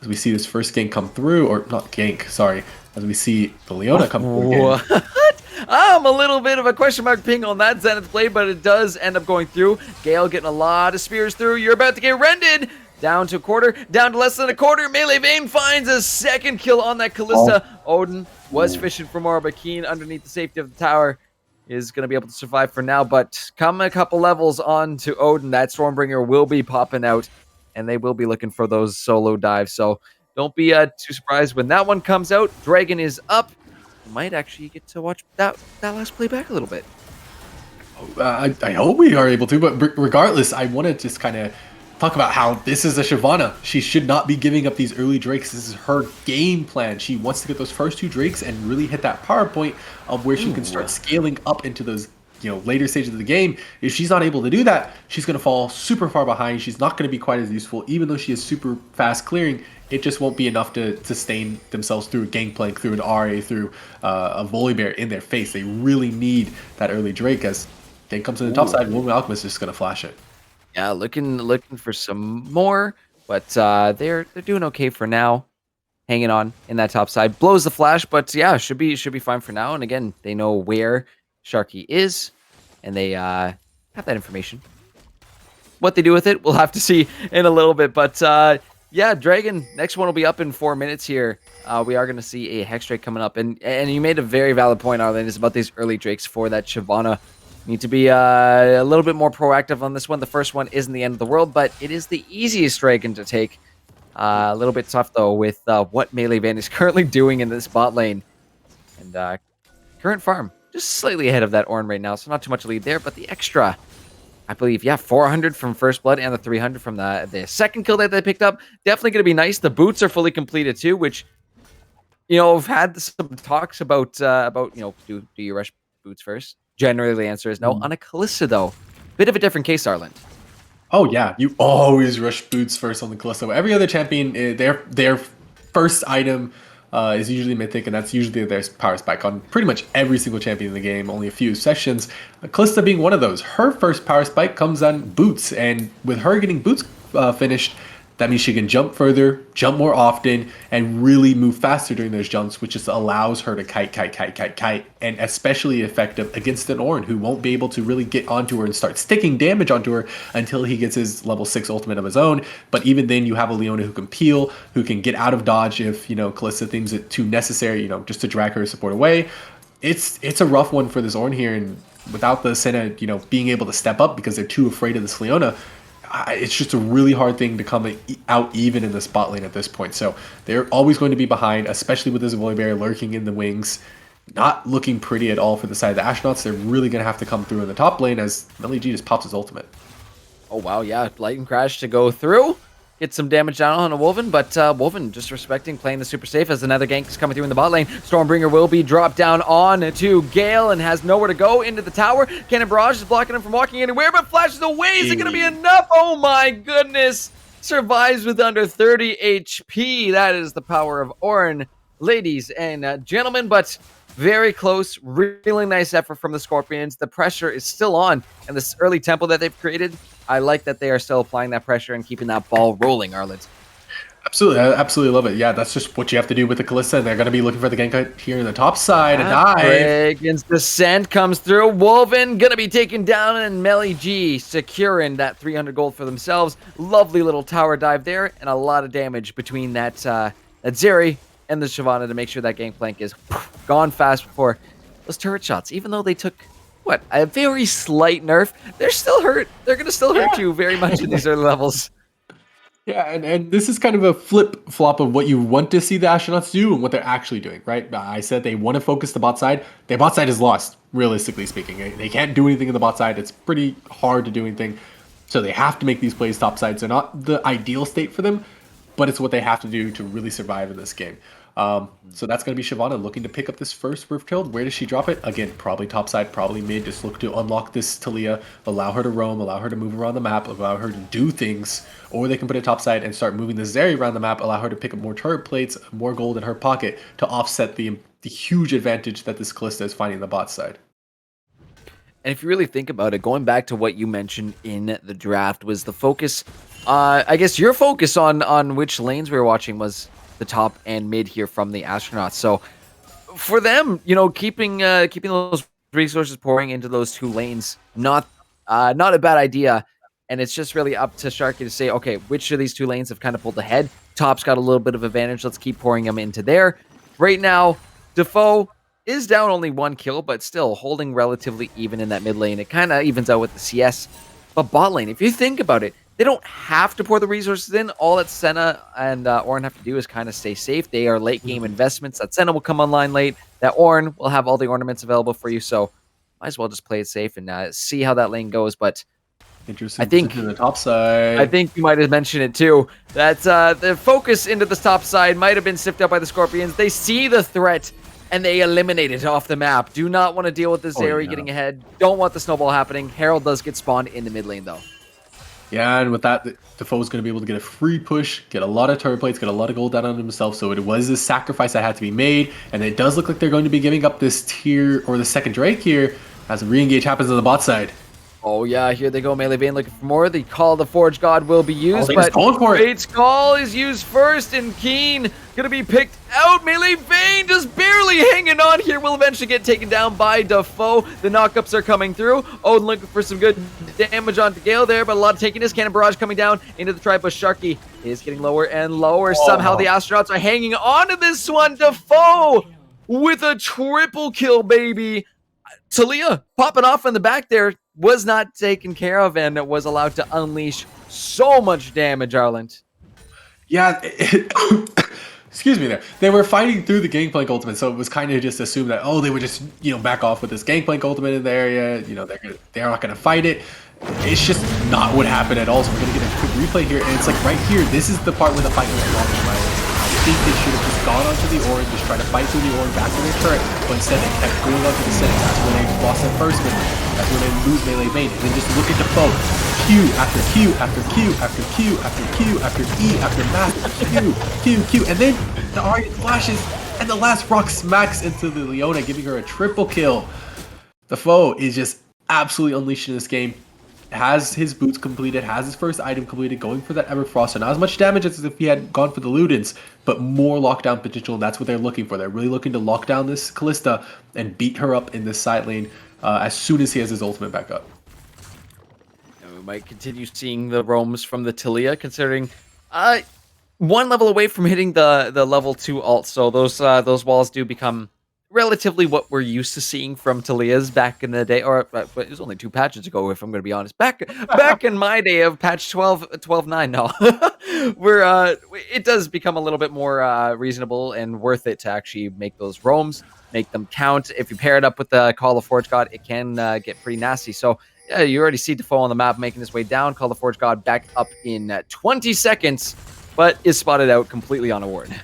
As we see this first gank come through, or not gank, sorry, as we see the Leona come through again. What? I'm a little bit of a question mark ping on that Zenith blade, but it does end up going through. Gale getting a lot of spears through. You're about to get rended. Down to a quarter, down to less than a quarter. Melee Vayne finds a second kill on that Kalista. Odin was fishing for more, but Keen underneath the safety of the tower is going to be able to survive for now. But come a couple levels on to Odin, that Stormbringer will be popping out, and they will be looking for those solo dives. So don't be too surprised when that one comes out. Dragon is up. You might actually get to watch that last play back a little bit. I hope we are able to, but regardless, I want to just kind of talk about how this is a Shyvana. She should not be giving up these early Drakes. This is her game plan. She wants to get those first 2 Drakes and really hit that power point of where she can start scaling up into those later stages of the game. If she's not able to do that, she's going to fall super far behind. She's not going to be quite as useful, even though she is super fast clearing. It just won't be enough to sustain themselves through a Gangplank, through an RA, through a Volibear in their face. They really need that early Drake. As Gank comes to the top side, Wolfman Alchemist is just going to flash it. Yeah, looking for some more, but they're doing okay for now. Hanging on in that top side, blows the flash, but yeah, should be fine for now. And again, they know where Sharky is, and they have that information. What they do with it, we'll have to see in a little bit. But yeah, Dragon, next one will be up in 4 minutes here. We are going to see a Hex Drake coming up, and you made a very valid point, Arlen, is about these early Drakes for that Shyvana. Need to be a little bit more proactive on this one. The first one isn't the end of the world, but it is the easiest Dragon to take. A little bit tough, though, with what Melee Vayne is currently doing in this bot lane. And current farm, just slightly ahead of that Ornn right now, so not too much lead there, but the extra I believe, yeah, 400 from First Blood and the 300 from the second kill that they picked up. Definitely going to be nice. The boots are fully completed too, which, I've had some talks about, do you rush boots first? Generally, the answer is no. On a Kalista, though, bit of a different case, Arland. Oh yeah, you always rush boots first on the Callisto. Every other champion, their first item is usually mythic, and that's usually their power spike on pretty much every single champion in the game. Only a few exceptions. Callisto being one of those. Her first power spike comes on boots, and with her getting boots finished, that means she can jump further, jump more often, and really move faster during those jumps, which just allows her to kite, and especially effective against an Ornn who won't be able to really get onto her and start sticking damage onto her until he gets his level 6 ultimate of his own. But even then, you have a Leona who can peel, who can get out of dodge if, Kalista thinks it too necessary, just to drag her support away. It's a rough one for this Ornn here, and without the Senna, being able to step up because they're too afraid of this Leona, it's just a really hard thing to come out even in the spot lane at this point. So they're always going to be behind, especially with this Volibear lurking in the wings, not looking pretty at all for the side of the Astronauts. They're really going to have to come through in the top lane as LG just pops his ultimate. Oh, wow, yeah. Lightning Crash to go through. Get some damage down on a Wolven, but Wolven just respecting, playing the super safe as another gank is coming through in the bot lane. Stormbringer will be dropped down on to Gale and has nowhere to go into the tower. Cannon Barrage is blocking him from walking anywhere, but flashes away. Is it going to be enough? Oh my goodness. Survives with under 30 HP. That is the power of Ornn, ladies and gentlemen, but very close. Really nice effort from the Scorpions. The pressure is still on, and this early tempo that they've created, I like that they are still applying that pressure and keeping that ball rolling, Arlet. Absolutely, I absolutely love it. Yeah, that's just what you have to do with the Kalista. They're going to be looking for the gank here in the top side. And Dragon's Descent comes through. Wolven going to be taken down, and Melly G securing that 300 gold for themselves. Lovely little tower dive there, and a lot of damage between that Zeri and the Shyvana to make sure that Gangplank is gone fast before those turret shots. Even though they took, a very slight nerf, they're still hurt. They're going to still hurt you very much in these early levels. Yeah, and this is kind of a flip-flop of what you want to see the Astronauts do and what they're actually doing, right? I said they want to focus the bot side. Their bot side is lost, realistically speaking. They can't do anything in the bot side. It's pretty hard to do anything. So they have to make these plays top sides. They're not the ideal state for them, but it's what they have to do to really survive in this game. So that's going to be Shyvana looking to pick up this first Rift Herald. Where does she drop it? Again, probably top side, probably mid. Just look to unlock this Talia, allow her to roam, allow her to move around the map, allow her to do things. Or they can put it top side and start moving the Zeri around the map, allow her to pick up more turret plates, more gold in her pocket to offset the huge advantage that this Kalista is finding in the bot side. And if you really think about it, going back to what you mentioned in the draft was the focus, I guess your focus on which lanes we were watching was the top and mid here from the Astronauts. So for them, keeping those resources pouring into those two lanes, not a bad idea. And it's just really up to Sharky to say, okay, which of these two lanes have kind of pulled ahead? Top's got a little bit of advantage. Let's keep pouring them into there. Right now, Defoe is down only 1 kill, but still holding relatively even in that mid lane. It kind of evens out with the CS. But bot lane, if you think about it, they don't have to pour the resources in. All that Senna and Ornn have to do is kind of stay safe. They are late game investments. That Senna will come online late. That Ornn will have all the ornaments available for you. So might as well just play it safe and see how that lane goes. But interesting. I think to the top side. I think you might have mentioned it too. That the focus into the top side might have been sniffed out by the Scorpions. They see the threat and they eliminate it off the map. Do not want to deal with the Zeri getting ahead. Don't want the snowball happening. Herald does get spawned in the mid lane though. Yeah, and with that, Defoe is going to be able to get a free push, get a lot of turret plates, get a lot of gold down on himself. So it was a sacrifice that had to be made, and it does look like they're going to be giving up this tier or the second Drake here as a re-engage happens on the bot side. Oh yeah, here they go. Melee Vayne looking for more. The Call of the Forge God will be used, but Fate's Call is used first, and Keen gonna be picked out. Melee Vayne just barely hanging on here. Will eventually get taken down by Defoe. The knockups are coming through. Odin looking for some good damage onto Gale there, but a lot of taking this. Cannon Barrage coming down into the tribush. Sharky is getting lower and lower. Somehow the Astronauts are hanging on to this one. Defoe with a triple kill, baby. Talia popping off in the back there was not taken care of and was allowed to unleash so much damage, Arland. Yeah, excuse me there. They were fighting through the Gangplank ultimate, so it was kind of just assumed that, they would just, back off with this Gangplank ultimate in the area. They're not going to fight it. it's just not what happened at all. So we're gonna get a quick replay here, and it's like right here. This is the part where the fight went wrong in my opinion. I think they should have just gone onto the orb, just try to fight through the orb back to their turret, but instead they kept going onto the center. That's where they lost their first minute. That's where they lose melee vein. And then just look at the foe. Q after Q after Q after Q after Q after E after mass Q, and then the Arya flashes, and the last rock smacks into the Leona, giving her a triple kill. The foe is just absolutely unleashed in this game. Has his boots completed, has his first item completed, going for that Everfrost. So not as much damage as if he had gone for the Ludens, but more lockdown potential, and that's what they're looking for. They're really looking to lock down this Callista and beat her up in this side lane as soon as he has his ultimate back up. And we might continue seeing the roams from the Talia, considering one level away from hitting the level 2 ult. So those walls do become relatively what we're used to seeing from Talia's back in the day, or it was only 2 patches ago, if I'm going to be honest. Back in my day of patch 12.9, no, where it does become a little bit more reasonable and worth it to actually make those roams, make them count. If you pair it up with the Call of Forge God, it can get pretty nasty. So yeah, you already see Defoe on the map making his way down. Call of Forge God back up in 20 seconds, but is spotted out completely on a ward.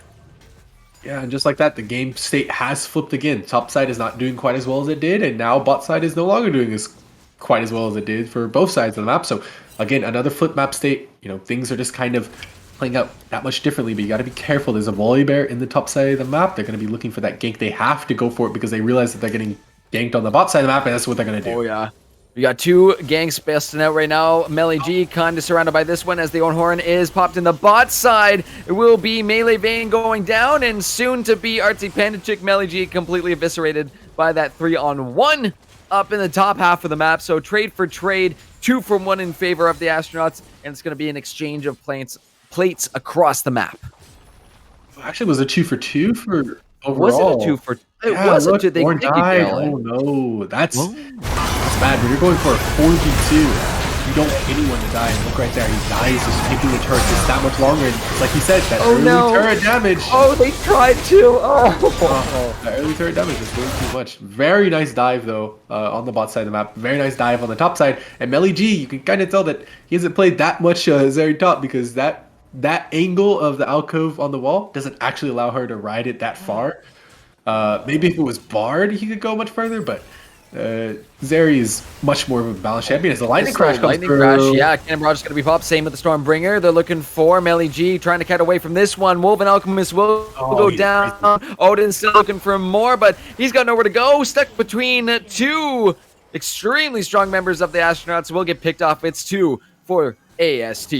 Yeah, and just like that, the game state has flipped again. Top side is not doing quite as well as it did, and now bot side is no longer doing quite as well as it did for both sides of the map. So again, another flip map state. You know, things are just kind of playing out that much differently, but you got to be careful. There's a Volibear in the top side of the map. They're going to be looking for that gank. They have to go for it because they realize that they're getting ganked on the bot side of the map, and that's what they're going to do. Oh, yeah. We got 2 ganks busting out right now. Melee G kind of surrounded by this one as the Horn is popped in the bot side. It will be Melee Vein going down, and soon to be Artsy Panda Chick. Melee G completely eviscerated by that 3-on-1 up in the top half of the map. So trade for trade, 2 for 1 in favor of the Astronauts, and it's going to be an exchange of plates across the map. Actually, it was a 2 for 2 for overall. Was it a 2 for 2? It wasn't. They died. Oh no, that's bad. When you're going for a 4v2, you don't want anyone to die. And look right there, he dies just taking the turret just that much longer. And like you said, that early turret damage. Oh, they tried to. Oh. That early turret damage is doing too much. Very nice dive though on the bot side of the map. Very nice dive on the top side. And Melee G, you can kind of tell that he hasn't played that much Zeri top because that angle of the alcove on the wall doesn't actually allow her to ride it that far. Maybe if it was barred, he could go much further, but Zeri is much more of a balanced champion as the lightning crash comes through. Yeah, Cannon Barrage is going to be popped. Same with the Stormbringer. They're looking for Melee G, trying to cut away from this one. Wolven Alchemist will go down. Odin's still looking for more, but he's got nowhere to go. Stuck between 2 extremely strong members of the Astronauts. Will get picked off. It's 2 for AST.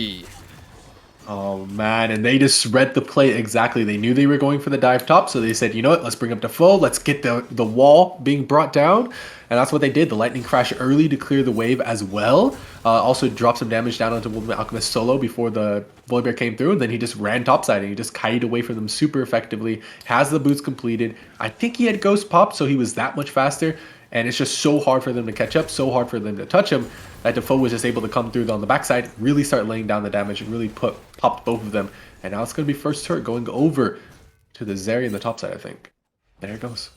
Oh man, and they just read the play exactly. They knew they were going for the dive top, so they said, you know what, let's bring up Defoe, let's get the wall being brought down. And that's what they did. The lightning crash early to clear the wave as well. Also dropped some damage down onto Wolven Alchemist solo before the Volibear came through, and then he just ran topside and he just kited away from them super effectively. Has the boots completed. I think he had Ghost Pop, so he was that much faster. And it's just so hard for them to catch up, so hard for them to touch him, that Defoe was just able to come through on the backside, really start laying down the damage, and really popped both of them. And now it's going to be first turret going over to the Zeri in the top side, I think. There it goes.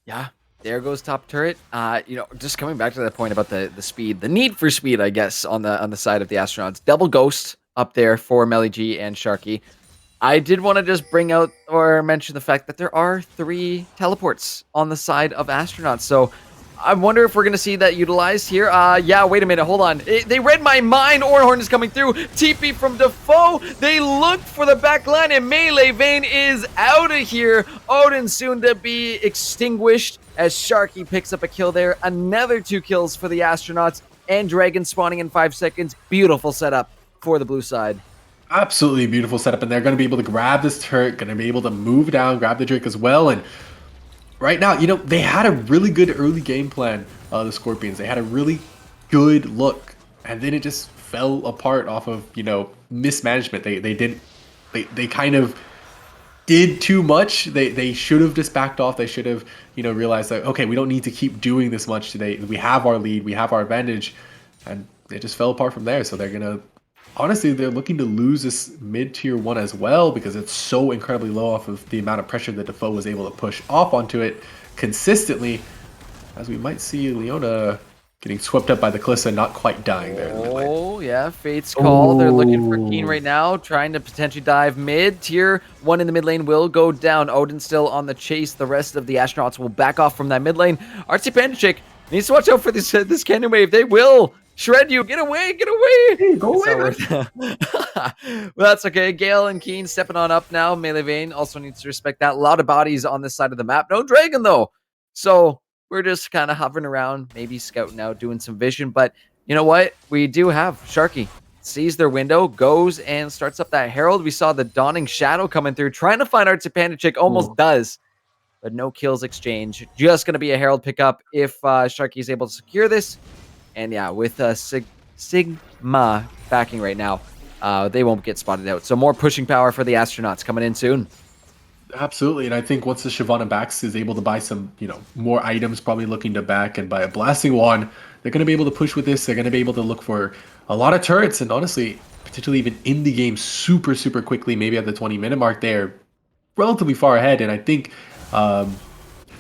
Yeah, there goes top turret. You know, just coming back to that point about the speed, the need for speed, I guess, on the side of the Astronauts. Double Ghost up there for Melee G and Sharky. I did want to just bring out or mention the fact that there are 3 teleports on the side of Astronauts. So I wonder if we're going to see that utilized here. Yeah, wait a minute. Hold on. They read my mind. Ornhorn is coming through. TP from Defoe. They looked for the back line, and Melee Vein is out of here. Odin soon to be extinguished as Sharky picks up a kill there. Another 2 kills for the Astronauts, and Dragon spawning in 5 seconds. Beautiful setup for the blue side. Absolutely beautiful setup, and they're going to be able to grab this turret, going to be able to move down, grab the Drake as well. And right now, you know, they had a really good early game plan, the Scorpions. They had a really good look, and then it just fell apart off of, you know, mismanagement. They kind of did too much. They should have just backed off. They should have, you know, realized that, okay, we don't need to keep doing this much today. We have our lead, we have our advantage, and it just fell apart from there. So they're going to, honestly, they're looking to lose this mid-tier 1 as well because it's so incredibly low off of the amount of pressure that Defoe was able to push off onto it consistently. As we might see Leona getting swept up by the Kalista, not quite dying there in the mid lane. Oh, yeah, Fate's call. They're looking for Keen Ooh. right now, trying to potentially dive mid. Tier 1 in the mid lane will go down. Odin still on the chase. The rest of the astronauts will back off from that mid lane. Artsy Pandachik needs to watch out for this cannon wave. They will shred you. Get away, get away. Hey, go away, man. Well, that's okay. Gale and Keen stepping on up now. Melee Vayne also needs to respect that. A lot of bodies on this side of the map. No dragon, though. So we're just kind of hovering around, maybe scouting out, doing some vision. But you know what? We do have Sharky. Sees their window, goes and starts up that Herald. We saw the Dawning Shadow coming through, trying to find Artsy Pandachik. Almost does, but no kills exchange. Just going to be a Herald pickup if Sharky is able to secure this. And yeah, with Sigma backing right now, they won't get spotted out. So more pushing power for the astronauts coming in soon. Absolutely, and I think once the Shyvana backs is able to buy some, more items, probably looking to back and buy a Blasting Wand, they're going to be able to push with this. They're going to be able to look for a lot of turrets, and honestly, potentially even in the game super, super quickly, maybe at the 20-minute mark, they're relatively far ahead, and I think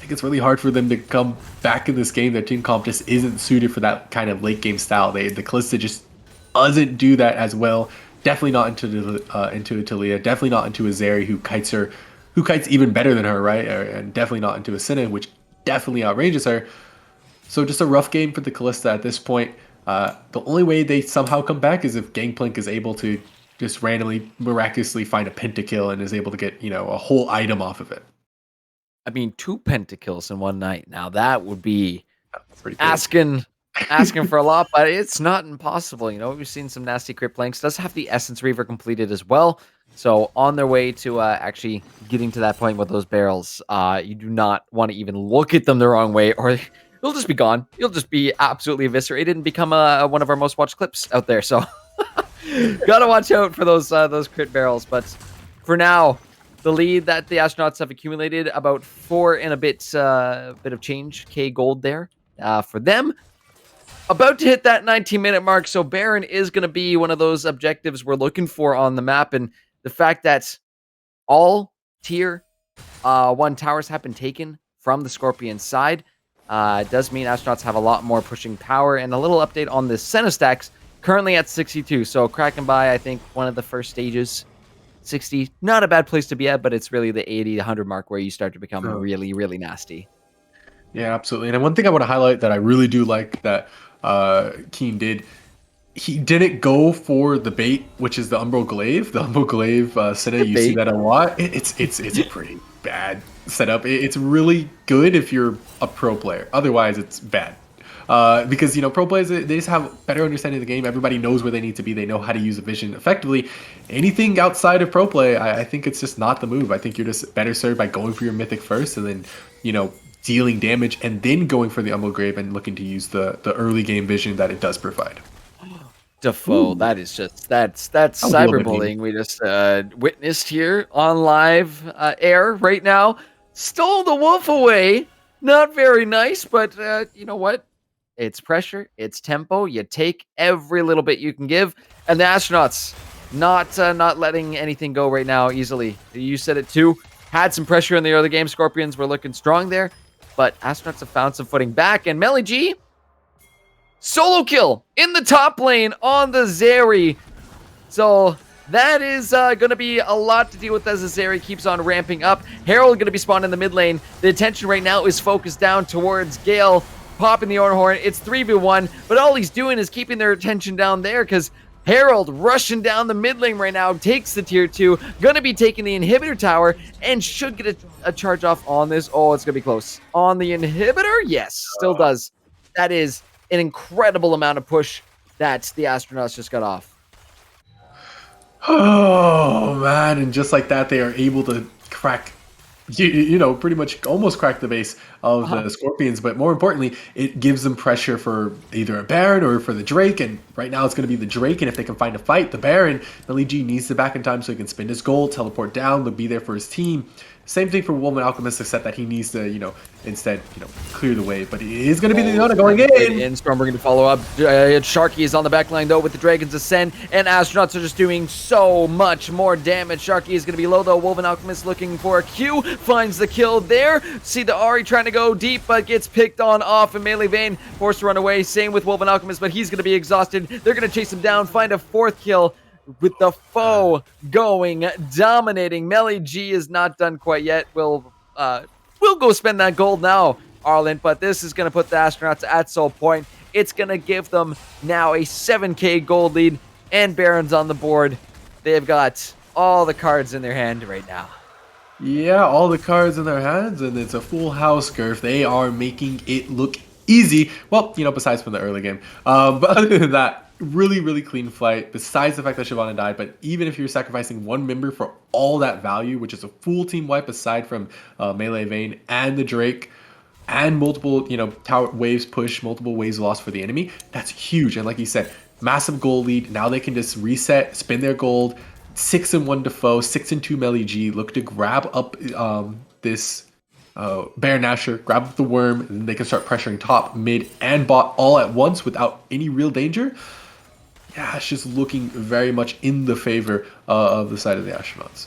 it's really hard for them to come back in this game. Their team comp just isn't suited for that kind of late game style. The Kalista just doesn't do that as well. Definitely not into Talia. Definitely not into a Zeri who kites even better than her, right? And definitely not into a Senna, which definitely outranges her. So just a rough game for the Kalista at this point. The only way they somehow come back is if Gangplank is able to just randomly, miraculously find a pentakill and is able to get, a whole item off of it. I mean, 2 pentakills in one night. Now that would be Pretty good. asking for a lot, but it's not impossible. We've seen some nasty crit planks. Does have the Essence Reaver completed as well. So on their way to actually getting to that point with those barrels, you do not want to even look at them the wrong way, or you'll just be gone. You'll just be absolutely eviscerated and become one of our most watched clips out there. So gotta watch out for those crit barrels. But for now, the lead that the astronauts have accumulated, about 4 and a bit of change, K gold there for them. About to hit that 19-minute mark, so Baron is going to be one of those objectives we're looking for on the map, and the fact that all tier 1 towers have been taken from the Scorpion side does mean astronauts have a lot more pushing power. And a little update on the Senna stacks, currently at 62, so cracking by, I think, one of the first stages. 60, not a bad place to be at, but it's really the 80 to 100 mark where you start to become really, really nasty. Yeah, absolutely. And one thing I want to highlight that I really do like that Keen did, he didn't go for the bait, which is the Umbral Glaive. The Umbral Glaive Senna, you see that a lot. It's a pretty bad setup. It's really good if you're a pro player. Otherwise, it's bad. Because pro players, they just have better understanding of the game. Everybody knows where they need to be. They know how to use a vision effectively. Anything outside of pro play, I think it's just not the move. I think you're just better served by going for your mythic first, and then dealing damage, and then going for the Umbral Grave and looking to use the early game vision that it does provide. Defoe, that's cyberbullying we just witnessed here on live air right now. Stole the wolf away. Not very nice, but you know what? It's pressure, it's tempo. You take every little bit you can give, and the astronauts not letting anything go right now easily. You said it too. Had some pressure in the early game. Scorpions were looking strong there, but astronauts have found some footing back. And Melly G, solo kill in the top lane on the Zeri. So that is going to be a lot to deal with as the Zeri keeps on ramping up. Herald going to be spawned in the mid lane. The attention right now is focused down towards Gale, popping the Horn. It's 3v1, but all he's doing is keeping their attention down there because Herald rushing down the mid lane right now, takes the tier 2, going to be taking the inhibitor tower, and should get a charge off on this. Oh, it's going to be close. On the inhibitor? Yes, still does. That is an incredible amount of push that the astronauts just got off. Oh, man. And just like that, they are able to crack, pretty much almost crack the base of the Scorpions. But more importantly, it gives them pressure for either a Baron or for the Drake. And right now it's going to be the Drake. And if they can find a fight, the Baron, LEG needs to back in time so he can spend his gold, teleport down, but be there for his team. Same thing for Woman Alchemist, except that he needs to, instead, clear the way. But it is going to be the Leona going in. Stormbringer going to follow up. Sharky is on the back line, though, with the Dragon's Ascend, and Astronauts are just doing so much more damage. Sharky is going to be low, though. Woven Alchemist looking for a Q, finds the kill there. See the Ari trying to go deep, but gets picked on off, and Melee Vayne forced to run away. Same with Woven Alchemist, but he's going to be exhausted. They're going to chase him down, find a 4th kill, with the foe going, dominating. Melee G is not done quite yet. We'll go spend that gold now, Arlen, but this is going to put the Astronauts at Soul Point. It's going to give them now a 7k gold lead, and Baron's on the board. They've got all the cards in their hand right now. Yeah, all the cards in their hands, and it's a full house, Gurf. They are making it look easy. Well, besides from the early game. But other than that, really, really clean fight, besides the fact that Shyvana died. But even if you're sacrificing one member for all that value, which is a full team wipe aside from Melee Vayne and the Drake, and multiple, tower waves push, multiple waves lost for the enemy, that's huge. And like you said, massive gold lead. Now they can just reset, spin their gold, 6-1 Defoe, 6-2 Melee G, look to grab up this Baron Nashor, grab up the worm, and then they can start pressuring top, mid, and bot all at once without any real danger. Yeah, it's just looking very much in the favor of the side of the Astronauts.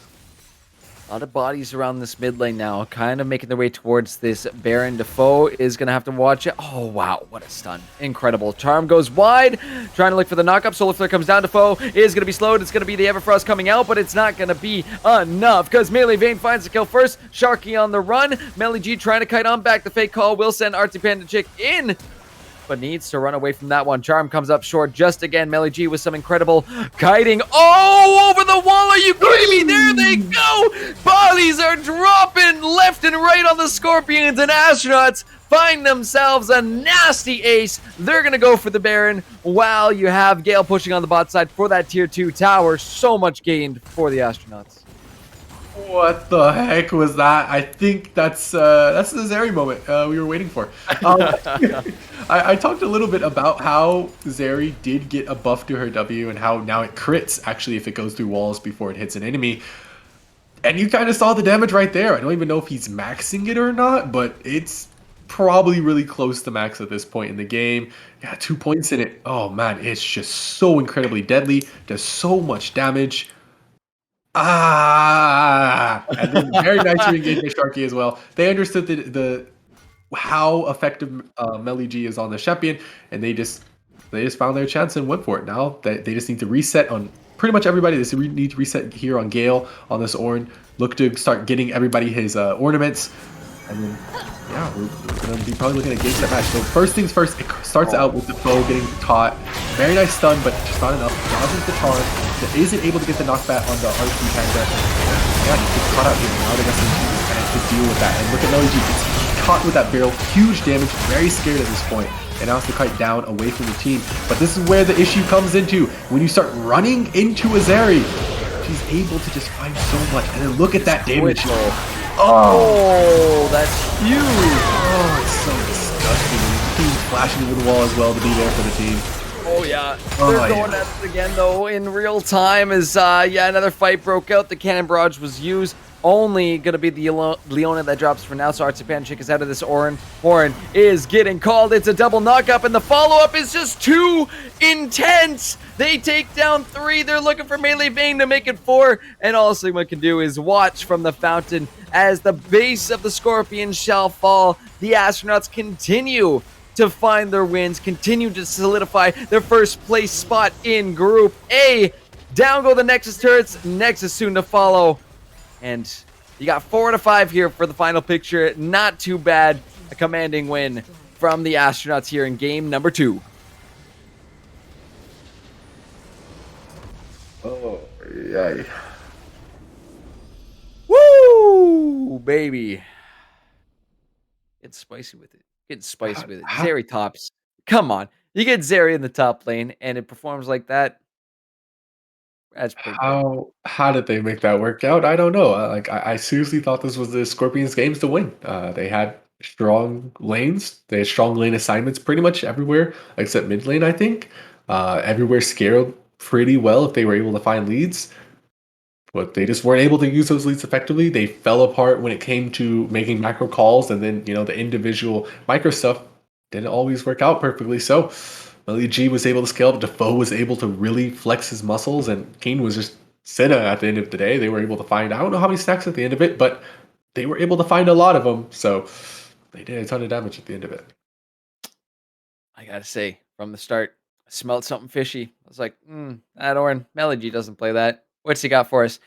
A lot of bodies around this mid lane now, kind of making their way towards this Baron. Defoe is going to have to watch it. Oh, wow, what a stun. Incredible. Charm goes wide, trying to look for the knockup. Solar Flare comes down. Defoe is going to be slowed. It's going to be the Everfrost coming out, but it's not going to be enough because Melee Vayne finds the kill first. Sharky on the run. Melee G trying to kite on back. The fake call will send Artsy Panda Chick in, but needs to run away from that one. Charm comes up short just again. Melee G with some incredible kiting. Oh, over the wall. Are you kidding me? There they go. Bodies are dropping left and right on the Scorpions, and Astronauts find themselves a nasty ace. They're going to go for the Baron while you have Gale pushing on the bot side for that tier 2 tower. So much gained for the Astronauts. What the heck was that? I think that's the Zeri moment we were waiting for. I talked a little bit about how Zeri did get a buff to her W and how now it crits actually if it goes through walls before it hits an enemy. And you kind of saw the damage right there. I don't even know if he's maxing it or not, but it's probably really close to max at this point in the game. Yeah, 2 points in it. Oh man, it's just so incredibly deadly. Does so much damage. And then very nice to engage by Sharky as well. They understood the how effective Melee G is on the champion, and they just found their chance and went for it. Now they just need to reset on pretty much everybody. They need to reset here on Gale, on this Ornn. Look to start getting everybody his ornaments, and then yeah, we're gonna be probably looking at game set match. So first things first, it starts out with the foe getting caught. Very nice stun, but just not enough. Dodges the charm. Isn't able to get the knockback on the RP Panda. Yeah, he gets caught out here. Now they got some to deal with that. And look at Melee G. It's caught with that barrel. Huge damage. Very scared at this point. And now has to kite down away from the team. But this is where the issue comes into. When you start running into a Zeri, she's able to just find so much. And then look at that damage. Oh, that's huge. Oh, it's so disgusting. Team flashing into the wall as well to be there for the team. Oh yeah, they're going at it again though in real time as another fight broke out. The cannon barrage was used. Only gonna be the Leona that drops for now. So Artsy Panda Chick is out of this Ornn. Ornn is getting called. It's a double knockup, and the follow-up is just too intense. They take down 3. They're looking for Melee Vayne to make it 4, and all Sigma can do is watch from the fountain as the base of the Scorpion shall fall. The Astronauts continue to find their wins, continue to solidify their first place spot in Group A. Down go the Nexus turrets, Nexus soon to follow. And you got 4 out of 5 here for the final picture. Not too bad. A commanding win from the Astronauts here in game number 2. Oh, yeah. Woo, baby. Get spicy with it. Get spicy with it. Zeri tops. Come on. You get Zeri in the top lane, and it performs like that. That's pretty good. How did they make that work out? I don't know. I seriously thought this was the Scorpions games to win. They had strong lanes. They had strong lane assignments pretty much everywhere except mid lane, I think. Everywhere scaled pretty well if they were able to find leads. but they just weren't able to use those leads effectively. They fell apart when it came to making macro calls, and then the individual micro stuff didn't always work out perfectly. So Melly G was able to scale up. Defoe was able to really flex his muscles, and Keen was just Senna at the end of the day. They were able to find, I don't know how many stacks at the end of it, but they were able to find a lot of them. So they did a ton of damage at the end of it. I gotta say, from the start, I smelled something fishy. I was like, that Orin, Melody doesn't play that. What's he got for us?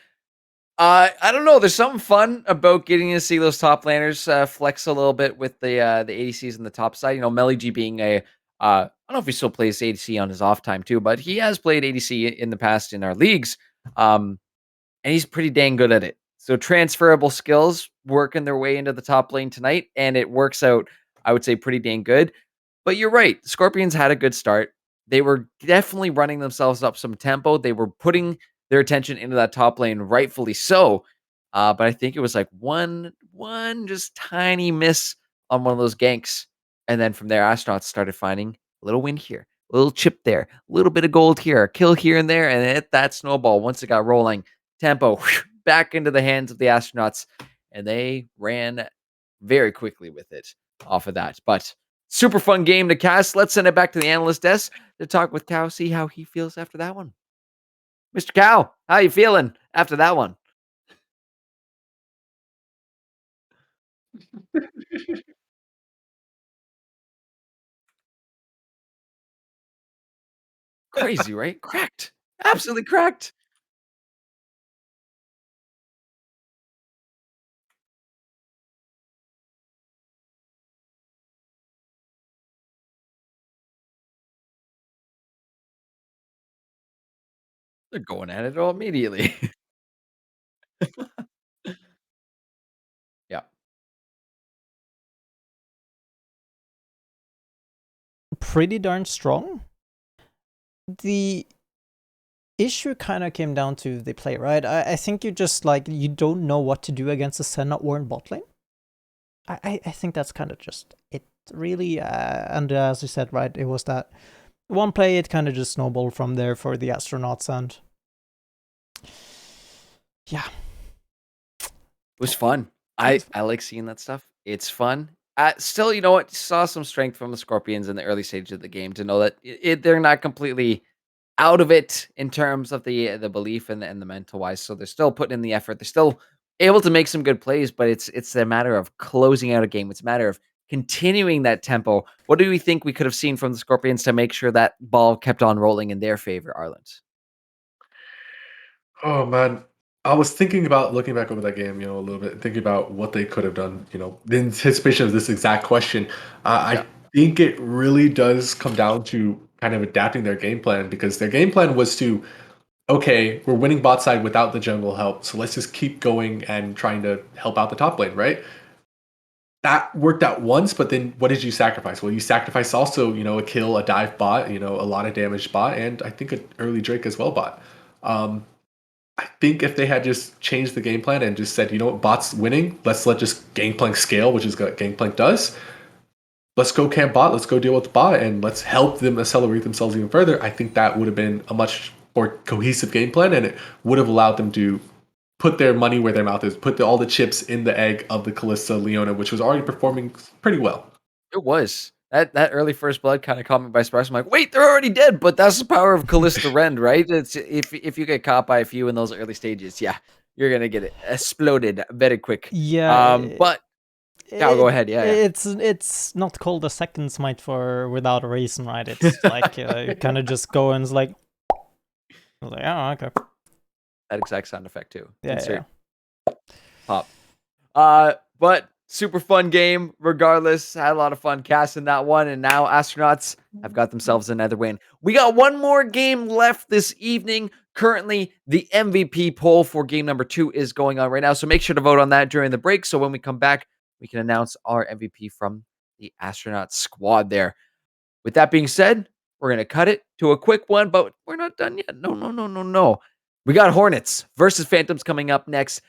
I don't know. There's something fun about getting to see those top laners flex a little bit with the ADCs in the top side. Melly G being I don't know if he still plays ADC on his off time too, but he has played ADC in the past in our leagues, and he's pretty dang good at it. So transferable skills working their way into the top lane tonight, and it works out, I would say, pretty dang good. But you're right. The Scorpions had a good start. They were definitely running themselves up some tempo. They were putting their attention into that top lane, rightfully so. But I think it was like one just tiny miss on one of those ganks. And then from there, Astronauts started finding a little win here, a little chip there, a little bit of gold here, a kill here and there. And it hit that snowball once it got rolling. Tempo back into the hands of the Astronauts. And they ran very quickly with it off of that. But super fun game to cast. Let's send it back to the analyst desk to talk with Cow, see how he feels after that one. Mr. Cow, how you feeling after that one? Crazy, right? Cracked. Absolutely cracked. They're going at it all immediately. Yeah. Pretty darn strong. The issue kind of came down to the play, right? I think you just you don't know what to do against a Senna or in bot lane. I think that's kind of just it, really. And as you said, right, it was that one play. It kind of just snowballed from there for the Astronauts, and yeah, It was fun. I like seeing that stuff. It's fun. Still, you know what? Saw some strength from the Scorpions in the early stage of the game to know that they're not completely out of it in terms of the belief and the mental wise. So they're still putting in the effort. They're still able to make some good plays, but it's a matter of closing out a game. It's a matter of continuing that tempo. What do we think we could have seen from the Scorpions to make sure that ball kept on rolling in their favor, Arland? Oh man, I was thinking about looking back over that game, a little bit, thinking about what they could have done. The anticipation of this exact question. Yeah. I think it really does come down to kind of adapting their game plan, because their game plan was to, okay, we're winning bot side without the jungle help, so let's just keep going and trying to help out the top lane, right? That worked out once, but then what did you sacrifice? Well, you sacrificed also, a kill, a dive bot, a lot of damage bot, and I think an early Drake as well bot. I think if they had just changed the game plan and just said, bot's winning, let's let just Gangplank scale, which is what Gangplank does. Let's go camp bot, let's go deal with the bot, and let's help them accelerate themselves even further. I think that would have been a much more cohesive game plan, and it would have allowed them to put their money where their mouth is, put all the chips in the egg of the Kalista Leona, which was already performing pretty well. It was. That early first blood kind of caught me by surprise. I'm like, wait, they're already dead, but that's the power of Callista Rend, right? It's if you get caught by a few in those early stages, yeah, you're gonna get it exploded very quick. yeah. But yeah, go ahead. Yeah. It's not called a second smite for without a reason, right? It's like you kind of just go and it's like, oh, okay, That exact sound effect too. yeah, Insert yeah. pop. But super fun game. Regardless, had a lot of fun casting that one, and now Astronauts have got themselves another win. We got one more game left this evening. Currently, the MVP poll for game number 2 is going on right now, so make sure to vote on that during the break. So when we come back, we can announce our MVP from the Astronaut squad there. With that being said, we're gonna cut it to a quick one, but we're not done yet. No, no, no, no, no. We got Hornets versus Phantoms coming up next.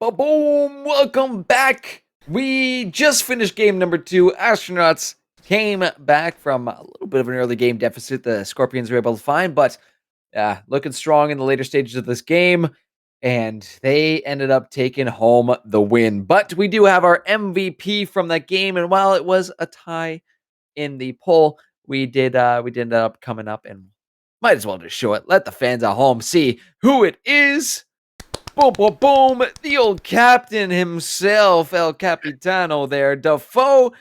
Boom! Welcome back. We just finished game number 2. Astronauts came back from a little bit of an early game deficit. The Scorpions were able to find, but looking strong in the later stages of this game, and they ended up taking home the win. But we do have our MVP from that game, and while it was a tie in the poll, we did end up coming up, and might as well just show it. Let the fans at home see who it is. Boom, boom, boom. The old captain himself, El Capitano there. Defoe,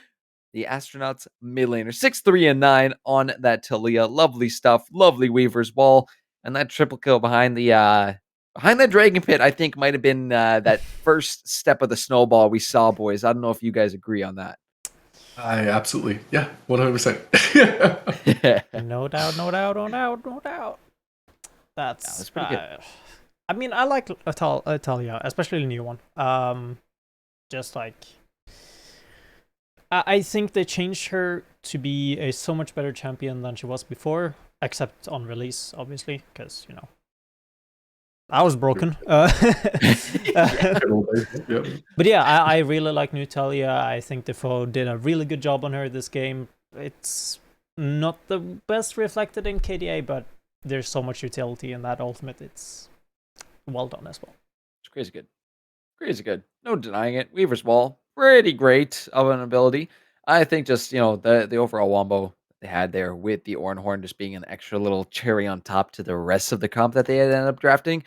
the Astronauts mid laner. 6-3-9 on that Talia. Lovely stuff. Lovely Weaver's Wall. And that triple kill behind that Dragon Pit, I think might have been that first step of the snowball we saw, boys. I don't know if you guys agree on that. I absolutely, yeah, 100%. No doubt, no doubt, no doubt, no doubt. That's pretty good. I mean, I like Italia, especially the new one. Just like I think they changed her to be a so much better champion than she was before, except on release, obviously, because I was broken. But yeah, I really like new Talia. I think Defoe did a really good job on her this game. It's not the best reflected in KDA, but there's so much utility in that ultimate. It's well done as well. It's crazy good. Crazy good. No denying it. Weaver's Wall, pretty great of an ability. I think just, the overall wombo they had there with the Ornhorn just being an extra little cherry on top to the rest of the comp that they had ended up drafting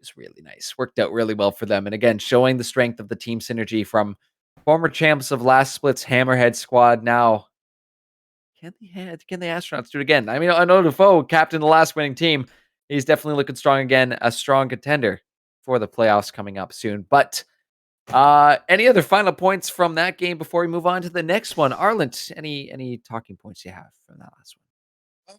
was really nice. Worked out really well for them. And again, showing the strength of the team synergy from former champs of last split's Hammerhead squad. Now, can the Astronauts do it again? I mean, I know Defoe captained the last winning team. He's definitely looking strong again, a strong contender for the playoffs coming up soon. But any other final points from that game before we move on to the next one? Arlen, any talking points you have from that last one?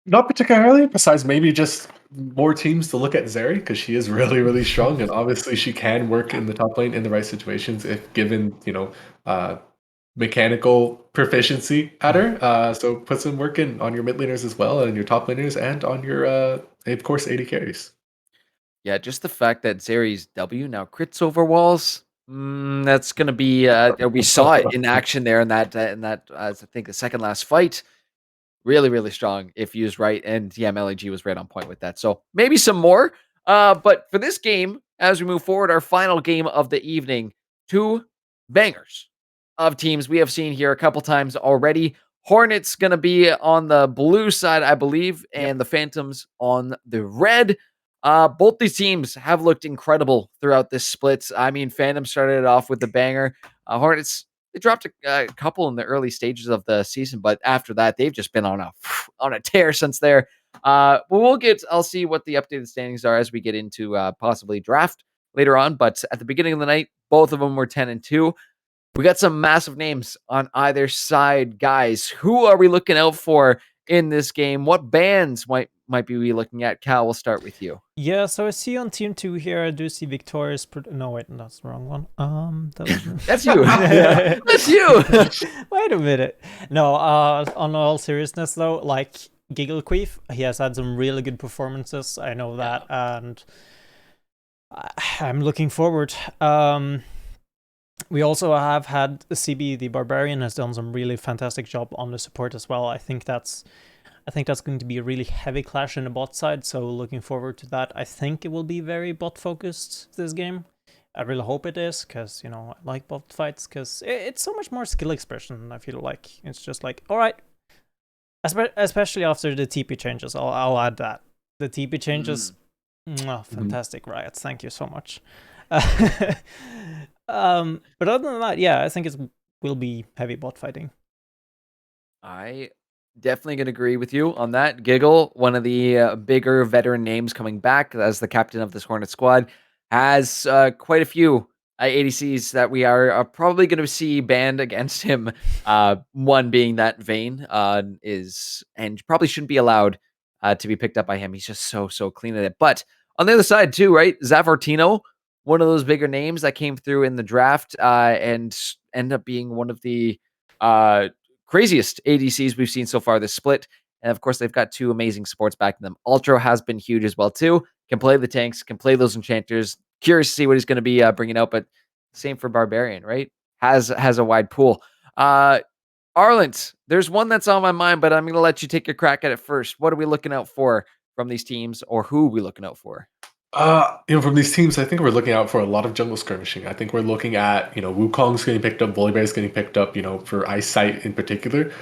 Not particularly, besides maybe just more teams to look at Zeri, because she is really, really strong, and obviously she can work in the top lane in the right situations if given, mechanical proficiency at her. So put some work in on your mid laners as well, and your top laners, and on your, of course, AD carries. Yeah, just the fact that Zeri's W now crits over walls. That's gonna be. We saw it in action there in that I think the second last fight. Really, really strong if used right. And yeah, LAG was right on point with that. So maybe some more. But for this game, as we move forward, our final game of the evening, 2 bangers of teams we have seen here a couple times already. Hornets going to be on the blue side, I believe, and the Phantoms on the red. Both these teams have looked incredible throughout this split. I mean, Phantom started it off with the banger. Hornets, they dropped a couple in the early stages of the season, but after that, they've just been on a tear since there. I'll see what the updated standings are as we get into possibly draft later on. But at the beginning of the night, both of them were 10-2. We got some massive names on either side, guys. Who are we looking out for in this game? What bands might be we looking at? Cal, we'll start with you. Yeah, so I see on team 2 here, I do see Victoris. No, wait, that's the wrong one. That's you. That's you. Wait a minute. No, on all seriousness though, like Gigglequeef, he has had some really good performances. I know that, and I'm looking forward. We also have had CB the Barbarian has done some really fantastic job on the support as well. I think that's going to be a really heavy clash in the bot side, so looking forward to that. I think it will be very bot focused this game. I really hope it is, because I like bot fights, because it's so much more skill expression. I feel like it's just like, all right, especially after the TP changes. I'll add that the TP changes. Fantastic riots. Thank you so much. But other than that, yeah, I think it will be heavy bot fighting. I definitely gonna agree with you on that. Giggle, one of the bigger veteran names coming back as the captain of this Hornet squad, has quite a few ADCs that we are probably going to see banned against him. One being that Vayne is and probably shouldn't be allowed to be picked up by him. He's just so clean at it. But on the other side too, right? Zavartino, one of those bigger names that came through in the draft and end up being one of the craziest ADCs we've seen so far this split. And of course, they've got 2 amazing supports backing them. Ultra has been huge as well too. Can play the tanks, can play those enchanters, Curious to see what he's going to be bringing out, but same for Barbarian, right? Has a wide pool. Arlant, there's one that's on my mind, but I'm going to let you take your crack at it first. What are we looking out for from these teams, or who are we looking out for? From these teams, I think we're looking out for a lot of jungle skirmishing. I think we're looking at, Wukong's getting picked up, Volibear's getting picked up, for Eyesight in particular.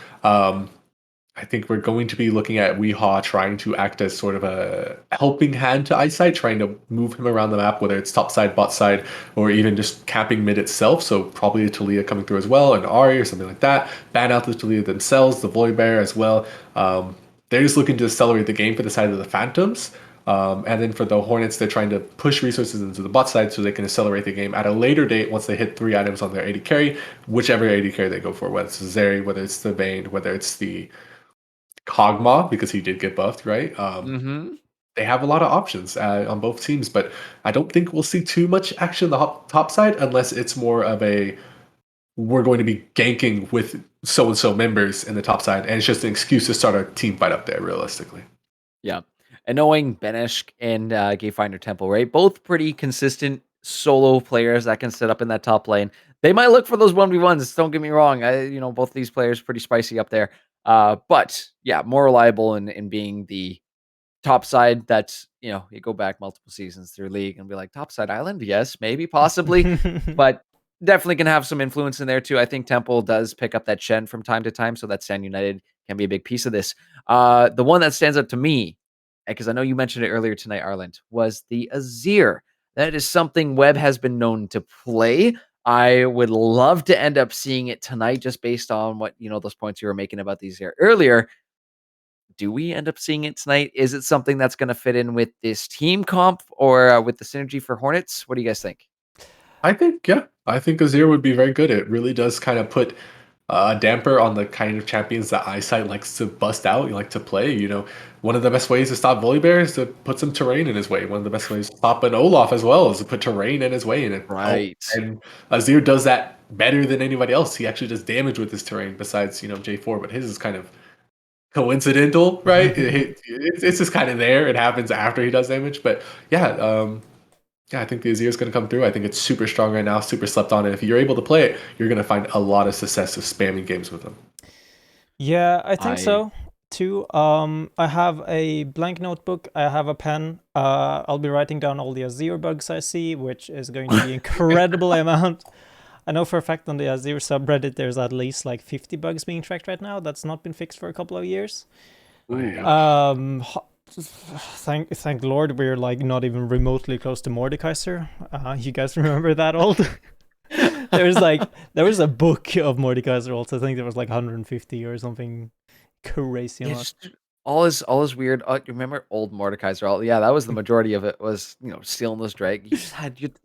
I think we're going to be looking at Weehaw trying to act as sort of a helping hand to Eyesight, trying to move him around the map, whether it's top side, bot side, or even just capping mid itself. So probably a Talia coming through as well, an Ari or something like that. Ban out the Talia themselves, the Volibear as well. They're just looking to accelerate the game for the side of the Phantoms. And then for the Hornets, they're trying to push resources into the bot side so they can accelerate the game at a later date once they hit 3 items on their AD carry, whichever AD carry they go for, whether it's the Zeri, whether it's the Vayne, whether it's the Kog'Maw, because he did get buffed, right? They have a lot of options on both teams, but I don't think we'll see too much action on the top side unless it's more of a we're going to be ganking with so-and-so members in the top side, and it's just an excuse to start a team fight up there, realistically. Yeah. And knowing Benishk and Gayfinder Temple, right? Both pretty consistent solo players that can sit up in that top lane. They might look for those 1v1s. Don't get me wrong. Both these players pretty spicy up there. But yeah, more reliable in being the top side. That's, you go back multiple seasons through league and be like, top side island? Yes, maybe, possibly. But definitely can have some influence in there too. I think Temple does pick up that Shen from time to time, so that Sand United can be a big piece of this. The one that stands out to me, because I know you mentioned it earlier tonight, Arland, was the Azir. That is something Webb has been known to play. I would love to end up seeing it tonight, just based on what, those points you were making about these here earlier. Do we end up seeing it tonight? Is it something that's going to fit in with this team comp or with the synergy for Hornets? What do you guys think? I think Azir would be very good. It really does kind of put a damper on the kind of champions that Eyesight likes to bust out, you like to play. One of the best ways to stop Volibear is to put some terrain in his way. One of the best ways to stop an Olaf as well is to put terrain in his way. Right. And Azir does that better than anybody else. He actually does damage with his terrain besides, J4, but his is kind of coincidental, right? It's just kind of there. It happens after he does damage. But yeah, I think the Azir is going to come through. I think it's super strong right now, super slept on. And if you're able to play it, you're going to find a lot of success of spamming games with them. Yeah, I think so too. I have a blank notebook. I have a pen. I'll be writing down all the Azir bugs I see, which is going to be incredible amount. I know for a fact on the Azir subreddit, there's at least like 50 bugs being tracked right now. That's not been fixed for a couple of years. Thank Lord we're like not even remotely close to Mordekaiser. You guys remember that old? there was a book of Mordekaiser also. I think there was like 150 or something crazy. All is weird. You remember old Mordekaiser? Yeah, that was the majority of it. Was stealing those drag. You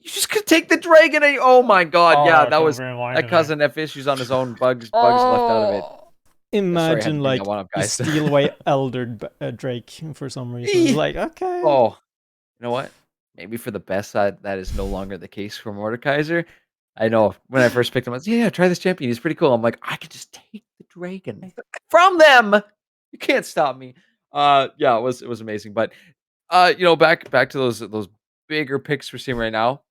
just could take the dragon. And, oh my god! Yeah, that was a cousin F issues on his own. Bugs left out of it. Imagine like steal away Elder Drake for some reason. It's like, okay. Oh, you know what? Maybe for the best side, that is no longer the case for Mordekaiser. I know when I first picked him, I was try this champion. He's pretty cool. I'm like, I could just take the dragon from them. You can't stop me. Yeah, it was amazing. But back to those bigger picks we're seeing right now.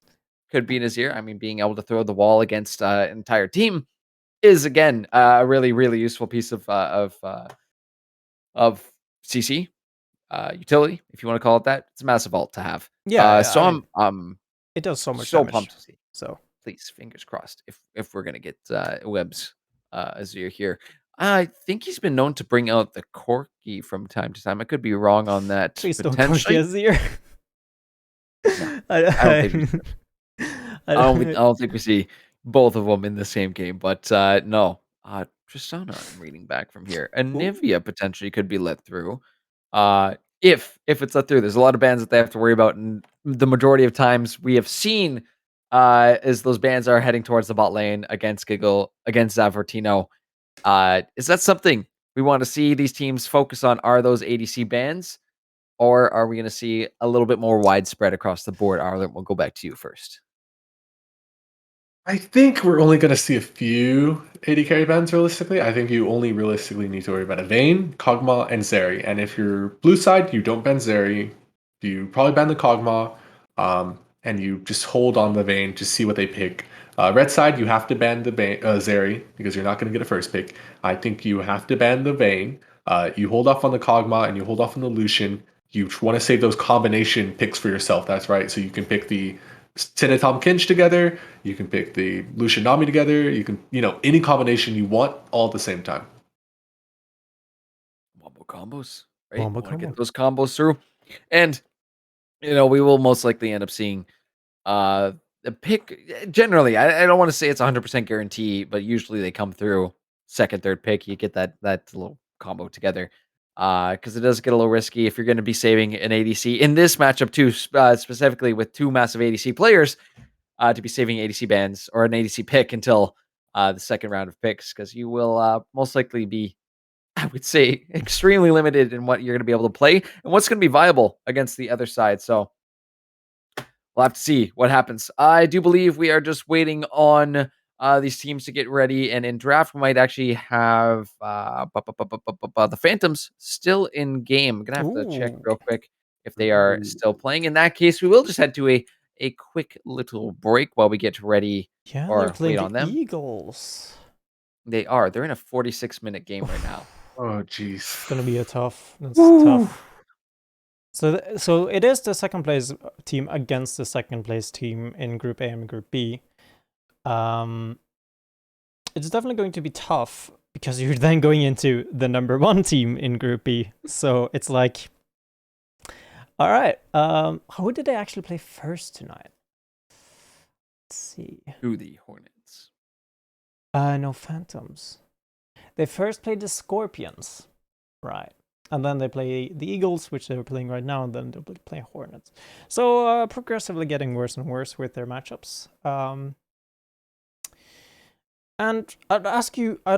Could be Nazir. I mean, being able to throw the wall against an entire team is again a really, really useful piece of CC utility, if you want to call it that. It's a massive ult to have. Yeah. So it does so much so damage. pumped to see. So please, fingers crossed. If we're gonna get Webb's Azir here, I think he's been known to bring out the Corki from time to time. I could be wrong on that. Please don't Corki Azir. No, I don't think we see both of them in the same game, but no. Tristana, I'm reading back from here. Anivia potentially could be let through. If it's let through, there's a lot of bans that they have to worry about, and the majority of times we have seen as those bans are heading towards the bot lane against Giggle, against Zavortino. Is that something we want to see these teams focus on? Are those ADC bans, or are we going to see a little bit more widespread across the board? Arlen, we'll go back to you first. I think we're only going to see a few AD carry bans realistically. I think you only realistically need to worry about a Vayne, Kog'Maw, and Zeri. And if you're blue side, you don't ban Zeri. You probably ban the Kog'Maw. and you just hold on the Vayne to see what they pick. Red side, you have to ban the Zeri because you're not going to get a first pick. I think you have to ban the Vayne. You hold off on the Kog'Maw and you hold off on the Lucian. You want to save those combination picks for yourself. That's right. So you can pick the Senatom Kinch together. You can pick the Lucian Nami together. You can, any combination you want all at the same time. Wombo combos, right? Wombo Want to combo. get those combos through. And, we will most likely end up seeing the pick. Generally, I don't want to say it's 100% guarantee, but usually they come through second, third pick. You get that little combo together. Because it does get a little risky if you're going to be saving an ADC in this matchup too, specifically with two massive ADC players, to be saving ADC bans or an ADC pick until the second round of picks, because you will most likely be, I would say, extremely limited in what you're going to be able to play and what's going to be viable against the other side. So we'll have to see what happens. I do believe we are just waiting on these teams to get ready, and in draft we might actually have the Phantoms still in game. I'm gonna have to check Ooh. real quick if they are still playing. In that case, we will just head to a quick little break while we get ready Yeah, they're or playing wait the on them. Eagles. They're in a 46-minute game right now. Oh, It's jeez. gonna be that's Woo. tough. So it is the second place team against the second place team in Group A and Group B. It's definitely going to be tough because you're then going into the number one team in Group B. So it's like, all right, who did they actually play first tonight? Let's see. To the Hornets. No, Phantoms. They first played the Scorpions, right? And then they play the Eagles, which they're playing right now, and then they'll play Hornets. So progressively getting worse and worse with their matchups. And I'd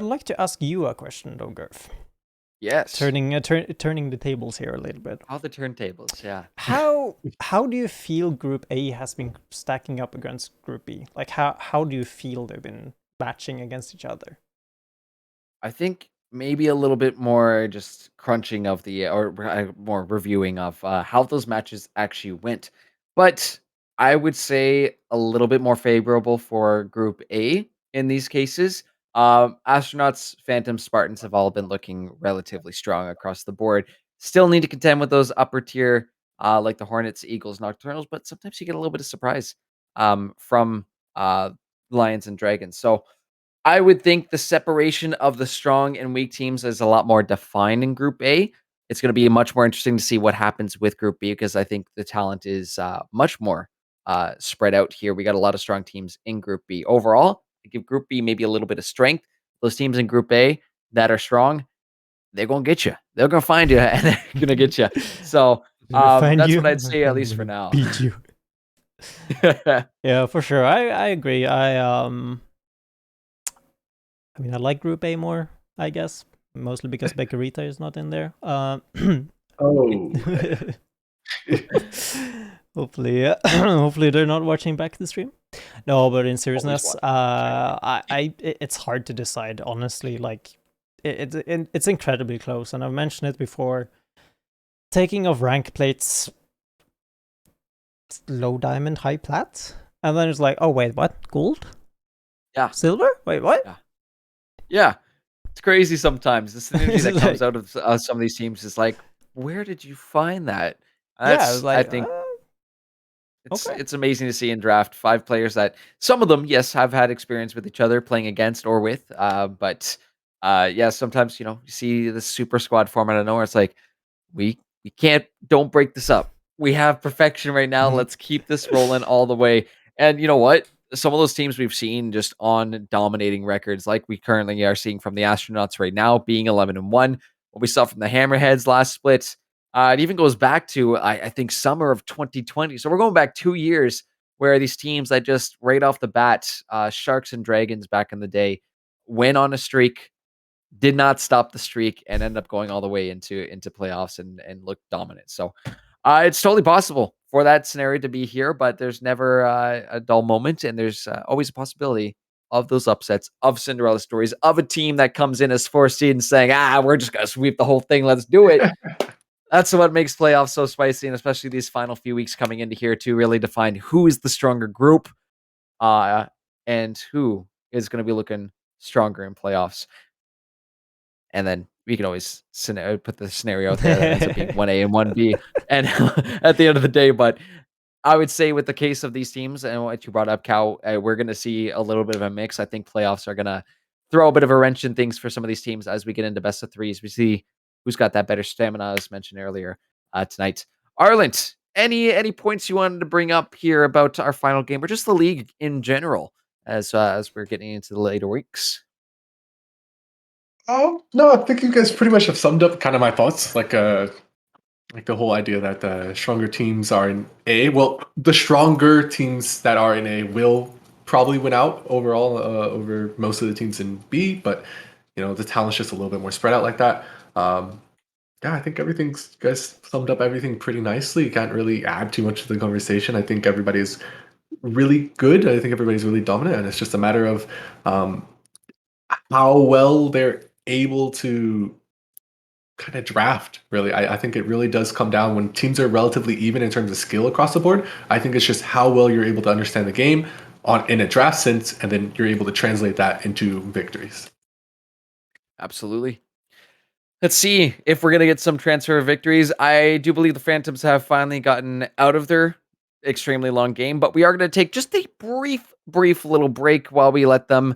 like to ask you a question, though, Gurf. Yes. Turning the tables here a little bit. All the turntables, yeah. How do you feel Group A has been stacking up against Group B? Like how do you feel they've been matching against each other? I think maybe a little bit more just crunching of more reviewing of how those matches actually went. But I would say a little bit more favorable for Group A in these cases. Astronauts, Phantoms, Spartans have all been looking relatively strong across the board. Still need to contend with those upper tier, like the Hornets, Eagles, Nocturnals, but sometimes you get a little bit of surprise from Lions and Dragons. So I would think the separation of the strong and weak teams is a lot more defined in Group A. It's going to be much more interesting to see what happens with Group B, because I think the talent is much more spread out here. We got a lot of strong teams in Group B. Overall, I give Group B maybe a little bit of strength. Those teams in Group A that are strong, they're going to get you. They're going to find you and they're going to get you. So that's what I'd say, at least for now. Beat you. Yeah, for sure. I agree. I mean, I like Group A more, I guess, mostly because Bakerita is not in there. Oh. Hopefully they're not watching back the stream. No, but in seriousness, watch. it's hard to decide, honestly. Like, it's incredibly close, and I've mentioned it before. Taking off rank plates, low diamond, high plat, and then it's like, oh wait, what? Gold? Yeah. Silver? Wait, what? Yeah. It's crazy sometimes. The synergy that comes out of some of these teams is like, where did you find that? Yeah, I think it's amazing to see in draft 5 players that some of them, yes, have had experience with each other playing against or with. But yeah, sometimes, you see the super squad format out of nowhere. It's like, we don't break this up. We have perfection right now. Let's keep this rolling all the way. And you know what? Some of those teams we've seen just on dominating records, like we currently are seeing from the Astronauts right now, being 11-1. What we saw from the Hammerheads last split, it even goes back to I think summer of 2020. So we're going back 2 years where these teams that just right off the bat, Sharks and Dragons back in the day, went on a streak, did not stop the streak, and ended up going all the way into playoffs and looked dominant. So it's totally possible for that scenario to be here, but there's never a dull moment, and there's always a possibility of those upsets, of Cinderella stories, of a team that comes in as 4th seed and saying, we're just gonna sweep the whole thing, let's do it. That's what makes playoffs so spicy, and especially these final few weeks coming into here to really define who is the stronger group, and who is going to be looking stronger in playoffs. And then we can always put the scenario out there that ends up being 1A and 1B, and at the end of the day. But I would say with the case of these teams and what you brought up, Cal, we're going to see a little bit of a mix. I think playoffs are going to throw a bit of a wrench in things for some of these teams as we get into best of threes. We see who's got that better stamina, as mentioned earlier tonight. Arlen, any points you wanted to bring up here about our final game or just the league in general as we're getting into the later weeks? Oh no, I think you guys pretty much have summed up kind of my thoughts. Like the whole idea that the stronger teams are in A. Well, the stronger teams that are in A will probably win out overall over most of the teams in B. But the talent's just a little bit more spread out like that. Yeah, I think you guys summed up everything pretty nicely. You can't really add too much to the conversation. I think everybody's really good. I think everybody's really dominant, and it's just a matter of how well they're able to kind of draft. Really, I think it really does come down when teams are relatively even in terms of skill across the board. I think it's just how well you're able to understand the game in a draft sense, and then you're able to translate that into victories. Absolutely. Let's see if we're going to get some transfer victories. I do believe the Phantoms have finally gotten out of their extremely long game, but we are going to take just a brief little break while we let them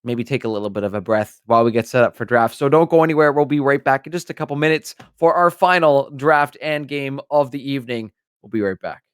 maybe take a little bit of a breath while we get set up for draft. So don't go anywhere. We'll be right back in just a couple minutes for our final draft and game of the evening. We'll be right back.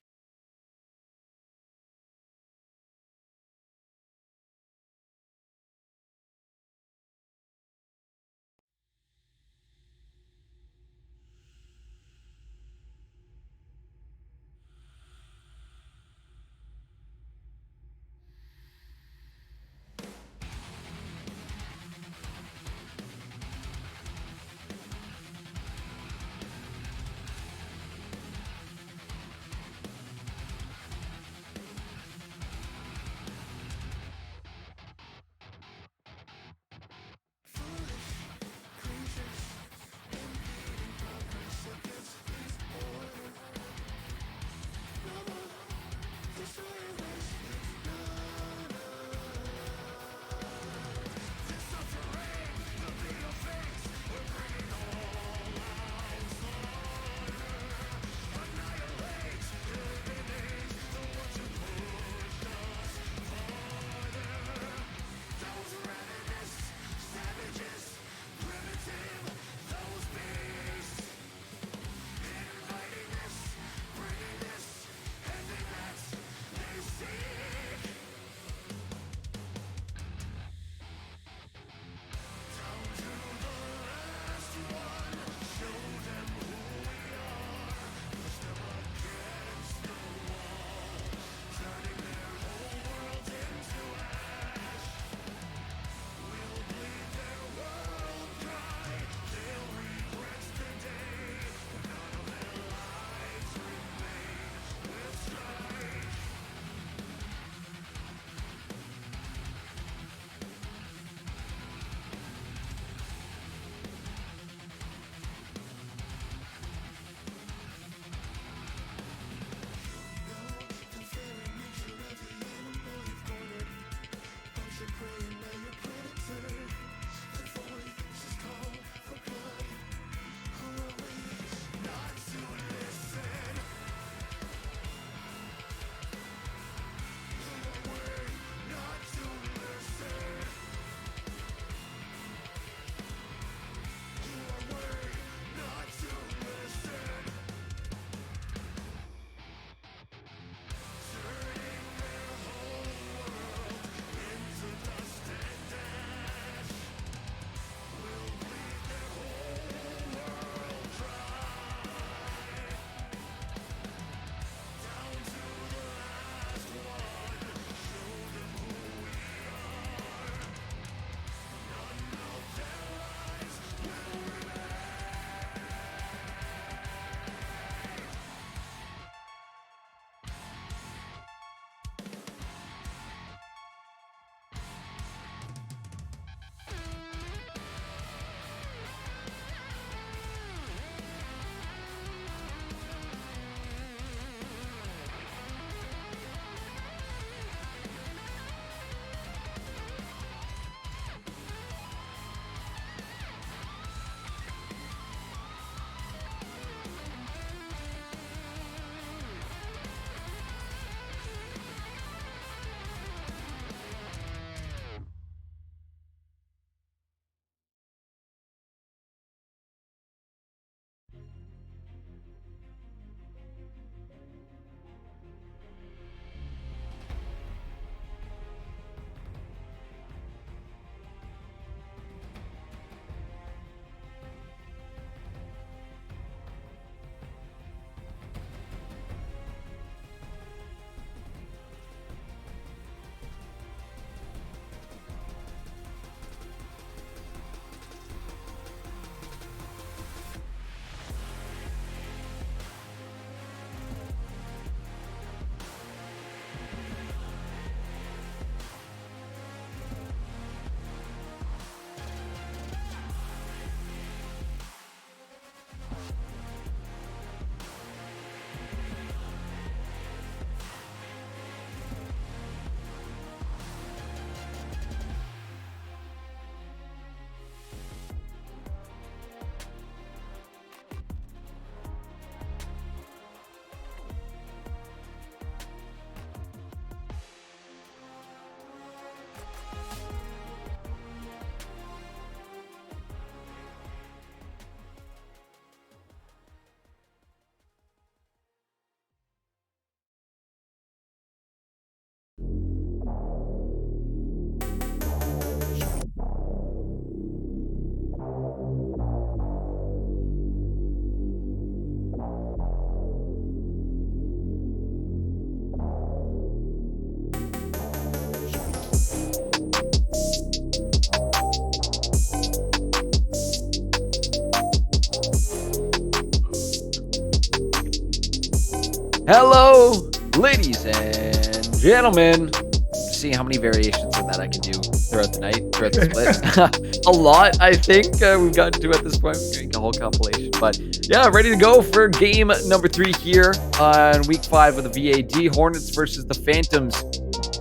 Hello, ladies and gentlemen. See how many variations of that I can do throughout the night, throughout the split. A lot, I think. We've gotten to at this point. We're getting a whole compilation. But yeah, ready to go for game number 3 here on week 5 of the VAD. Hornets versus the Phantoms.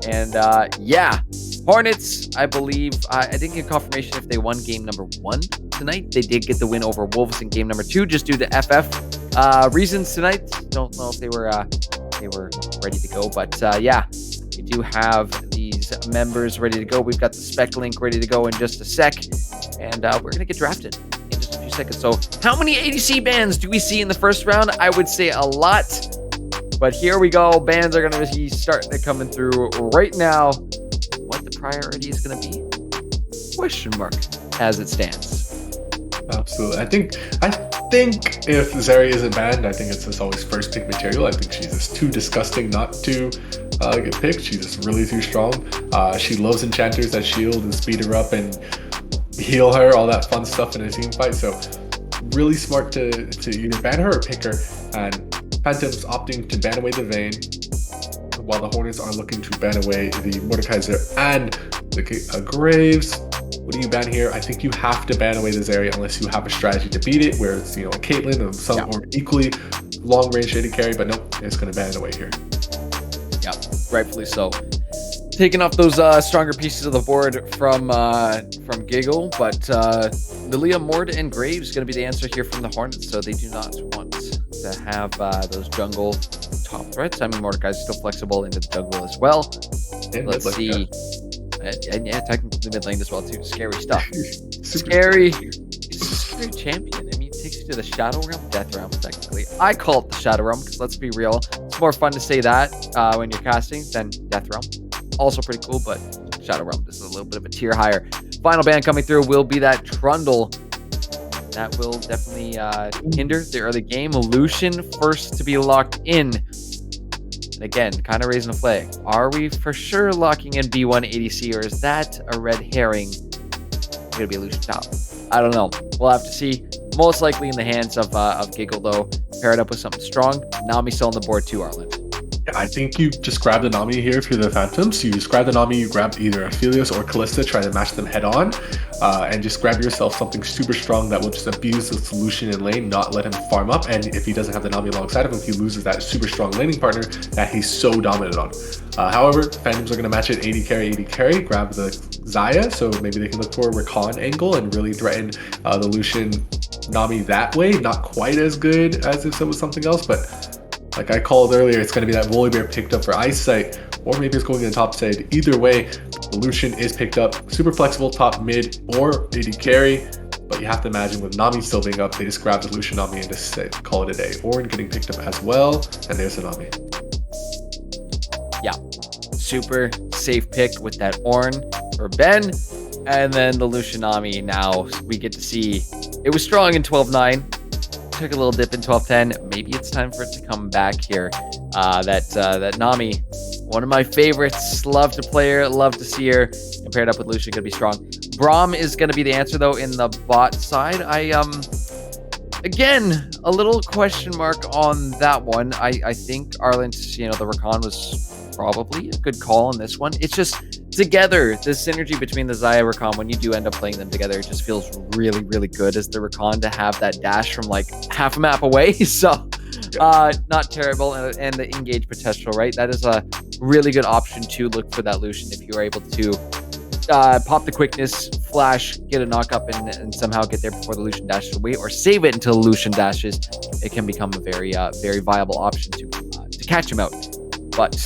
And yeah, Hornets, I believe, I didn't get confirmation if they won game number 1 tonight. They did get the win over Wolves in game number 2, just due to FF reasons tonight. Don't know if they were ready to go, but yeah. We do have these members ready to go. We've got the spec link ready to go in just a sec. And we're going to get drafted in just a few seconds. So how many ADC bans do we see in the first round? I would say a lot. But here we go. Bans are going to be starting to coming through right now. What the priority is going to be? Question mark as it stands. Absolutely. I think if Zeri isn't banned, I think it's just always first pick material. I think she's just too disgusting not to get picked. She's just really too strong. She loves enchanters that shield and speed her up and heal her, all that fun stuff in a team fight. So really smart to either ban her or pick her. And Phantom's opting to ban away the Vayne, while the Hornets are looking to ban away the Mordekaiser and the Graves. What do you ban here? I think you have to ban away the Zeri unless you have a strategy to beat it, where it's, you know, a Caitlyn or some or equally long range AD carry, but nope, it's going to ban it away here. Yeah, rightfully so. Taking off those stronger pieces of the board from Giggle, but Lilia, Mord, and Graves is going to be the answer here from the Hornets, so they do not want to have those jungle top threats. I mean, Mordekaiser is still flexible into the jungle as well. And let's see. And yeah, technically mid lane as well too. Scary stuff. Scary. He's a scary champion. I mean, it takes you to the Shadow Realm, Death Realm, technically. I call it the Shadow Realm because let's be real, it's more fun to say that when you're casting than Death Realm. Also pretty cool, but Shadow Realm is a little bit of a tier higher. Final ban coming through will be that Trundle. That will definitely hinder the early game. Lucian first to be locked in. And again, kind of raising a flag. Are we for sure locking in B1 ADC, or is that a red herring? It's going to be a Lucian top. I don't know. We'll have to see. Most likely in the hands of Giggle, though. Pair it up with something strong. Nami still on the board too, Arlen. Yeah, I think you just grab the Nami here if you're the Phantoms. You just grab the Nami, you grab either Aphelios or Callista, try to match them head on, and just grab yourself something super strong that will just abuse the solution in lane, not let him farm up. And if he doesn't have the Nami alongside of him, he loses that super strong laning partner that he's so dominant on. However, Phantoms are going to match it 80 carry, grab the Xayah, so maybe they can look for a Rakan angle and really threaten the Lucian Nami that way. Not quite as good as if it was something else, but like I called earlier, it's going to be that Volibear picked up for Eyesight, or maybe it's going in the top side. Either way, the Lucian is picked up. Super flexible top mid or AD carry, but you have to imagine with Nami still being up, they just grab the Lucian Nami and just say, call it a day. Ornn getting picked up as well, and there's the Nami. Yeah, super safe pick with that Ornn for Ben, and then the Lucian Nami. Now we get to see it was strong in 12-9. Took a little dip in 12-10. Maybe it's time for it to come back here. That Nami, one of my favorites. Love to play her, love to see her. And paired up with Lucian, gonna be strong. Braum is gonna be the answer though in the bot side. Again, a little question mark on that one. I think Arlen's, you know, the Rakan was probably a good call on this one. It's just together, the synergy between the Xayah Rakan, when you do end up playing them together, it just feels really, really good as the Rakan to have that dash from like half a map away. So not terrible, and the engage potential, right? That is a really good option to look for that Lucian if you are able to pop the quickness, flash, get a knock up, and somehow get there before the Lucian dashes away, or save it until the Lucian dashes. It can become a very very viable option to catch him out. But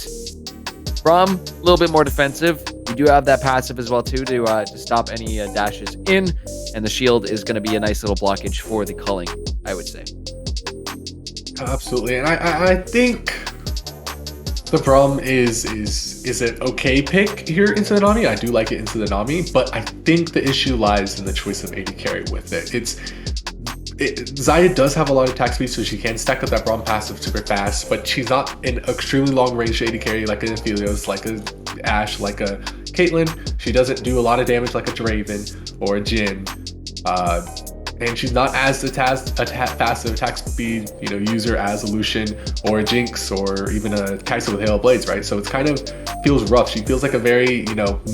from a little bit more defensive, you do have that passive as well too to stop any dashes in, and the shield is going to be a nice little blockage for the culling, I would say. Absolutely, and I think the Braum is an okay pick here into the Nami. I do like it into the Nami, but I think the issue lies in the choice of AD carry with it. Xayah does have a lot of attack speed, so she can stack up that Braum passive super fast, but she's not an extremely long range AD carry like an Aphelios, like a Ashe, like a Caitlyn. She doesn't do a lot of damage like a Draven or a Jhin. and she's not as passive attack speed, user as a Lucian or a Jinx or even a Kai'Sa with Hail of Blades, right? So it's kind of feels rough. She feels like a very,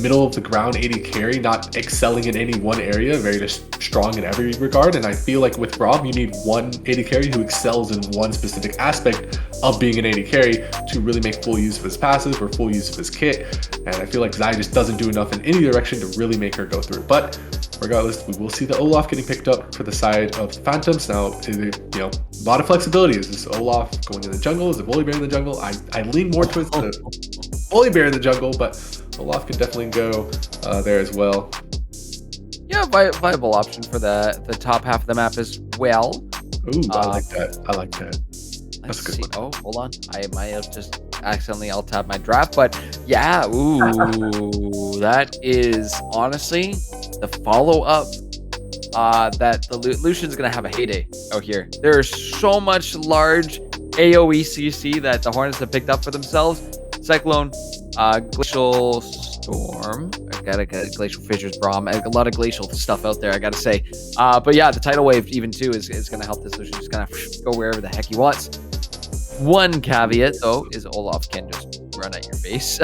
middle of the ground AD carry, not excelling in any one area, very just strong in every regard. And I feel like with Braum, you need one AD carry who excels in one specific aspect of being an AD carry to really make full use of his passive or full use of his kit. And I feel like Zai just doesn't do enough in any direction to really make her go through. But regardless, we will see the Olaf getting picked up for the side of the Phantoms. Now, a lot of flexibility. Is this Olaf going in the jungle? Is it Volibear in the jungle? I lean more towards the Volibear in the jungle, but Olaf can definitely go there as well. Yeah, viable option for the top half of the map as well. Ooh, I like that. I like that. That's a good one. Oh, hold on. I might have just accidentally alt-tabbed my draft, but yeah, ooh, that is honestly the follow-up that the Lucian's gonna have a heyday out here. There's so much large AoE CC that the Hornets have picked up for themselves. Cyclone, Glacial Storm, I gotta get Glacial Fissures, Braum, a lot of glacial stuff out there, I gotta say. But yeah, the tidal wave even too is gonna help this Lucian just gonna go wherever the heck he wants. One caveat though is Olaf can just run at your face.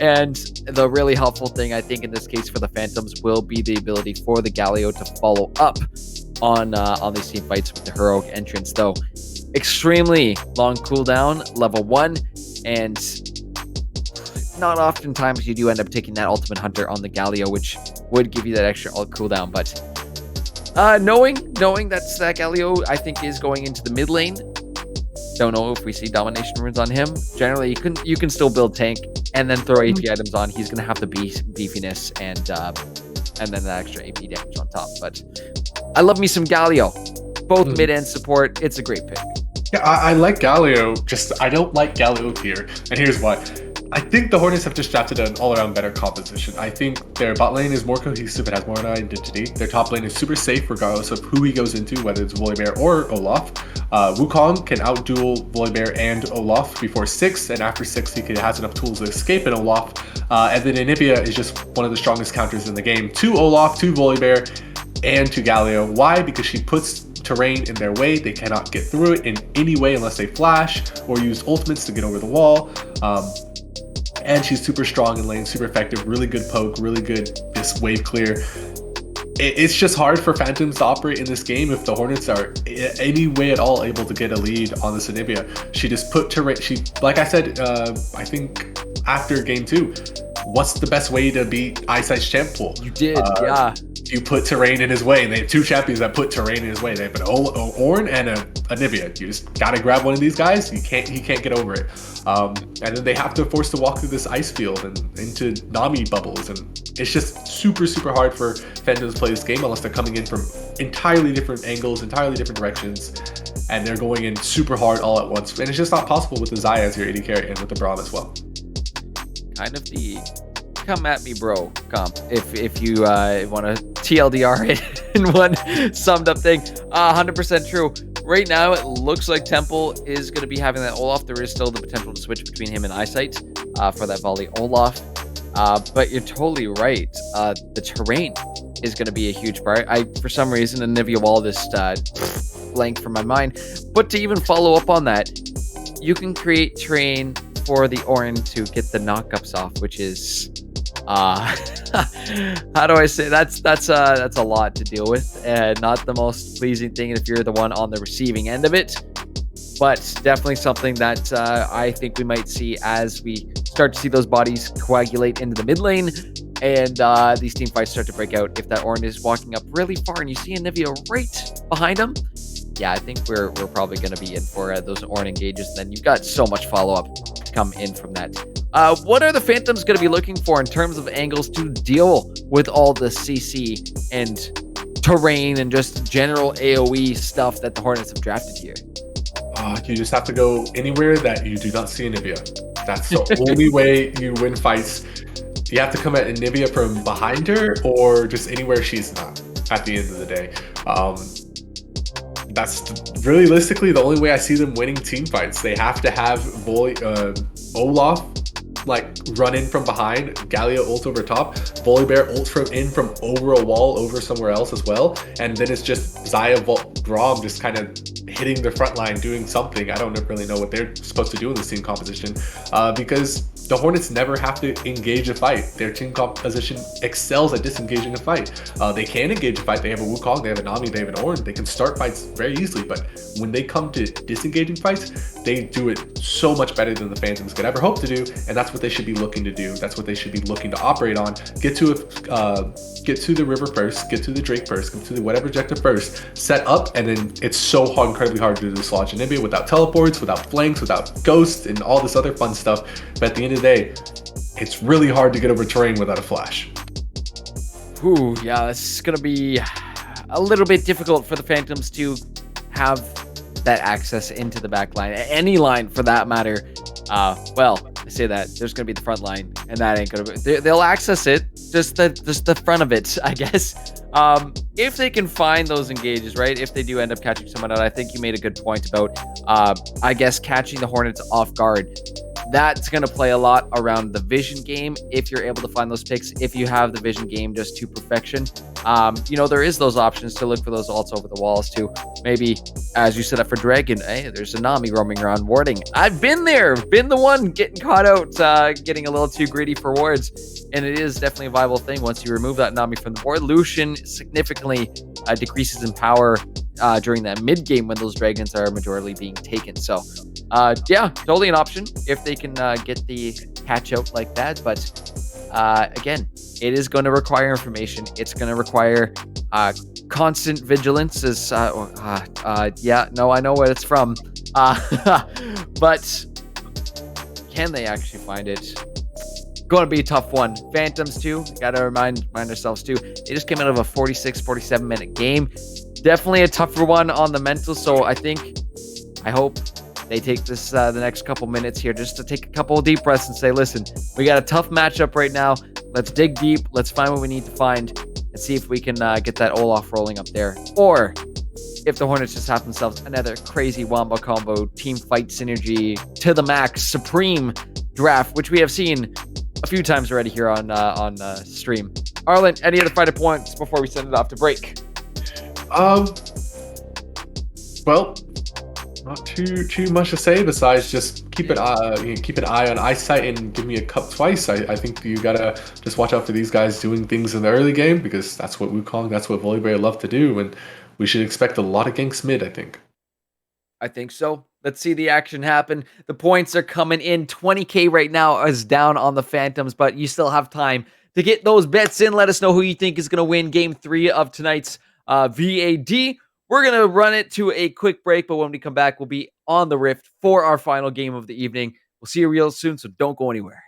And the really helpful thing I think in this case for the Phantoms will be the ability for the Galio to follow up on these team fights with the heroic entrance, though. Extremely long cooldown, level 1, and not oftentimes you do end up taking that Ultimate Hunter on the Galio, which would give you that extra ult cooldown, but knowing that Galio I think is going into the mid lane, don't know if we see domination runes on him. Generally, you can still build tank and then throw AP items on. He's gonna have the beefiness and then the extra AP damage on top. But I love me some Galio, both mid and support. It's a great pick. Yeah, I like Galio. Just I don't like Galio here, and here's why. I think the Hornets have just drafted an all-around better composition. I think their bot lane is more cohesive, it has more of an identity. Their top lane is super safe regardless of who he goes into, whether it's Volibear or Olaf. Wukong can outduel Volibear and Olaf before 6, and after 6 he has enough tools to escape in Olaf. And then Anivia is just one of the strongest counters in the game to Olaf, to Volibear, and to Galio. Why? Because she puts terrain in their way. They cannot get through it in any way unless they flash or use ultimates to get over the wall. And she's super strong in lane, super effective, really good poke, really good this wave clear. It's just hard for Phantoms to operate in this game if the Hornets are any way at all able to get a lead on this Anivia. She just put terrain. Like I said, I think after game 2, what's the best way to beat Eyesight's champ pool? You did, yeah. You put terrain in his way, and they have 2 champions that put terrain in his way. They have an Ornn and a Anivia. You just gotta grab one of these guys. He can't get over it. And then they have to force to walk through this ice field and into Nami bubbles, and it's just super hard for Phantoms to play this game unless they're coming in from entirely different angles, entirely different directions, and they're going in super hard all at once. And it's just not possible with the Zaya as your AD carry and with the Braum as well. Kind of the come at me bro comp if you want to TLDR it in one summed up thing. 100% true. Right now it looks like Temple is going to be having that Olaf. There is still the potential to switch between him and Eyesight for that volley Olaf, but you're totally right. The terrain is going to be a huge part. For some reason Anivia Wall just blank from my mind, but to even follow up on that, you can create terrain for the Ornn to get the knockups off, which is how do I say, that's a lot to deal with, and not the most pleasing thing if you're the one on the receiving end of it, but definitely something that I think we might see as we start to see those bodies coagulate into the mid lane and these team fights start to break out. If that Ornn is walking up really far and you see Anivia right behind him, yeah, I think we're probably going to be in for those Ornn engages. Then you've got so much follow-up to come in from that. What are the Phantoms going to be looking for in terms of angles to deal with all the CC and terrain and just general AoE stuff that the Hornets have drafted here? You just have to go anywhere that you do not see Anivia. That's the only way you win fights. You have to come at Anivia from behind her or just anywhere she's not at the end of the day. That's realistically the only way I see them winning team fights. They have to have Olaf like run in from behind, Galio ults over top, Volibear ults from over a wall over somewhere else as well, and then it's just Xayah, Grom just kind of hitting the front line, doing something. I don't really know what they're supposed to do in this team composition, because the Hornets never have to engage a fight. Their team composition excels at disengaging a fight. They can engage a fight. They have a Wukong, they have a Nami, they have an Ornn. They can start fights very easily, but when they come to disengaging fights, they do it so much better than the Phantoms could ever hope to do, and that's what they should be looking to do. That's what they should be looking to operate on. Get to the river first, get to the Drake first, get to the whatever objective first, set up, and then it's so incredibly hard to do this launch in Nibia without teleports, without flanks, without ghosts, and all this other fun stuff. But at the end of the day, it's really hard to get over terrain without a flash. Ooh, yeah, this is gonna be a little bit difficult for the Phantoms to have that access into the back line, any line for that matter. Well, I say that there's gonna be the front line, and that ain't gonna be. They'll access it, just the front of it, I guess. If they can find those engages, right? If they do end up catching someone out, I think you made a good point about, I guess, catching the Hornets off guard. That's going to play a lot around the vision game if you're able to find those picks, if you have the vision game just to perfection. You know, there is those options to look for those ults over the walls too. Maybe, as you set up for Dragon, hey, there's a Nami roaming around warding. I've been there, been the one getting caught out, getting a little too greedy for wards. And it is definitely a viable thing once you remove that Nami from the board. Lucian significantly decreases in power during that mid game when those dragons are majorly being taken. So, yeah, totally an option if they can get the catch out like that. But again, it is going to require information. It's going to require constant vigilance. As yeah, no, I know where it's from. But can they actually find it? Going to be a tough one. Phantoms too, got to remind ourselves too, they just came out of a 46-47 minute game. Definitely a tougher one on the mental. So I hope they take this the next couple minutes here just to take a couple of deep breaths and say, listen, we got a tough matchup right now. Let's dig deep. Let's find what we need to find and see if we can get that Olaf rolling up there. Or if the Hornets just have themselves another crazy wombo combo team fight synergy to the max supreme draft, which we have seen a few times already here on stream. Arlen, any other final points before we send it off to break? Well, not too much to say besides just keep an eye on eyesight and give me a cup twice. I think you gotta just watch out for these guys doing things in the early game, because that's what Wukong, that's what Volibear love to do, and we should expect a lot of ganks mid, I think. I think so. Let's see the action happen. The points are coming in. 20K right now is down on the Phantoms, but you still have time to get those bets in. Let us know who you think is going to win Game 3 of tonight's VAD. We're going to run it to a quick break, but when we come back, we'll be on the Rift for our final game of the evening. We'll see you real soon, so don't go anywhere.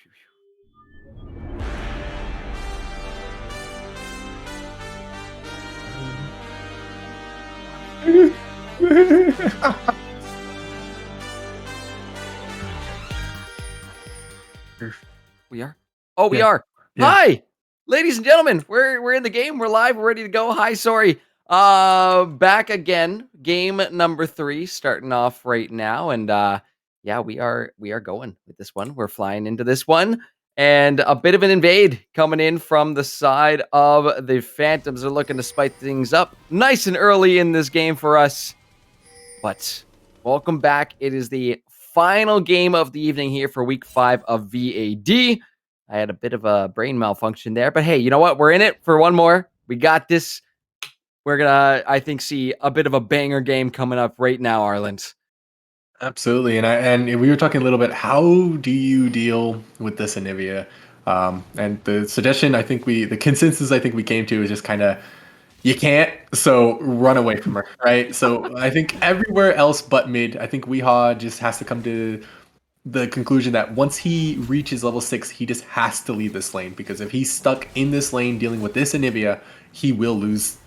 We are? Oh, we Yeah. are. Yeah. Hi, ladies and gentlemen. We're in the game. We're live. We're ready to go. Hi, sorry. Back again. Game number 3 starting off right now. And yeah, we are going with this one. We're flying into this one. And a bit of an invade coming in from the side of the Phantoms. Are looking to spice things up nice and early in this game for us. But welcome back. It is the final game of the evening here for week 5 of VAD. I had a bit of a brain malfunction there, but hey, you know what? We're in it for one more. We got this. We're gonna, I think, see a bit of a banger game coming up right now, Arland. Absolutely, and we were talking a little bit. How do you deal with this Anivia? And the suggestion, the consensus I think we came to is just kind of you can't, so run away from her, right? So I think everywhere else but mid, I think Weehaw just has to come to the conclusion that once he reaches level 6, he just has to leave this lane, because if he's stuck in this lane dealing with this Anivia, he will lose.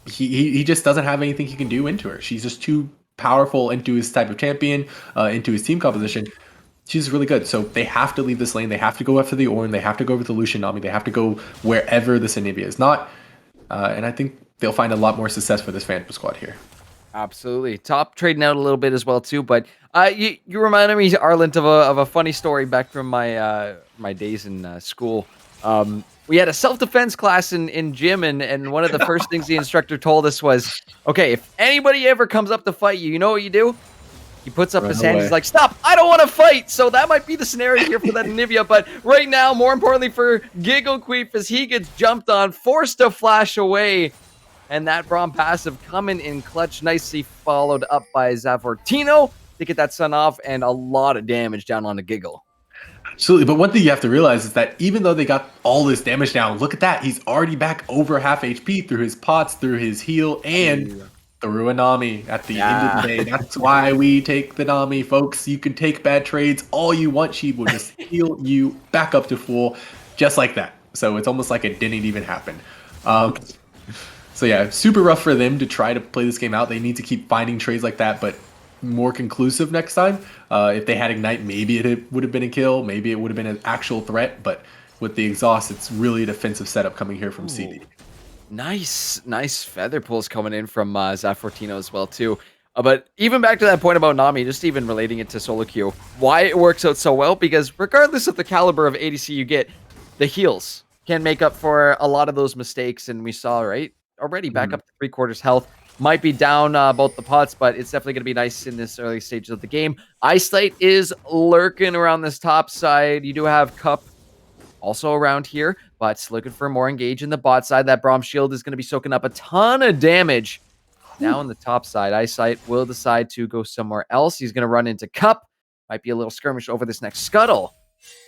He just doesn't have anything he can do into her. She's just too powerful into his type of champion, into his team composition. She's really good. So they have to leave this lane. They have to go after the Ornn. They have to go over the Lucian Nami. They have to go wherever this Anivia is not. And I think they'll find a lot more success for this Phantom squad here. Absolutely. Top trading out a little bit as well too, but you reminded me, Arland, of a funny story back from my my days in school. We had a self-defense class in gym, and one of the first things the instructor told us was, okay, if anybody ever comes up to fight you, you know what you do? He puts up his hand. He's like, stop, I don't want to fight. So that might be the scenario here for that Anivia. But right now, more importantly for Giggle Queef, as he gets jumped on, forced to flash away. And that Braum passive coming in clutch, nicely followed up by Zafortino to get that sun off, and a lot of damage down on the Giggle. Absolutely, but one thing you have to realize is that even though they got all this damage down, look at that. He's already back over half HP through his pots, through his heal, and through a Nami at the end of the day. That's why we take the Nami, folks. You can take bad trades all you want. She will just heal you back up to full, just like that. So it's almost like it didn't even happen. So yeah, super rough for them to try to play this game out. They need to keep finding trades like that, but more conclusive next time. If they had Ignite, maybe it would have been a kill. Maybe it would have been an actual threat. But with the exhaust, it's really a defensive setup coming here from CD. Nice feather pulls coming in from Zafortino as well too. But even back to that point about Nami, just even relating it to solo queue, why it works out so well, because regardless of the caliber of ADC you get, the heals can make up for a lot of those mistakes. And we saw, right, already back up to 3/4 health. Might be down both the pots, but it's definitely going to be nice in this early stages of the game. Eyesight is lurking around this top side. You do have Cup also around here, but looking for more engage in the bot side. That Braum shield is going to be soaking up a ton of damage. Now on the top side, Eyesight will decide to go somewhere else. He's going to run into Cup. Might be a little skirmish over this next scuttle.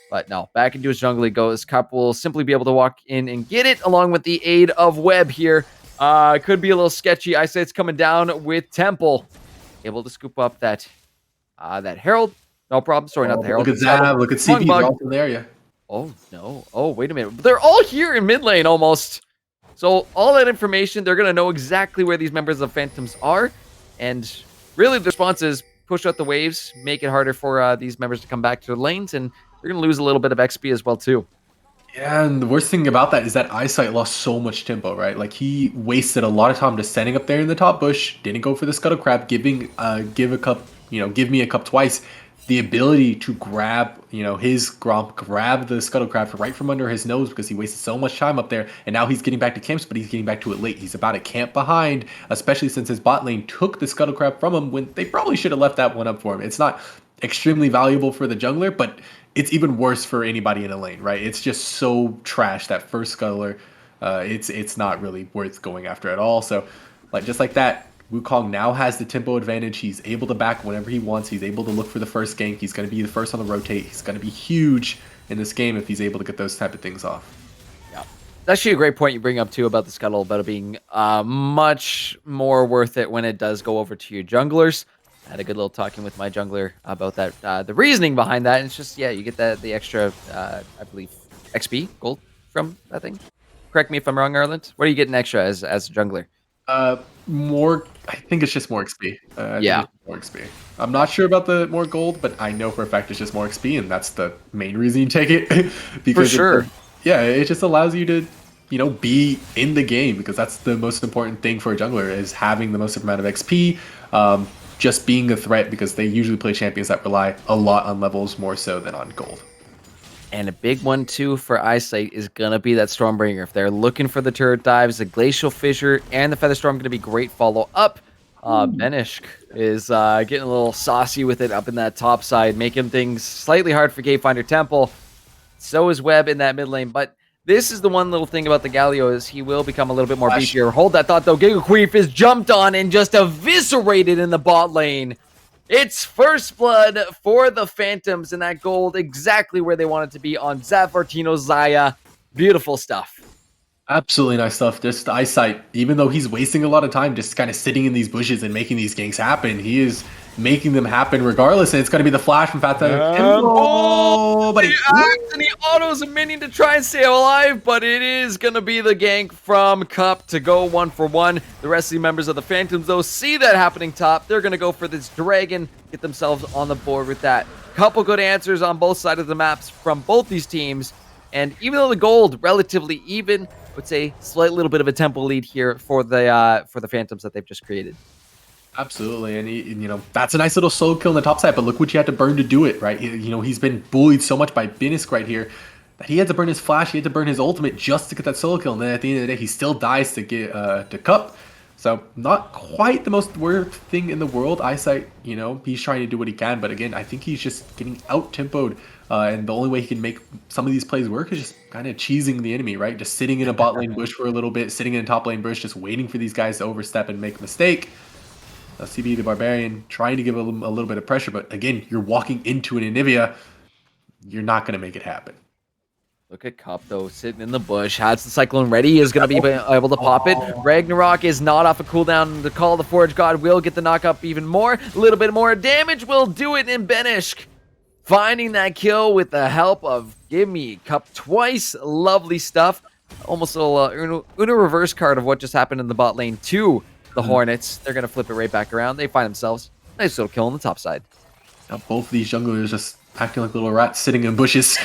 But no, back into his jungle he goes. Cup will simply be able to walk in and get it, along with the aid of Web here. Could be a little sketchy. Eyesight's coming down with Temple. Able to scoop up that Herald. No problem. Sorry, not the Herald. Look at Zav. Look at CP. They're all from there, yeah. Oh, no. Oh, wait a minute. They're all here in mid lane almost. So all that information, they're going to know exactly where these members of Phantoms are. And really the response is push out the waves, make it harder for these members to come back to their lanes, and they're going to lose a little bit of XP as well too. Yeah, and the worst thing about that is that Eyesight lost so much tempo, right? Like, he wasted a lot of time just standing up there in the top bush, didn't go for the scuttle crab, give me a cup twice. The ability to grab, his Gromp, grab the scuttle crab right from under his nose, because he wasted so much time up there, and now he's getting back to camps, but he's getting back to it late. He's about a camp behind, especially since his bot lane took the scuttle crab from him when they probably should have left that one up for him. It's not extremely valuable for the jungler, but it's even worse for anybody in a lane, right? It's just so trash, that first scuttler. It's not really worth going after at all. So, just like that, Wukong now has the tempo advantage. He's able to back whenever he wants. He's able to look for the first gank. He's going to be the first on the rotate. He's going to be huge in this game if he's able to get those type of things off. Yeah, that's actually a great point you bring up too about the scuttle, about it being much more worth it when it does go over to your junglers. Had a good little talking with my jungler about that, the reasoning behind that. And it's just, yeah, you get the extra, I believe, XP gold from that thing. Correct me if I'm wrong, Arland. What are you getting extra as a jungler? More. I think it's just more XP. I Yeah. think it's more XP. I'm not sure about the more gold, but I know for a fact it's just more XP, and that's the main reason you take it. Because sure. it just allows you to, be in the game, because that's the most important thing for a jungler, is having the most amount of XP. Just being a threat, because they usually play champions that rely a lot on levels more so than on gold. And a big one, too, for Eyesight is going to be that Stormbringer. If they're looking for the turret dives, the Glacial Fissure and the Featherstorm going to be great follow-up. Benishk is getting a little saucy with it up in that top side, making things slightly hard for Gatefinder Temple. So is Webb in that mid lane. But this is the one little thing about the Galio is he will become a little bit more beefier. Hold that thought, though. Giga Queef is jumped on and just eviscerated in the bot lane. It's first blood for the Phantoms, and that gold exactly where they want it to be on Zafartino Zaya. Beautiful stuff. Absolutely nice stuff. Just Eyesight, even though he's wasting a lot of time just kind of sitting in these bushes and making these ganks happen, he is making them happen regardless, and it's going to be the flash from Fat But he acts and he autos a minion to try and stay alive, but it is going to be the gank from Cup to go 1-for-1. The rest of the members of the Phantoms, though, see that happening top. They're going to go for this dragon, get themselves on the board with that. Couple good answers on both sides of the maps from both these teams, and even though the gold relatively even, I would say slight little bit of a tempo lead here for the Phantoms that they've just created. Absolutely, and that's a nice little solo kill on the top side, but look what you had to burn to do it, right? He's been bullied so much by Binisk right here that he had to burn his flash, he had to burn his ultimate just to get that solo kill, and then at the end of the day, he still dies to get to Cup. So not quite the most worst thing in the world. Eyesight, he's trying to do what he can, but again, I think he's just getting out-tempoed, and the only way he can make some of these plays work is just kind of cheesing the enemy, right? Just sitting in a bot lane bush for a little bit, sitting in a top lane bush, just waiting for these guys to overstep and make a mistake. CB the Barbarian trying to give a little bit of pressure, but again, you're walking into an Anivia, you're not going to make it happen. Look at Cup, though, sitting in the bush. Has the Cyclone ready. Is going to be able to pop it. Ragnarok is not off a cooldown. The Call of the Forge God will get the knock up even more. A little bit more damage will do it in Benishk. Finding that kill with the help of Gimme Cup twice. Lovely stuff. Almost a little Uno reverse card of what just happened in the bot lane to the Hornets. They're going to flip it right back around. They find themselves a nice little kill on the top side. Now, both of these junglers just acting like little rats sitting in bushes.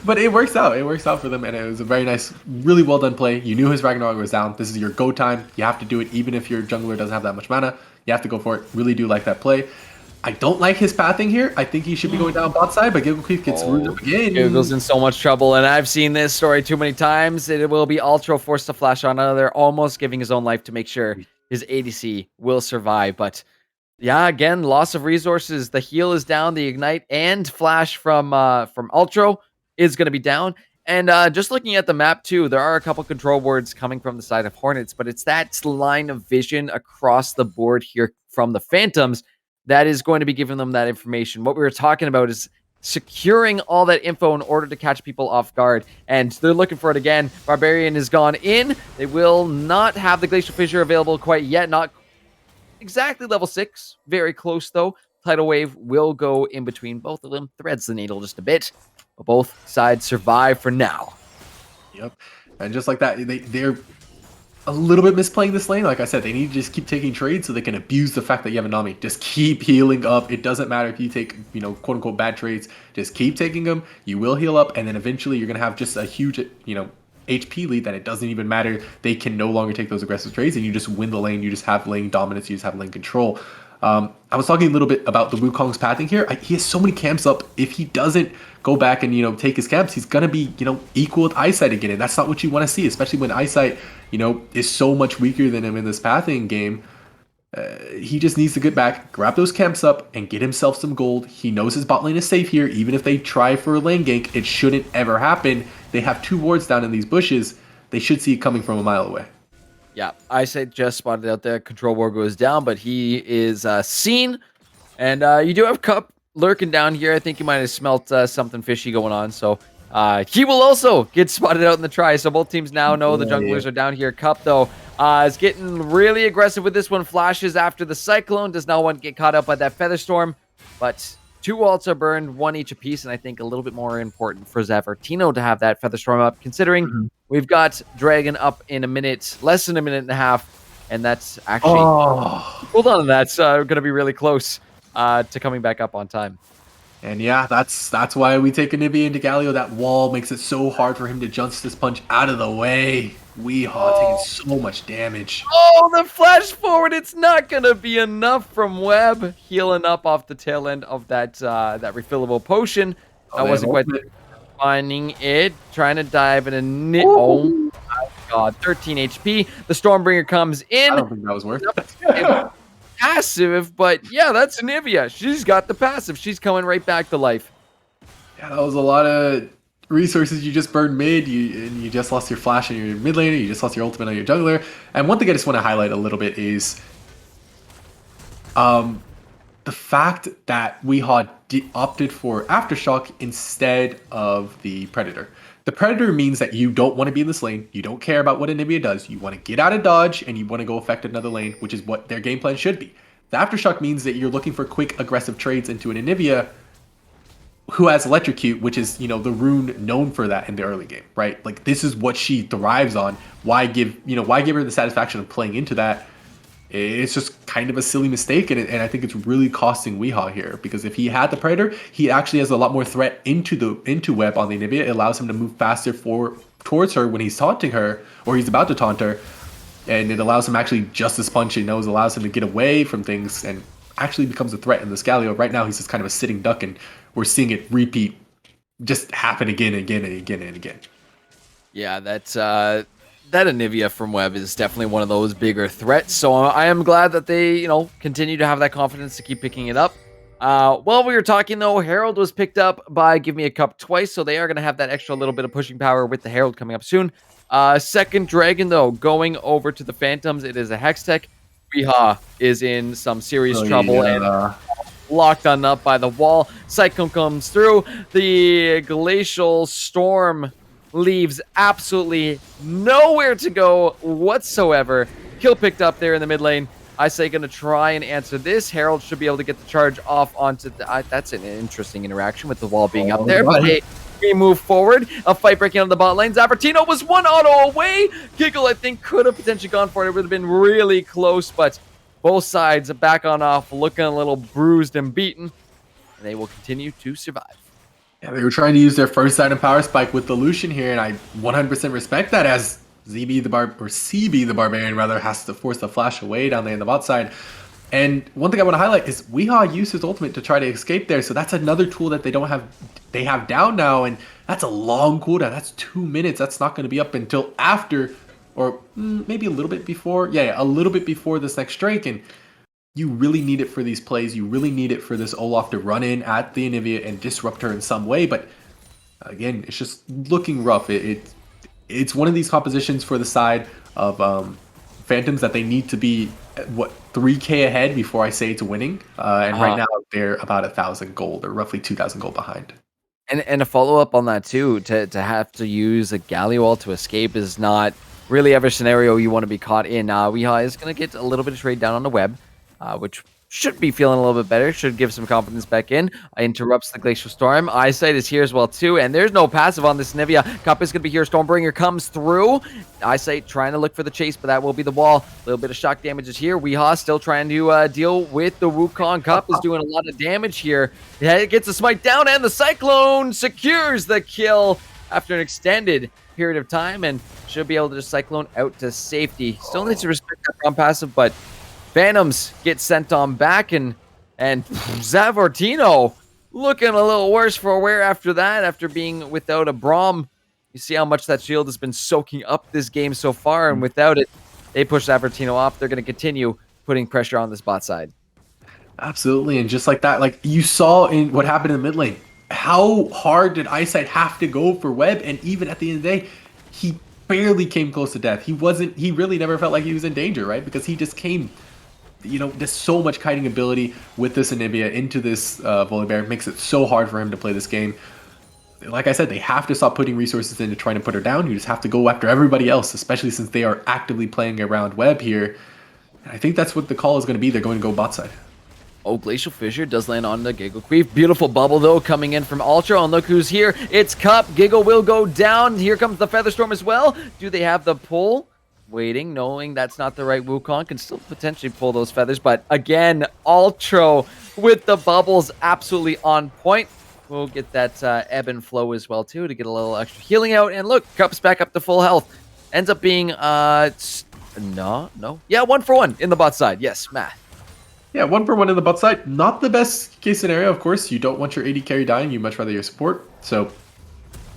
But it works out. It works out for them, and it was a very nice, really well done play. You knew his Ragnarok was down. This is your go time. You have to do it even if your jungler doesn't have that much mana. You have to go for it. Really do like that play. I don't like his pathing here. I think he should be going down bot side, but Giggle Creep gets rooted up again. Giggle's in so much trouble, and I've seen this story too many times. It will be Ultra forced to flash on another, almost giving his own life to make sure his ADC will survive. But yeah, again, loss of resources. The heal is down. The Ignite and Flash from Ultra is going to be down. And just looking at the map, too, there are a couple control wards coming from the side of Hornets, but it's that line of vision across the board here from the Phantoms that is going to be giving them that information. What we were talking about is securing all that info in order to catch people off guard. And they're looking for it again. Barbarian has gone in. They will not have the Glacial Fissure available quite yet. Not exactly level 6. Very close, though. Tidal Wave will go in between both of them. Threads the needle just a bit. But both sides survive for now. Yep. And just like that, they're a little bit misplaying this lane. Like I said, they need to just keep taking trades so they can abuse the fact that you have a Nami. Just keep healing up. It doesn't matter if you take, quote unquote bad trades. Just keep taking them. You will heal up, and then eventually you're gonna have just a huge, HP lead that it doesn't even matter. They can no longer take those aggressive trades, and you just win the lane. You just have lane dominance. You just have lane control. I was talking a little bit about the Wukong's pathing here. He has so many camps up. If he doesn't go back and take his camps, he's gonna be equal with Eyesight again, and that's not what you want to see, especially when Eyesight is so much weaker than him in this pathing game. He just needs to get back, grab those camps up, and get himself some gold. He knows his bot lane is safe here. Even if they try for a lane gank, it shouldn't ever happen. They have 2 wards down in these bushes. They should see it coming from a mile away. Yeah, Eyesight just spotted out there. Control ward goes down, but he is seen. And you do have Cup lurking down here. I think you might have smelt something fishy going on. So he will also get spotted out in the try. So both teams now know the junglers are down here. Cup, though, Is getting really aggressive with this one. Flashes after the Cyclone. Does not want to get caught up by that Featherstorm. But 2 ults are burned, 1 each apiece. And I think a little bit more important for Zavartino to have that Featherstorm up, considering we've got Dragon up in a minute, less than a minute and a half. And that's actually... Hold on, that's going to be really close to coming back up on time. And yeah, that's why we take Anivia into Galio. That wall makes it so hard for him to Justice Punch out of the way. Weehaw taking so much damage. Oh, the flash forward. It's not going to be enough from Webb. Healing up off the tail end of that that refillable potion. I wasn't quite finding it. Trying to dive in a... Oh, my God. 13 HP. The Stormbringer comes in. I don't think that was worth it. Passive, but yeah, that's Anivia. She's got the passive. She's coming right back to life. Yeah, that was a lot of resources you just burned mid. You just lost your flash on your mid laner. You just lost your ultimate on your jungler. And one thing I just want to highlight a little bit is the fact that Weehaw opted for Aftershock instead of the Predator. The Predator means that you don't want to be in this lane. You don't care about what Anivia does. You want to get out of dodge, and you want to go affect another lane, which is what their game plan should be. The Aftershock means that you're looking for quick, aggressive trades into an Anivia who has Electrocute, which is, the rune known for that in the early game, right? Like, this is what she thrives on. Why give her the satisfaction of playing into that? It's just kind of a silly mistake, and I think it's really costing Weehaw here, because if he had the Predator, he actually has a lot more threat into Web on the Anivia. It allows him to move faster towards her when he's taunting her, or he's about to taunt her, and it allows him actually Justice Punch, allows him to get away from things, and actually becomes a threat in this Galio. Right now, he's just kind of a sitting duck, and we're seeing it repeat, just happen again and again and again and again. Yeah, that Anivia from Webb is definitely one of those bigger threats. So I am glad that they, continue to have that confidence to keep picking it up. While we were talking, though, Herald was picked up by Give Me a Cup twice, so they are going to have that extra little bit of pushing power with the Herald coming up soon. Second Dragon, though, going over to the Phantoms. It is a Hextech. Weehaw is in some serious trouble and locked on up by the wall. Cyclone comes through. The Glacial Storm leaves absolutely nowhere to go whatsoever. Kill picked up there in the mid lane. I say going to try and answer this. Herald should be able to get the charge off onto the... that's an interesting interaction with the wall being up there. But hey, we move forward. A fight breaking on the bot lane. Zavartino was 1 auto away. Giggle, I think, could have potentially gone for it. It would have been really close, but both sides back on off, looking a little bruised and beaten. And they will continue to survive. Yeah, they were trying to use their first item power spike with the Lucian here, and I 100% respect that, as CB the Barbarian rather has to force the flash away down there in the bot side. And one thing I want to highlight is Weehaw used his ultimate to try to escape there, so that's another tool that they have down now, and that's a long cooldown. That's 2 minutes. That's not going to be up until after, or maybe a little bit before. Yeah, a little bit before this next Drake, and you really need it for these plays. You really need it for this Olaf to run in at the Anivia and disrupt her in some way. But again, it's just looking rough. It's one of these compositions for the side of Phantoms that they need to be, 3K ahead before I say it's winning. And right now they're about 1,000 gold, or roughly 2,000 gold behind. And a follow-up on that too, to have to use a Galliwall to escape is not really ever a scenario you want to be caught in. Weehaw is going to get a little bit of trade down on the web. Which should be feeling a little bit better, should give some confidence back in. Interrupts the Glacial Storm. Eyesight is here as well too, and there's no passive on this Anivia. Cup is going to be here. Stormbringer comes through. Eyesight trying to look for the chase, but that will be the wall. A little bit of shock damage is here. Weehaw still trying to deal with the Wukong. Cup is doing a lot of damage here. It gets a smite down, and the Cyclone secures the kill after an extended period of time, and should be able to just Cyclone out to safety. Still needs to respect that from passive, but Phantoms get sent on back, and Zavartino looking a little worse for wear after that, after being without a Braum. You see how much that shield has been soaking up this game so far, and without it, they push Zavartino off. They're going to continue putting pressure on this bot side. Absolutely, and just like that, like you saw in what happened in the mid lane, how hard did Eyesight have to go for Webb, and even at the end of the day, he barely came close to death. He really never felt like he was in danger, right? Because he just came... there's so much kiting ability with this Anivia into this Volibear. It makes it so hard for him to play this game. like I said, they have to stop putting resources into trying to put her down. You just have to go after everybody else, especially since they are actively playing around Web here. And I think that's what the call is going to be. They're going to go bot side. Oh, Glacial Fissure does land on the Giggle Queef. Beautiful bubble, though, coming in from Ultra. And look who's here. It's Cup. Giggle will go down. Here comes the Featherstorm as well. Do they have the pull? Waiting, knowing that's not the right Wukong. Can still potentially pull those feathers. But again, Ultra with the bubbles absolutely on point. We'll get that ebb and flow as well, too, to get a little extra healing out. And look, Cup's back up to full health. Ends up being, no. Yeah, 1 for 1 in the bot side. Yes, math. Yeah, 1 for 1 in the bot side. Not the best case scenario, of course. You don't want your AD carry dying. You much rather your support. So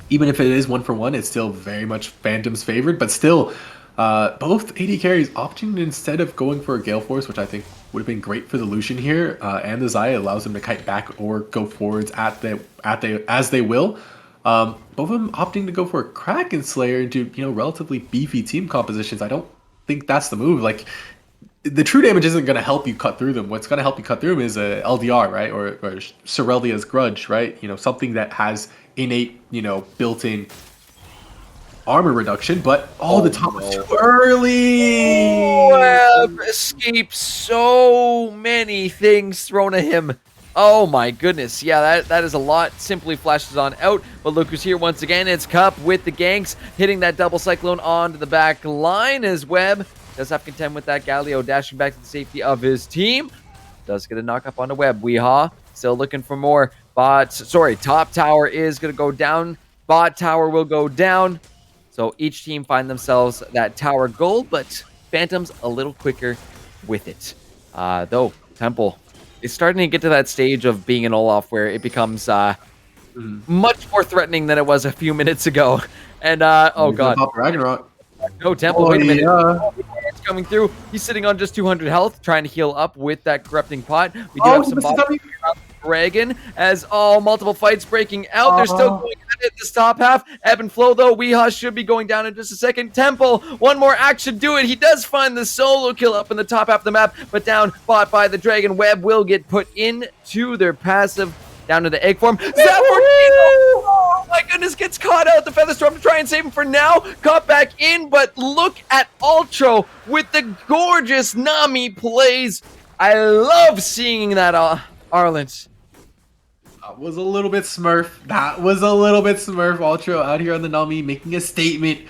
even if it is 1 for 1, it's still very much Phantom's favored. But still, both AD carries opting instead of going for a Gale Force, which I think would have been great for the Lucian here, and the Xayah allows them to kite back or go forwards as they will. Both of them opting to go for a Kraken Slayer into relatively beefy team compositions. I don't think that's the move. Like, the true damage isn't going to help you cut through them. What's going to help you cut through them is a LDR, right? Or Sorellia's Grudge, right? Something that has innate, built-in armor reduction, but the top was too early. Web escaped so many things thrown at him. Oh my goodness. Yeah, that is a lot. Simply flashes on out. But look who's here once again. It's Cup with the ganks, hitting that double cyclone onto the back line as Web does have to contend with that. Galio dashing back to the safety of his team. Does get a knock up on the Web. Weehaw still looking for more. Top tower is going to go down. Bot tower will go down. So each team find themselves that tower gold, but Phantom's a little quicker with it. Though, Temple is starting to get to that stage of being an Olaf where it becomes much more threatening than it was a few minutes ago. And, oh god. Ragnarok. No, Temple, wait a minute. Yeah. It's coming through. He's sitting on just 200 health, trying to heal up with that corrupting pot. We do have some Dragon as multiple fights breaking out. They're still going at it this top half. Ebb and flow though. Weehaw should be going down in just a second. Temple, one more action, do it. He does find the solo kill up in the top half of the map, but down bought by the Dragon. Web will get put into their passive down to the egg form. Oh my goodness, gets caught out. The Featherstorm to try and save him for now. Caught back in, but look at Ultra with the gorgeous Nami plays. I love seeing that, Arlen. That was a little bit Smurf. Ultra out here on the Nami making a statement,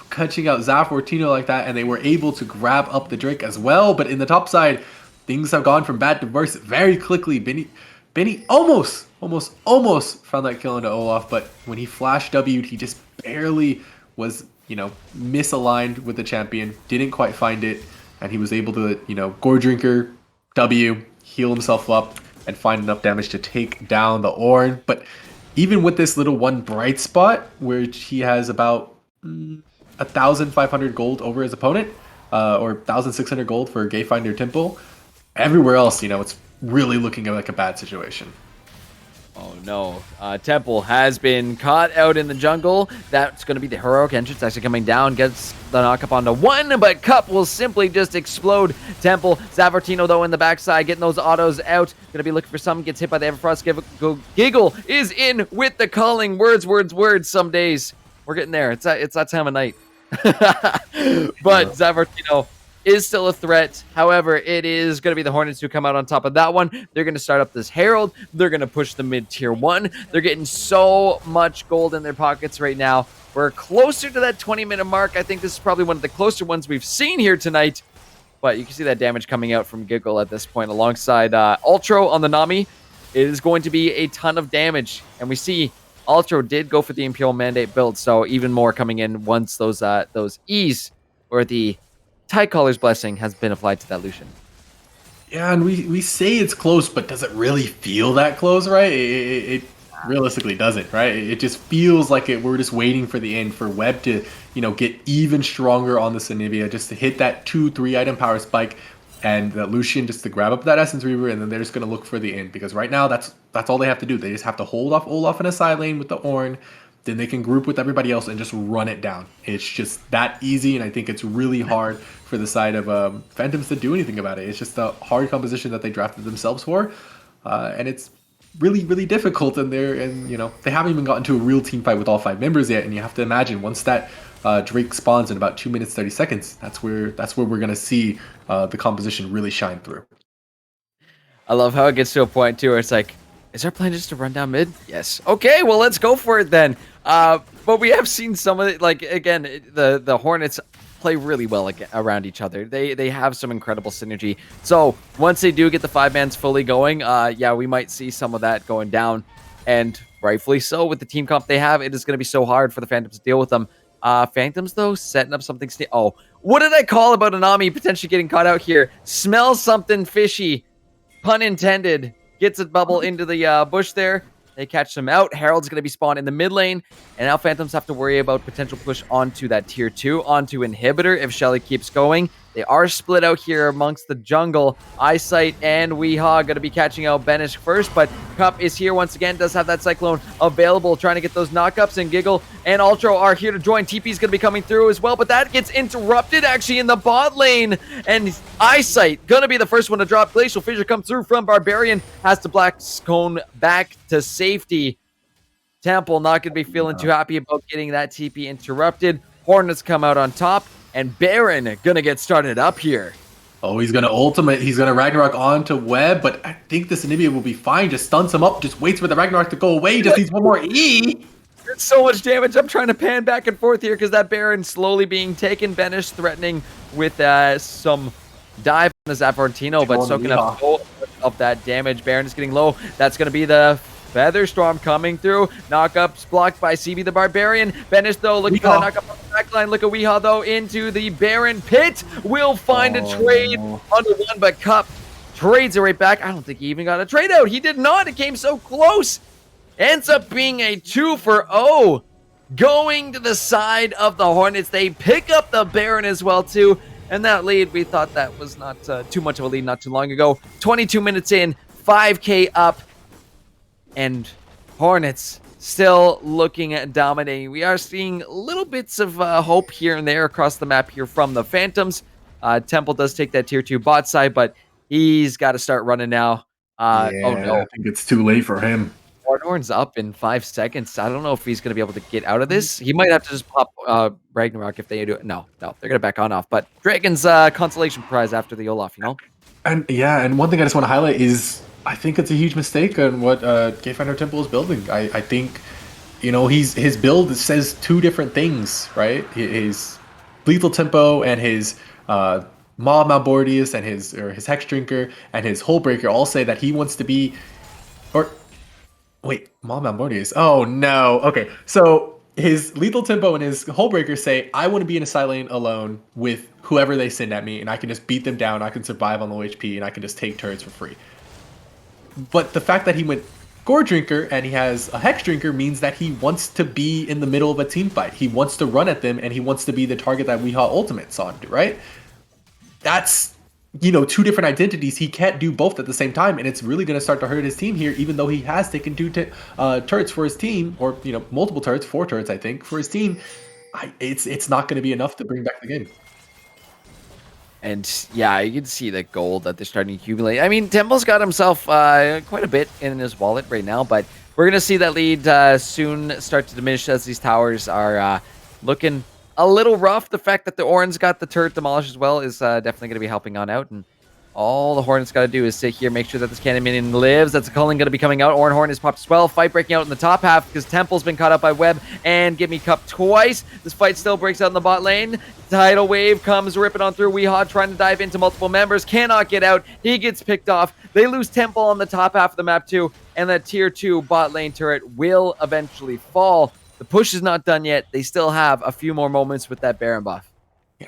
catching out Zafortino like that, and they were able to grab up the Drake as well. But in the top side, things have gone from bad to worse very quickly. Benny almost found that kill into Olaf, but when he flash W'd, he just barely was, misaligned with the champion, didn't quite find it, and he was able to, Gore Drinker, W, heal himself up, and find enough damage to take down the Ornn. But even with this little one bright spot, where he has about 1,500 gold over his opponent, or 1,600 gold for Gayfinder Temple, everywhere else, it's really looking like a bad situation. Oh no, Temple has been caught out in the jungle. That's going to be the heroic entrance actually coming down, gets the knock up onto one, but Cup will simply just explode Temple. Zavartino though in the backside, getting those autos out. Going to be looking for some, gets hit by the Everfrost. Giggle is in with the calling. Words some days. We're getting there. It's that time of night. But Zavartino is still a threat. However, it is going to be the Hornets who come out on top of that one. They're going to start up this Herald. They're going to push the mid-tier 1. They're getting so much gold in their pockets right now. We're closer to that 20-minute mark. I think this is probably one of the closer ones we've seen here tonight. But you can see that damage coming out from Giggle at this point alongside Ultra on the Nami. It is going to be a ton of damage. And we see Ultra did go for the Imperial Mandate build, so even more coming in once those E's or the Tie-Caller's Blessing has been applied to that Lucian. Yeah, and we say it's close, but does it really feel that close, right? It realistically doesn't, right? It just feels like we're just waiting for the end, for Web to, get even stronger on the Anivia, just to hit that 2-3 item power spike, and that Lucian just to grab up that Essence Reaver, and then they're just going to look for the end. Because right now, that's all they have to do. They just have to hold off Olaf in a side lane with the Ornn, then they can group with everybody else and just run it down. It's just that easy, and I think it's really hard for the side of Phantoms to do anything about it. It's just a hard composition that they drafted themselves for, and it's really, really difficult, and they haven't even gotten to a real team fight with all 5 members yet. And you have to imagine once that Drake spawns in about 2 minutes 30 seconds, that's where we're gonna see the composition really shine through. I love how it gets to a point too where it's like, is our plan just to run down mid? Yes. Okay, well let's go for it then. But we have seen some of it, like again, the Hornets play really well around each other. They have some incredible synergy. So once they do get the 5-mans fully going, yeah, we might see some of that going down, and rightfully so with the team comp they have. It is going to be so hard for the Phantoms to deal with them. Phantoms though setting up something. Oh, what did I call about Anami potentially getting caught out here? Smells something fishy. Pun intended. Gets a bubble into the bush there. They catch them out. Herald's going to be spawned in the mid lane. And now Phantoms have to worry about potential push onto that tier 2, onto Inhibitor if Shelly keeps going. They are split out here amongst the jungle. Eyesight and Weehaw going to be catching out Banish first, but Cup is here once again, does have that Cyclone available, trying to get those knockups, and Giggle and Ultra are here to join. TP's going to be coming through as well, but that gets interrupted actually in the bot lane, and Eyesight going to be the first one to drop. Glacial Fissure comes through from Barbarian, has to Black Cone back to safety. Temple not going to be feeling too happy about getting that TP interrupted. Hornets come out on top, and Baron gonna get started up here. Oh, he's gonna ultimate. He's gonna Ragnarok onto Web, but I think this Anivia will be fine. Just stuns him up. Just waits for the Ragnarok to go away. Just needs one more E. It's so much damage. I'm trying to pan back and forth here because that Baron slowly being taken. Banish threatening with some dive on the Zapportino, but soaking up so much of that damage. Baron is getting low. That's gonna be the Feather Storm coming through. Knockups blocked by CB the Barbarian. Banish though looking for the knockup on the backline. Look at Weehaw though into the Baron pit. Will find a trade under one, but Cup trades it right back. I don't think he even got a trade out. He did not. It came so close. Ends up being a 2 for 0. Going to the side of the Hornets. They pick up the Baron as well too. And that lead, we thought that was not too much of a lead not too long ago. 22 minutes in, 5K up. And Hornets still looking at dominating. We are seeing little bits of hope here and there across the map here from the Phantoms. Temple does take that tier 2 bot side, but he's got to start running now. Oh no, I think it's too late for him. Warnorn's up in 5 seconds. I don't know if he's going to be able to get out of this. He might have to just pop Ragnarok if they do it. No, they're going to back on off. But Dragon's consolation prize after the Olaf, you know? And yeah, and one thing I just want to highlight is I think it's a huge mistake on what Gayfinder Temple is building. I think, his build says 2 different things, right? His lethal tempo and his Maw Malbordius and his Hex Drinker and his Hullbreaker all say that he wants to be, or wait, Maw Malbordius. Oh no. Okay, so his lethal tempo and his Hullbreaker say, I want to be in a side lane alone with whoever they send at me, and I can just beat them down. I can survive on low HP, and I can just take turrets for free. But the fact that he went Gore Drinker and he has a Hex Drinker means that he wants to be in the middle of a team fight. He wants to run at them, and he wants to be the target that Weehaw ultimates on, right? That's, 2 different identities. He can't do both at the same time, and it's really going to start to hurt his team here, even though he has taken 2 turrets for his team, or, multiple turrets, 4 turrets, I think, for his team. It's not going to be enough to bring back the game. And yeah, you can see the gold that they're starting to accumulate. I mean, Temple's got himself quite a bit in his wallet right now, but we're going to see that lead soon start to diminish as these towers are looking a little rough. The fact that the Orange got the turret demolished as well is definitely going to be helping on out. And all the Hornets got to do is sit here, make sure that this cannon minion lives. That's a culling going to be coming out. Oran Horn is popped as well. Fight breaking out in the top half because Temple's been caught up by Web and Give Me Cup twice. This fight still breaks out in the bot lane. Tidal Wave comes ripping on through. Weehaw trying to dive into multiple members. Cannot get out. He gets picked off. They lose Temple on the top half of the map too. And that tier 2 bot lane turret will eventually fall. The push is not done yet. They still have a few more moments with that Baron buff.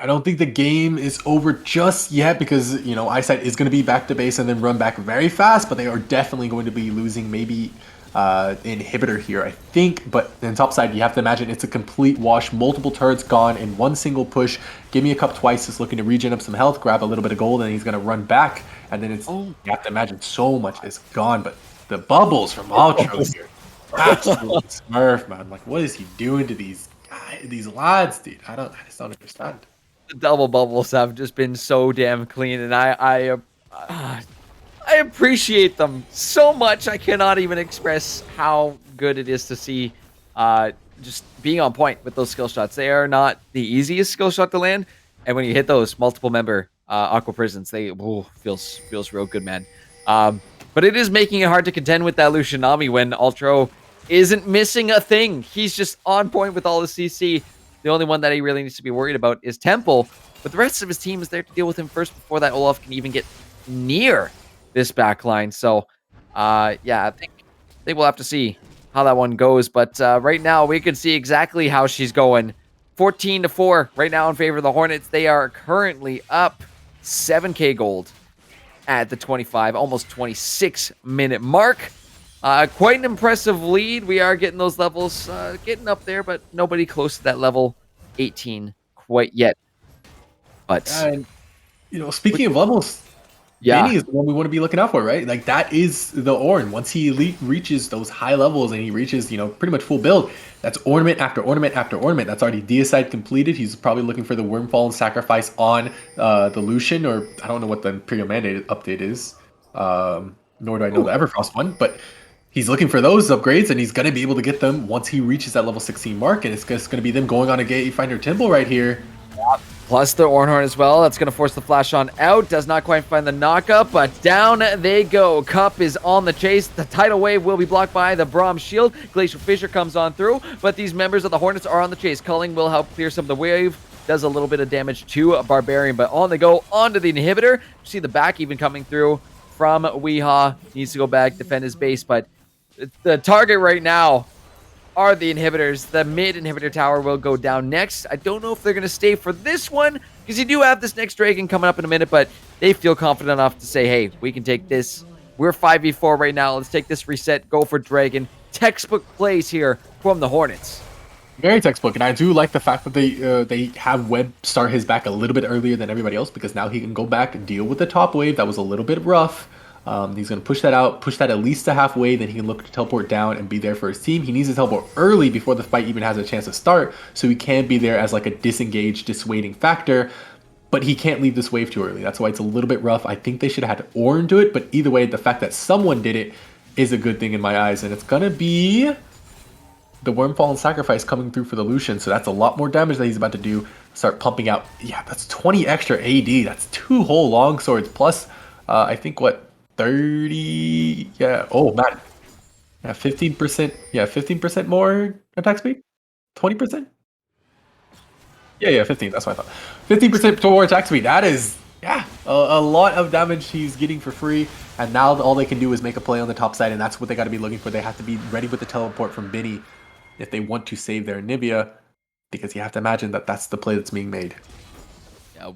I don't think the game is over just yet because, Eyesight is going to be back to base and then run back very fast, but they are definitely going to be losing maybe Inhibitor here, I think. But then top side, you have to imagine it's a complete wash. Multiple turrets gone in one single push. Give Me a Cup twice is looking to regen up some health, grab a little bit of gold, and he's going to run back. And then you have to imagine so much is gone. But the bubbles from Ultra here, absolute smurf, man. Like, what is he doing to these lads, dude? I just don't understand. The double bubbles have just been so damn clean, and I appreciate them so much. I cannot even express how good it is to see just being on point with those skill shots. They are not the easiest skill shot to land, and when you hit those multiple member aqua prisons, they feels real good, man. But it is making it hard to contend with that Lucianami when Ultro isn't missing a thing. He's just on point with all the CC. The only one that he really needs to be worried about is Temple, but the rest of his team is there to deal with him first before that Olaf can even get near this backline. So, yeah, I think we'll have to see how that one goes. But right now, we can see exactly how she's going. 14-4 right now in favor of the Hornets. They are currently up 7k gold at the 25, almost 26-minute mark. Quite an impressive lead. We are getting those levels, getting up there, but nobody close to that level 18 quite yet. But, And, speaking of levels, yeah, Benny is the one we want to be looking out for, right? Like, that is the Ornn. Once he reaches those high levels and he reaches, pretty much full build, that's ornament after ornament after ornament. That's already deicide completed. He's probably looking for the Wormfall and Sacrifice on the Lucian, or I don't know what the Imperial Mandate update is. Nor do I know the Everfrost one, but he's looking for those upgrades, and he's going to be able to get them once he reaches that level 16 mark, and it's just going to be them going on a Gatefinder Temple right here. Plus the Ornhorn as well. That's going to force the flash on out. Does not quite find the knockup, but down they go. Cup is on the chase. The tidal wave will be blocked by the Braum shield. Glacial Fissure comes on through, but these members of the Hornets are on the chase. Culling will help clear some of the wave. Does a little bit of damage to a Barbarian, but on they go onto the inhibitor. See the back even coming through from Weehaw. Needs to go back, defend his base, but the target right now are the inhibitors. The mid inhibitor tower will go down next. I don't know if they're going to stay for this one, because you do have this next Dragon coming up in a minute, but they feel confident enough to say, hey, we can take this. We're 5v4 right now. Let's take this reset, go for Dragon. Textbook plays here from the Hornets. Very textbook, and I do like the fact that they have Webb start his back a little bit earlier than everybody else, because now he can go back and deal with the top wave. That was a little bit rough. He's going to push that out, push that at least to halfway, then he can look to teleport down and be there for his team. He needs to teleport early before the fight even has a chance to start, so he can be there as like a disengaged, dissuading factor, but he can't leave this wave too early. That's why it's a little bit rough. I think they should have had Ornn do it, but either way, the fact that someone did it is a good thing in my eyes, and it's going to be the Wormfall and Sacrifice coming through for the Lucian, so that's a lot more damage that he's about to do. Start pumping out. Yeah, that's 20 extra AD. That's 2 whole longswords, plus, I think, what, 30, yeah, oh man, yeah, 15%, yeah, 15% more attack speed, 20%, yeah, 15, that's what I thought, 15% more attack speed. That is, yeah, a lot of damage he's getting for free, and now all they can do is make a play on the top side, and that's what they got to be looking for. They have to be ready with the teleport from Benny if they want to save their Anivia, because you have to imagine that that's the play that's being made.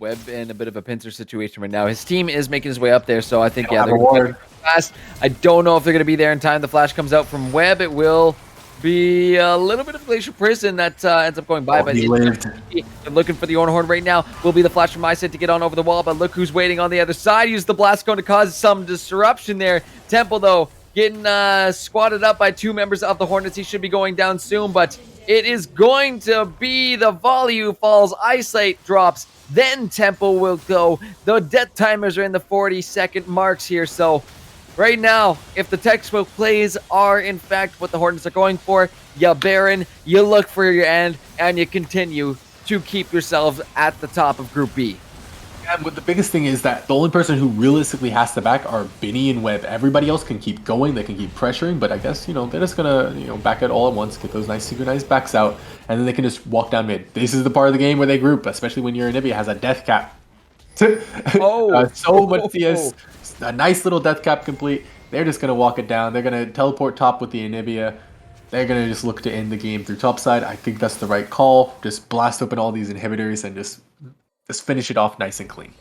Webb in a bit of a pincer situation right now. His team is making his way up there, so I think, yeah, they're going to be fast. I don't know if they're going to be there in time. The flash comes out from Webb. It will be a little bit of Glacial Prison that ends up going by. But he lived. They're looking for the Ornhorn right now. Will be the flash from Iset to get on over the wall, but look who's waiting on the other side. Use the blast cone to cause some disruption there. Temple, though, getting squatted up by 2 members of the Hornets. He should be going down soon, but it is going to be the volley who falls. Eyesight drops. Then Temple will go. The death timers are in the 40-second marks here. So right now, if the textbook plays are in fact what the Hornets are going for, you Baron, you look for your end, and you continue to keep yourselves at the top of Group B. And the biggest thing is that the only person who realistically has to back are Benny and Webb. Everybody else can keep going, they can keep pressuring, but I guess, they're just gonna, back it all at once, get those nice synchronized backs out, and then they can just walk down mid. This is the part of the game where they group, especially when your Anivia has a death cap. So much CS, a nice little death cap complete. They're just gonna walk it down. They're gonna teleport top with the Anivia. They're gonna just look to end the game through top side. I think that's the right call. Just blast open all these inhibitors and just finish it off nice and clean.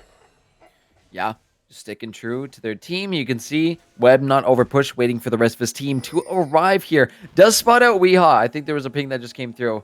Yeah, just sticking true to their team. You can see Webb not over push, waiting for the rest of his team to arrive here. Does spot out Weehaw. I think there was a ping that just came through.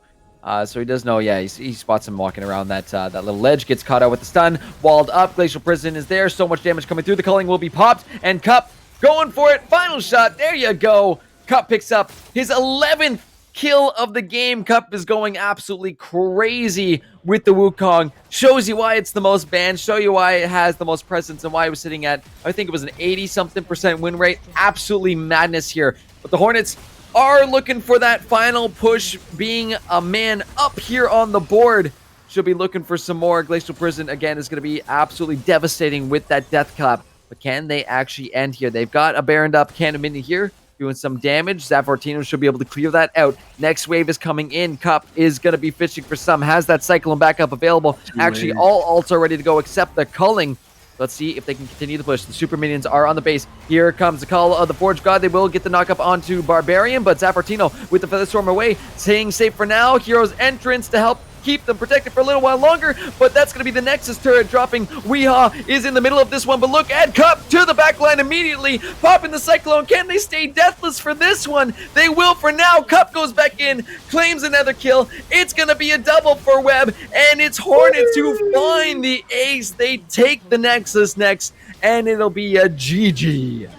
So he does know, yeah, he spots him walking around that little ledge, gets caught out with the stun, walled up. Glacial Prison is there. So much damage coming through. The culling will be popped, and Cup going for it. Final shot. There you go. Cup picks up his 11th kill of the game. Cup is going absolutely crazy with the Wukong. Shows you why it's the most banned, show you why it has the most presence, and why it was sitting at, I think it was an 80-something% win rate. Absolutely madness here. But the Hornets are looking for that final push, being a man up here on the board. She'll be looking for some more. Glacial Prison, again, is going to be absolutely devastating with that death clap. But can they actually end here? They've got a Baroned up Cannon Mini here, doing some damage. Zafortino should be able to clear that out. Next wave is coming in. Cup is going to be fishing for some. Has that Cyclone backup available. Actually, all ults are ready to go except the Culling. Let's see if they can continue the push. The super minions are on the base. Here comes the call of the Forge God. They will get the knock up onto Barbarian, but Zafortino with the Featherstorm away, staying safe for now. Hero's entrance to help keep them protected for a little while longer, but that's going to be the Nexus turret dropping. Weehaw is in the middle of this one, but look at Cup to the backline immediately, popping the Cyclone. Can they stay deathless for this one? They will for now. Cup goes back in, claims another kill. It's going to be a double for Webb, and it's Hornets who find the ace. They take the Nexus next, and it'll be a GG.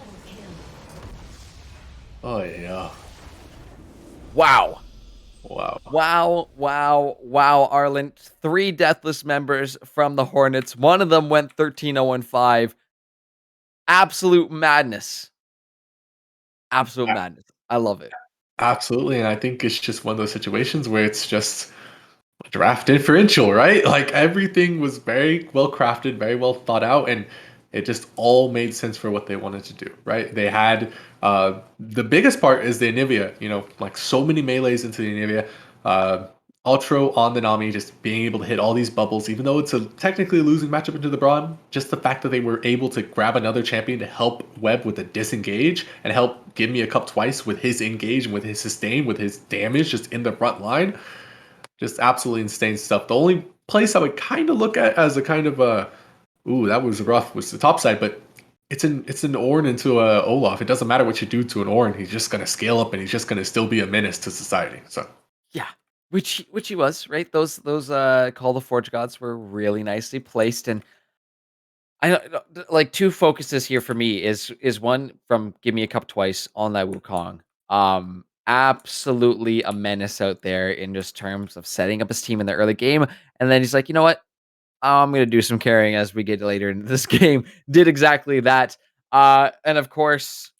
Oh, yeah. Wow. Wow. Wow, Arlen. 3 deathless members from the Hornets. One of them went 13-0-5. Absolute madness. Absolute madness. I love it. Absolutely, and I think it's just one of those situations where it's just a draft differential, right? Like everything was very well crafted, very well thought out, and it just all made sense for what they wanted to do, right? They had the biggest part is the Anivia, like so many melees into the Anivia. Ultra on the Nami, just being able to hit all these bubbles, even though it's technically a losing matchup into the Braun, just the fact that they were able to grab another champion to help Webb with the disengage and help give me a cup twice with his engage and with his sustain, with his damage just in the front line. Just absolutely insane stuff. The only place I would kind of look at as a kind of ooh, that was rough, was the top side, but it's an Ornn into a Olaf. It doesn't matter what you do to an Ornn, he's just gonna scale up and he's just gonna still be a menace to society. So yeah, which he was, right? Those Call the Forge Gods were really nicely placed, and I like 2 focuses here for me is one from Give Me a Cup twice on that Wukong. Absolutely a menace out there in just terms of setting up his team in the early game, and then he's like, you know what? I'm going to do some carrying as we get later into this game. Did exactly that. And of course,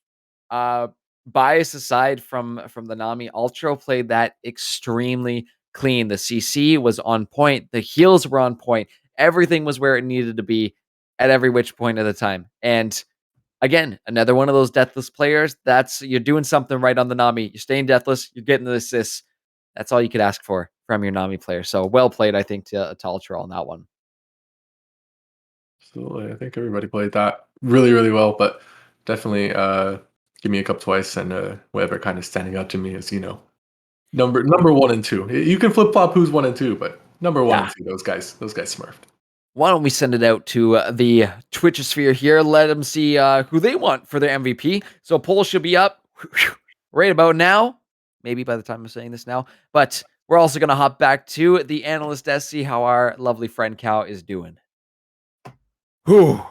bias aside from the Nami, Ultra played that extremely clean. The CC was on point. The heals were on point. Everything was where it needed to be at every which point of the time. And again, another one of those deathless players. You're doing something right on the Nami. You're staying deathless. You're getting the assists. That's all you could ask for from your Nami player. So well played, I think, to Ultra on that one. absolutely, I think everybody played that really, really well, but definitely Give Me a Cup twice and Webb are kind of standing out to me as number 1 and 2. You can flip flop who's 1 and 2, but number 1 and 2, those guys smurfed. Why don't we send it out to the Twitchosphere here? Let them see who they want for their MVP. So poll should be up right about now. Maybe by the time I'm saying this now. But we're also going to hop back to the analyst desk, see how our lovely friend Cow is doing. Whew.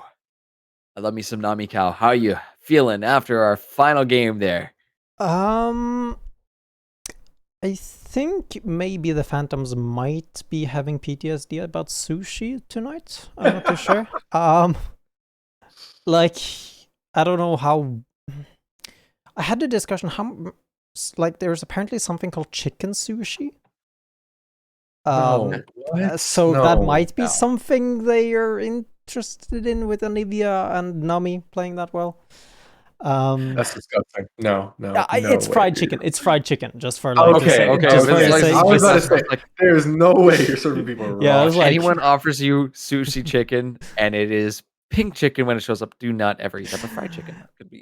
I love me some Nami Cow. How are you feeling after our final game there? I think maybe the Phantoms might be having PTSD about sushi tonight. I'm not too sure. Like, I don't know how. I had a discussion how, like, there's apparently something called chicken sushi. No, So No, that might be no. something they are interested in with Anivia and Nami playing that well. That's disgusting. No. It's way, fried dude. chicken. It's fried chicken, just for Oh, like okay, just for okay. your I sake. was about to Just- say, there's no way you're serving people raw. Yeah, I was like, Anyone offers you sushi chicken and it is pink chicken when it shows up, do not ever eat that. But fried chicken could be.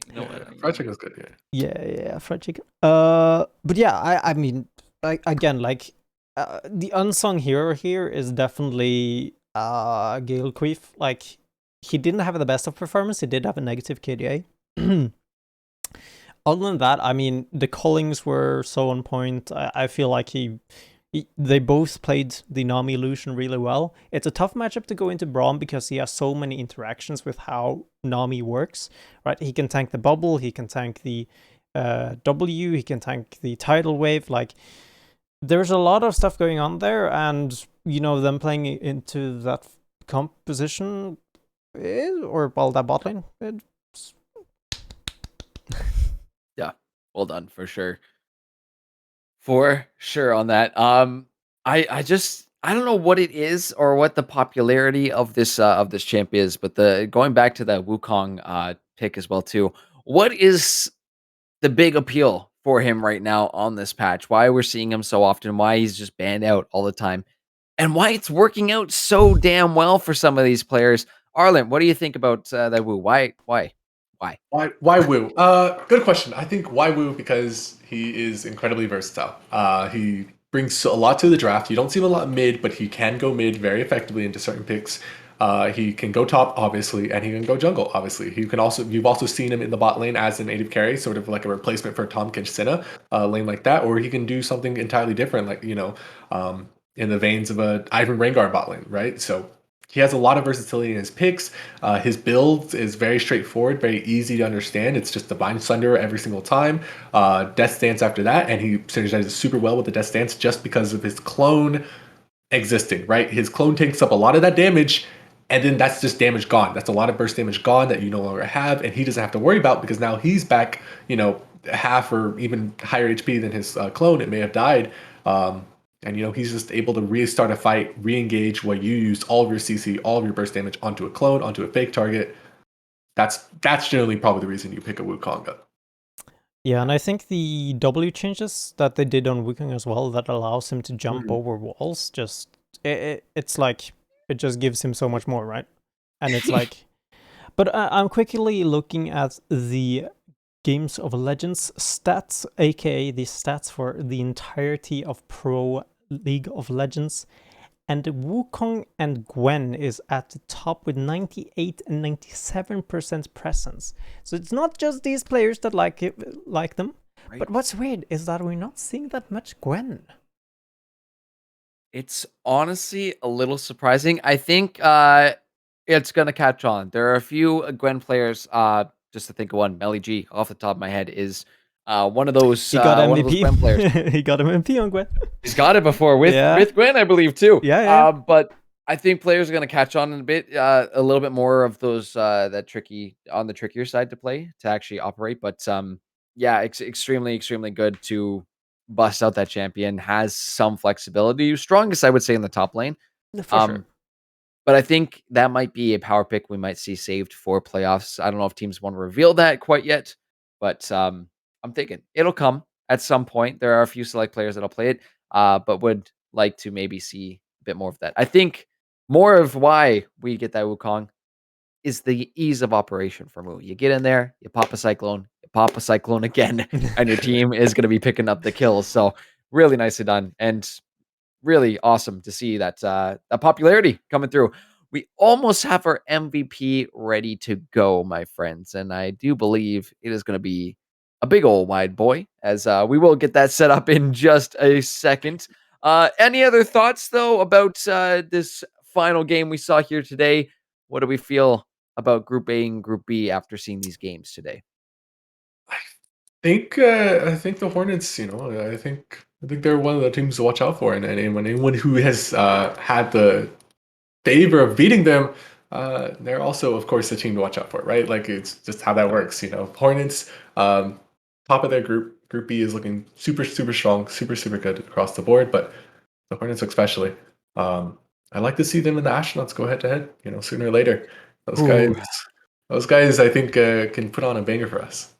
Fried chicken's good. yeah, fried chicken. But yeah, I mean, again, like the unsung hero here is definitely Gale Queef. Like, he didn't have the best of performance. He did have a negative KDA. Other than that, I mean, the callings were so on point. I feel like they both played the Nami illusion really well. It's a tough matchup to go into Braum because he has so many interactions with how Nami works, right? He can tank the bubble, he can tank the W. He can tank the tidal wave. Like, there's a lot of stuff going on there, and them playing into that composition that bot lane. Yeah, well done for sure. For sure on that. I don't know what it is or what the popularity of this champ is, but the going back to the Wukong pick as well too. What is the big appeal for him right now on this patch? Why we're seeing him so often? Why he's just banned out all the time? And why it's working out so damn well for some of these players? Arlen, what do you think about that Wu? Why? Why Wu? Good question. I think why Wu because he is incredibly versatile. He brings a lot to the draft. You don't see him a lot mid, but he can go mid very effectively into certain picks. He can go top, obviously, and he can go jungle, obviously. You've also seen him in the bot lane as an native carry, sort of like a replacement for Tom Kinch lane like that, or he can do something entirely different, like in the veins of a Ivan Rengar bot lane, right? So he has a lot of versatility in his picks. His build is very straightforward, very easy to understand. It's just Divine Sunder every single time. Death Stance after that, and he synergizes super well with the Death Stance just because of his clone existing, right? His clone takes up a lot of that damage, and then that's just damage gone. That's a lot of burst damage gone that you no longer have, and he doesn't have to worry about because now he's back, half or even higher HP than his clone. It may have died. And he's just able to restart a fight, re-engage what you used all of your CC, all of your burst damage onto a clone, onto a fake target. That's generally probably the reason you pick a Wukong up. Yeah, and I think the W changes that they did on Wukong as well, that allows him to jump over walls, it's like, it just gives him so much more, right? And it's like, but I'm quickly looking at the Games of Legends stats, aka the stats for the entirety of Pro League of Legends, and Wukong and Gwen is at the top with 98 and 97% presence. So it's not just these players that like them, right. But what's weird is that we're not seeing that much Gwen. It's honestly a little surprising. I think it's gonna catch on. There are a few Gwen players. Just to think of one, Melly G off the top of my head is one of those. He got MVP. One of those Gwen players. He got MVP on Gwen. He's got it before with Gwen, I believe too. Yeah. But I think players are gonna catch on in a bit. A little bit more of those that on the trickier side to play to actually operate. But yeah, extremely good to bust out that champion. Has some flexibility. Strongest, I would say, in the top lane. For sure. But I think that might be a power pick we might see saved for playoffs. I don't know if teams want to reveal that quite yet, but I'm thinking it'll come at some point. There are a few select players that'll play it, but would like to maybe see a bit more of that. I think more of why we get that Wukong is the ease of operation for Mu. You get in there, you pop a cyclone again, and your team is going to be picking up the kills. So really nicely done. And really awesome to see that that popularity coming through. We almost have our MVP ready to go, my friends, and I do believe it is going to be a big old wide boy. As we will get that set up in just a second. Any other thoughts though about this final game we saw here today? What do we feel about Group A and Group B after seeing these games today? I think the Hornets, I think they're one of the teams to watch out for, and anyone who has had the favor of beating them, they're also, of course, the team to watch out for, right? Like, it's just how that works, Hornets, top of their group. Group B is looking super strong, super good across the board, but the Hornets especially. I like to see them and the Astronauts go head to head, sooner or later. Those guys, I think, can put on a banger for us.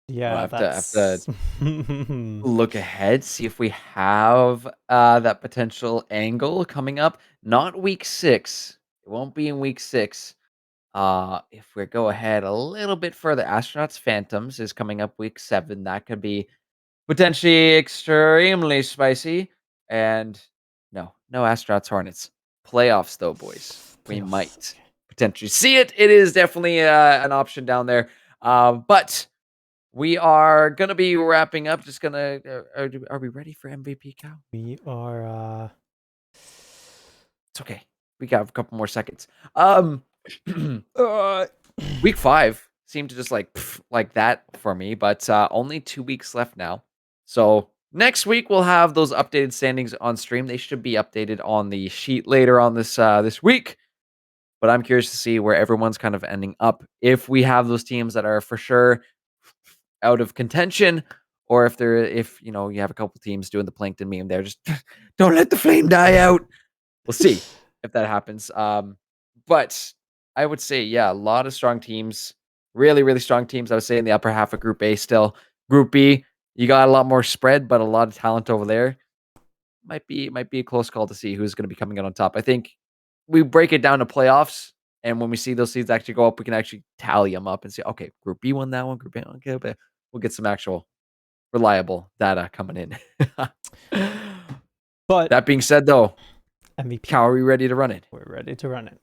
Yeah, we'll have to look ahead, see if we have that potential angle coming up. Not week 6. It won't be in week 6. If we go ahead a little bit further, Astronauts Phantoms is coming up week 7. That could be potentially extremely spicy. And no Astronauts Hornets. Playoffs though, boys. We might potentially see it. It is definitely an option down there. But we are gonna be wrapping up. Just gonna. Are we ready for MVP, Cal? We are. It's okay. We got a couple more seconds. Week 5 seem to just like that for me. But only 2 weeks left now. So next week we'll have those updated standings on stream. They should be updated on the sheet later on this week. But I'm curious to see where everyone's kind of ending up. If we have those teams that are for sure out of contention, or if you have a couple teams doing the plankton meme, they're just don't let the flame die out. We'll see if that happens. But I would say, yeah, a lot of strong teams, really, really strong teams. I would say in the upper half of Group A still. Group B, you got a lot more spread, but a lot of talent over there. Might be a close call to see who's going to be coming out on top. I think we break it down to playoffs, and when we see those seeds actually go up, we can actually tally them up and say, okay, Group B won that one, Group A, okay, but we'll get some actual reliable data coming in. But that being said, though, MVP, how are we ready to run it? We're ready to run it.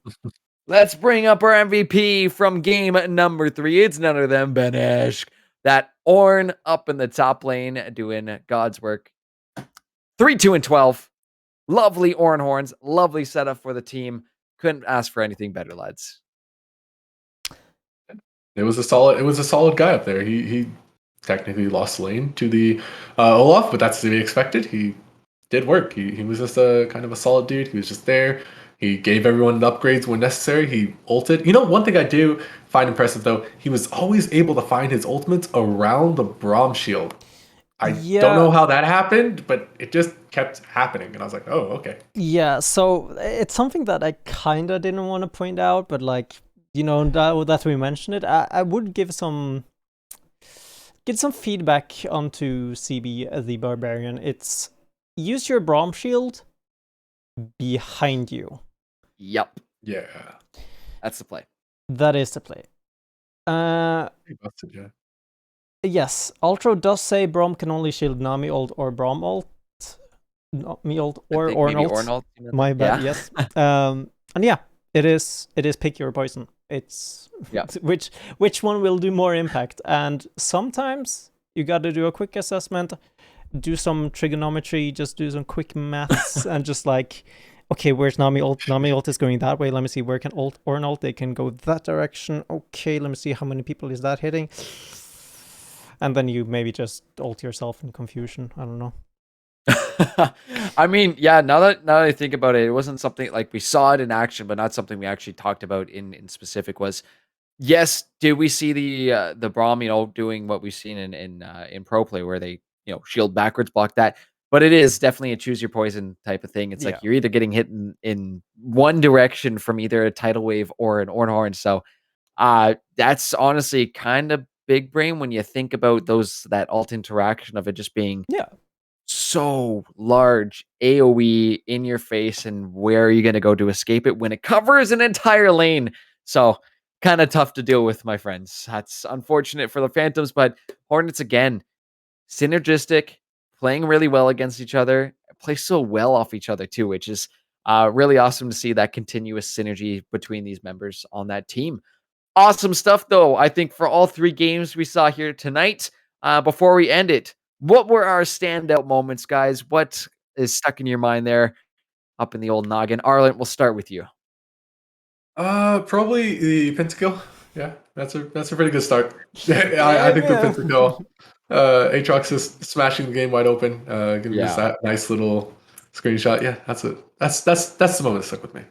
Let's bring up our MVP from game number 3. It's none other than Benesh. That Ornn up in the top lane doing God's work. 3, 2, and 12. Lovely Ornn horns. Lovely setup for the team. Couldn't ask for anything better, lads. It was a solid guy up there. He technically lost lane to the Olaf, but that's to be expected. He did work. He was just a kind of a solid dude. He was just there. He gave everyone the upgrades when necessary. He ulted. One thing I do find impressive though, he was always able to find his ultimates around the Braum shield. I don't know how that happened, but it just kept happening, and I was like, oh, okay. Yeah, so it's something that I kind of didn't want to point out, but that we mentioned it, I would get some feedback onto CB the Barbarian. It's use your Braum shield behind you. Yep. Yeah. That's the play. That is the play. Yes, Ultra does say Braum can only shield Nami ult or Braum ult. Nami ult or Ornn ult. My bad, yeah. Yes. And yeah, it is pick your poison. It's which one will do more impact. And sometimes you got to do a quick assessment, do some trigonometry, just do some quick maths, and just okay, where's Nami ult? Nami ult is going that way. Let me see, where can Ornn ult? They can go that direction. Okay, let me see how many people is that hitting. And then you maybe just ult yourself in confusion. I don't know. I mean, yeah, now that I think about it, it wasn't something like we saw it in action, but not something we actually talked about in specific. Was yes, did we see the Braum, doing what we've seen in pro play where they shield backwards, block that? But it is definitely a choose your poison type of thing. It's like you're either getting hit in one direction from either a tidal wave or an Ornn horn. So that's honestly kind of big brain when you think about that alt interaction of it just being so large, AoE in your face, and where are you going to go to escape it when it covers an entire lane? So kind of tough to deal with, my friends. That's unfortunate for the Phantoms, but Hornets again, synergistic, playing really well against each other, play so well off each other too, which is really awesome to see that continuous synergy between these members on that team. Awesome stuff, though, I think, for all 3 games we saw here tonight. Before we end it, what were our standout moments, guys? What is stuck in your mind there up in the old noggin? Arlen, we'll start with you. Probably the pentakill. Yeah, that's a pretty good start. I think the pentakill. Aatrox is smashing the game wide open. Giving us that nice little screenshot. Yeah, that's the moment that stuck with me.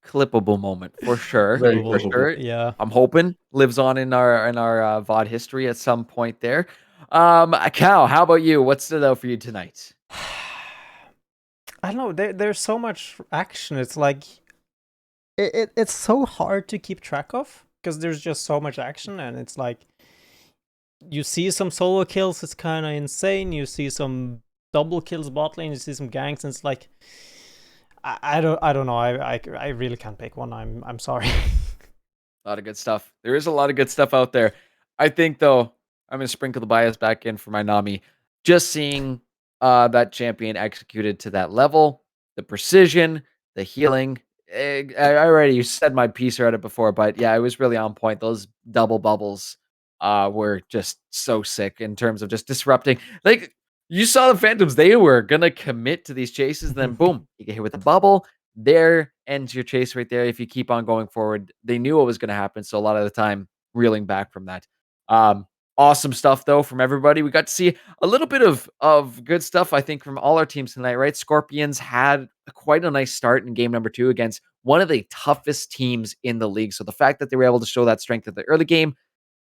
Clippable moment for sure. Very for clippable. sure. Yeah, I'm hoping lives on in our VOD history at some point there. Cal, how about you? What stood out for you tonight? I don't know. There's so much action. It's like it's so hard to keep track of because there's just so much action, and it's like you see some solo kills. It's kind of insane. You see some double kills bot lane. You see some ganks, and it's like I don't know. I really can't pick one. I'm sorry. A lot of good stuff. There is a lot of good stuff out there. I think, though, I'm going to sprinkle the bias back in for my Nami. Just seeing that champion executed to that level, the precision, the healing. I already said my piece about it before, but yeah, it was really on point. Those double bubbles were just so sick in terms of just disrupting. Like, you saw the Phantoms, they were going to commit to these chases, then boom, you get hit with the bubble. There ends your chase right there. If you keep on going forward, they knew what was going to happen. So a lot of the time, reeling back from that. Awesome stuff though from everybody. We got to see a little bit of good stuff, I think, from all our teams tonight, right? Scorpions had quite a nice start in game number 2 against one of the toughest teams in the league. So the fact that they were able to show that strength at the early game,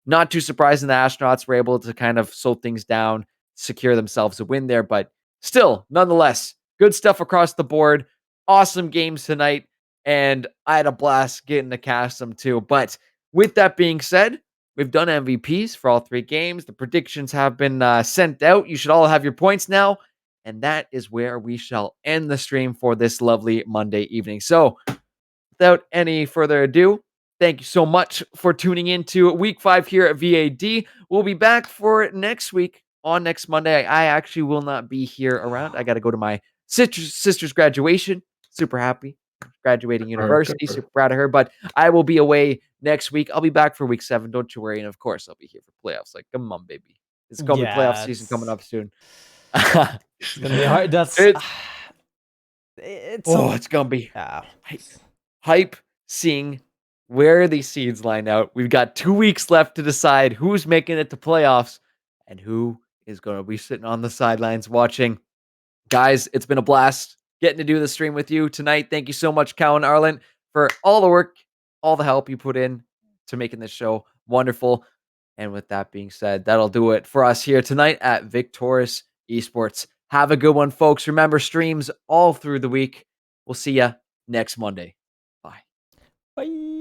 not too surprising the Astronauts were able to kind of slow things down, secure themselves a win there. But still, nonetheless, good stuff across the board. Awesome games tonight. And I had a blast getting to cast them too. But with that being said, we've done MVPs for all 3 games. The predictions have been sent out. You should all have your points now. And that is where we shall end the stream for this lovely Monday evening. So without any further ado, thank you so much for tuning in to week 5 here at VAD. We'll be back for next week on next Monday. I actually will not be here around. I got to go to my sister's graduation. Super happy. Graduating university. Super proud of her. But I will be away next week. I'll be back for week 7. Don't you worry. And of course, I'll be here for playoffs. Like, come on, baby. It's going to be playoff season coming up soon. It's going to be hard. That's... it's going to be hype seeing where these seeds line out. We've got 2 weeks left to decide who's making it to playoffs and who is going to be sitting on the sidelines watching. Guys, it's been a blast getting to do the stream with you tonight. Thank you so much, Cal and Arlen, for all the work, all the help you put in to making this show wonderful. And with that being said, that'll do it for us here tonight at Victoris Esports. Have a good one, folks. Remember, streams all through the week. We'll see you next Monday. Bye. Bye.